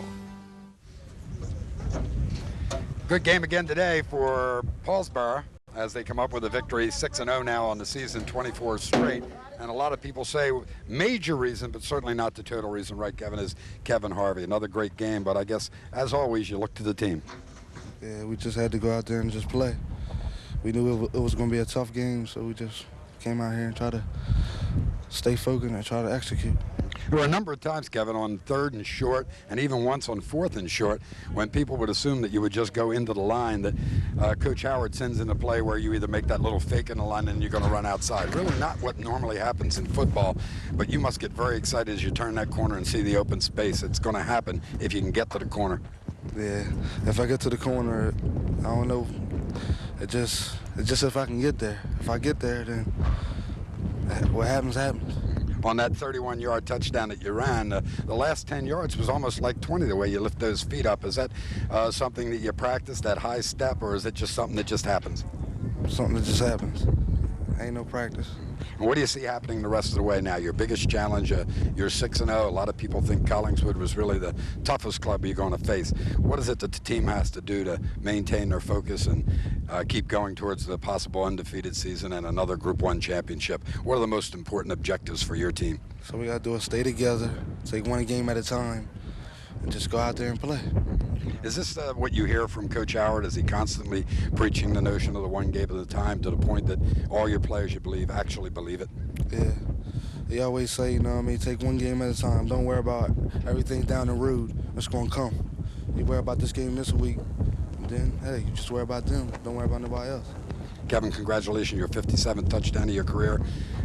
Good game again today for Paulsboro as they come up with a victory, 6-0 now on the season, 24 straight. And a lot of people say major reason, but certainly not the total reason, right, Kevin, is Kevin Harvey. Another great game, but I guess, as always, you look to the team. Yeah, we just had to go out there and just play. We knew it was going to be a tough game, so we just came out here and tried to stay focused and try to execute. There were a number of times, Kevin, on 3rd and short, and even once on 4th and short, when people would assume that you would just go into the line, that Coach Howard sends in a play where you either make that little fake in the line and you're going to run outside. Really not what normally happens in football, but you must get very excited as you turn that corner and see the open space. It's going to happen if you can get to the corner. Yeah, if I get to the corner, I don't know. It's just if I can get there. If I get there, then what happens, happens. On that 31-yard touchdown that you ran, the last 10 yards was almost like 20, the way you lift those feet up. Is that something that you practice, that high step, or is it just something that just happens? Something that just happens. Ain't no practice. And what do you see happening the rest of the way now? Your biggest challenge, you're 6-0. A lot of people think Collingswood was really the toughest club you're going to face. What is it that the team has to do to maintain their focus and keep going towards the possible undefeated season and another Group 1 championship? What are the most important objectives for your team? So we got to do is stay together, take one game at a time, and just go out there and play. Is this what you hear from Coach Howard? Is he constantly preaching the notion of the one game at a time to the point that all your players, you believe, actually believe it? Yeah. They always say, you know what I mean, take one game at a time. Don't worry about everything down the road. It's going to come. You worry about this game this week, and then, hey, you just worry about them. Don't worry about nobody else. Kevin, congratulations, your 57th touchdown of your career,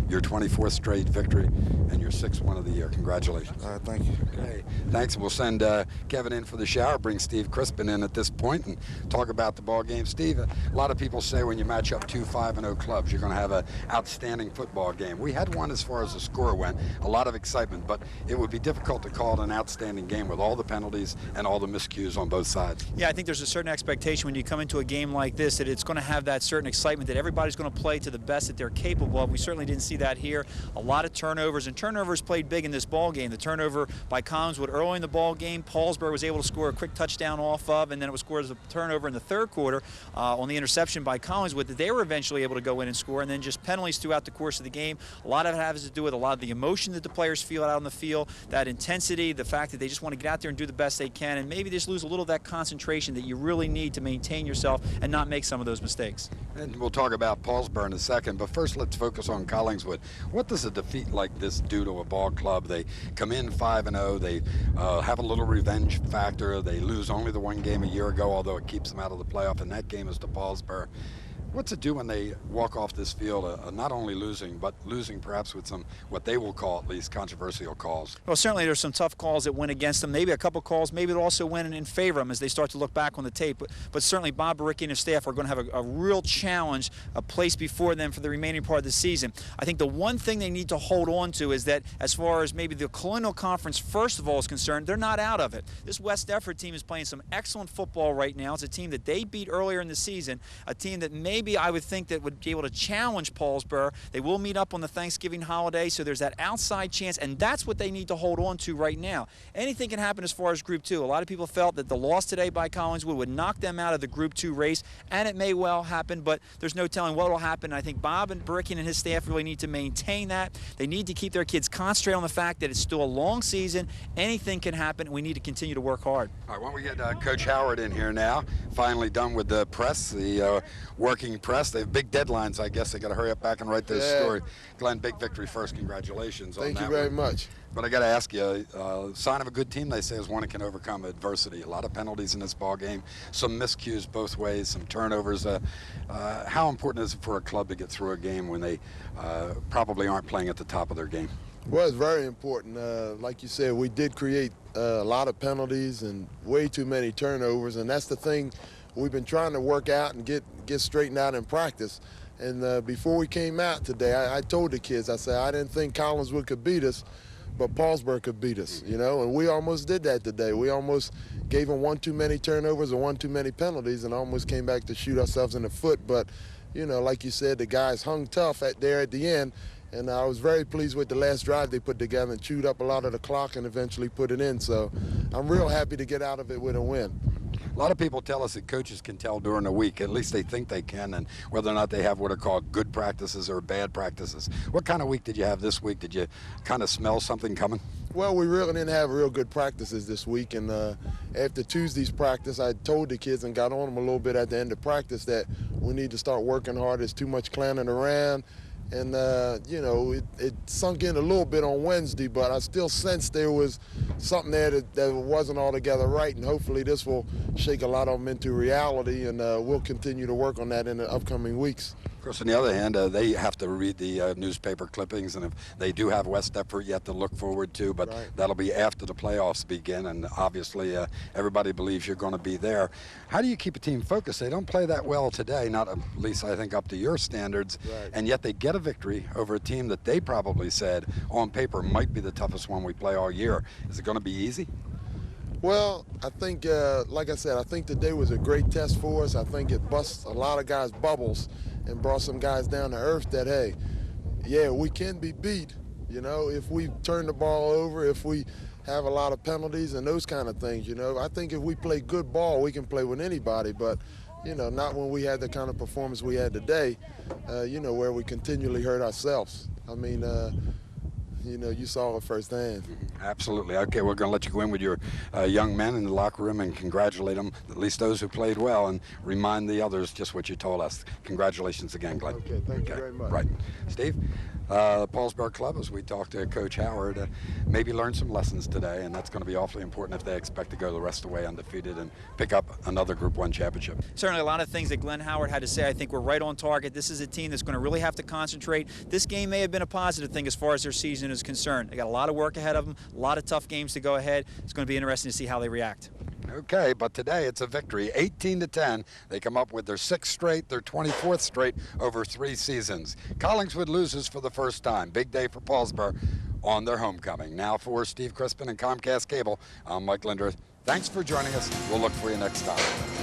your 24th straight victory, and your 6th one of the year. Congratulations. All right, thank you. Okay, thanks. We'll send Kevin in for the shower, bring Steve Crispin in at this point, and talk about the ball game. Steve, a lot of people say when you match up 2 5-0 clubs, you're going to have an outstanding football game. We had one as far as the score went, a lot of excitement, but it would be difficult to call it an outstanding game with all the penalties and all the miscues on both sides. Yeah, I think there's a certain expectation when you come into a game like this that it's going to have that certain excitement that everybody's going to play to the best that they're capable of. We certainly didn't see that here. A lot of turnovers, and turnovers played big in this ball game. The turnover by Collingswood early in the ball game, Paulsboro was able to score a quick touchdown off of, and then it was scored as a turnover in the 3rd quarter on the interception by Collingswood that they were eventually able to go in and score, and then just penalties throughout the course of the game. A lot of it has to do with a lot of the emotion that the players feel out on the field, that intensity, the fact that they just want to get out there and do the best they can, and maybe just lose a little of that concentration that you really need to maintain yourself and not make some of those mistakes. And we'll talk about Paulsboro in a second, but first let's focus on Collingswood. What does a defeat like this do to a ball club? They come in 5-0, they have a little revenge factor, they lose only the one game a year ago, although it keeps them out of the playoff, and that game is to Paulsboro. What's it do when they walk off this field not only losing, but losing perhaps with some, what they will call at least, controversial calls? Well, certainly there's some tough calls that went against them. Maybe a couple calls, maybe it'll also win in favor of them as they start to look back on the tape. But certainly Bob Baricki and his staff are going to have a real challenge, a place before them for the remaining part of the season. I think the one thing they need to hold on to is that as far as maybe the Colonial Conference, first of all, is concerned, they're not out of it. This West Effort team is playing some excellent football right now. It's a team that they beat earlier in the season, a team that maybe I would think that would be able to challenge Paulsboro. They will meet up on the Thanksgiving holiday, so there's that outside chance, and that's what they need to hold on to right now. Anything can happen as far as Group 2. A lot of people felt that the loss today by Collingswood would knock them out of the Group 2 race, and it may well happen, but there's no telling what will happen. I think Bob and Baricki and his staff really need to maintain that. They need to keep their kids concentrated on the fact that it's still a long season. Anything can happen, and we need to continue to work hard. All right, why don't we get Coach Howard in here now, finally done with the press, the working press. They have big deadlines, I guess. They got to hurry up back and write this story. Glenn, big victory first. Congratulations on that. Thank you very much. But I got to ask you, sign of a good team, they say, is one that can overcome adversity. A lot of penalties in this ball game, some miscues both ways, some turnovers. How important is it for a club to get through a game when they probably aren't playing at the top of their game? Well, it's very important. Like you said, we did create a lot of penalties and way too many turnovers, and that's the thing we've been trying to work out and get straightened out in practice. And before we came out today, I told the kids, I said, I didn't think Collingswood could beat us, but Paulsboro could beat us, you know, and we almost did that today. We almost gave them one too many turnovers and one too many penalties and almost came back to shoot ourselves in the foot. But, you know, like you said, the guys hung tough there at the end, and I was very pleased with the last drive they put together and chewed up a lot of the clock and eventually put it in. So I'm real happy to get out of it with a win. A lot of people tell us that coaches can tell during the week, at least they think they can, and whether or not they have what are called good practices or bad practices. What kind of week did you have this week? Did you kind of smell something coming? Well, we really didn't have real good practices this week, and after Tuesday's practice, I told the kids and got on them a little bit at the end of practice that we need to start working hard. There's too much clowning around, and you know, it sunk in a little bit on Wednesday, but I still sensed there was something there that wasn't altogether right, and hopefully this will shake a lot of them into reality, and we'll continue to work on that in the upcoming weeks. Of course, on the other hand, they have to read the newspaper clippings, and if they do have West Deptford yet to look forward to, but that'll be after the playoffs begin, and obviously everybody believes you're going to be there. How do you keep a team focused? They don't play that well today, not at least I think up to your standards, and yet they get a victory over a team that they probably said on paper might be the toughest one we play all year. Is it going to be easy? Well, I think, like I said, I think today was a great test for us. I think it busts a lot of guys' bubbles and brought some guys down to earth that, hey, yeah, we can be beat, you know, if we turn the ball over, if we have a lot of penalties and those kind of things, you know. I think if we play good ball, we can play with anybody, but, you know, not when we had the kind of performance we had today, you know, where we continually hurt ourselves. I mean, you know, you saw it firsthand. Absolutely. Okay, we're going to let you go in with your young men in the locker room and congratulate them, at least those who played well, and remind the others just what you told us. Congratulations again, Glenn. Okay, thank you very much. Right. Steve, Paulsboro Club, as we talked to Coach Howard, maybe learn some lessons today, and that's going to be awfully important if they expect to go the rest of the way undefeated and pick up another Group 1 championship. Certainly a lot of things that Glenn Howard had to say. I think we're right on target. This is a team that's going to really have to concentrate. This game may have been a positive thing as far as their season is concerned. They got a lot of work ahead of them, a lot of tough games to go ahead. It's going to be interesting to see how they react. Okay, but today it's a victory, 18-10. They come up with their 6th straight, their 24th straight over 3 seasons. Collingswood loses for the first time. Big day for Paulsboro on their homecoming. Now for Steve Crispin and Comcast Cable, I'm Mike Linder. Thanks for joining us. We'll look for you next time.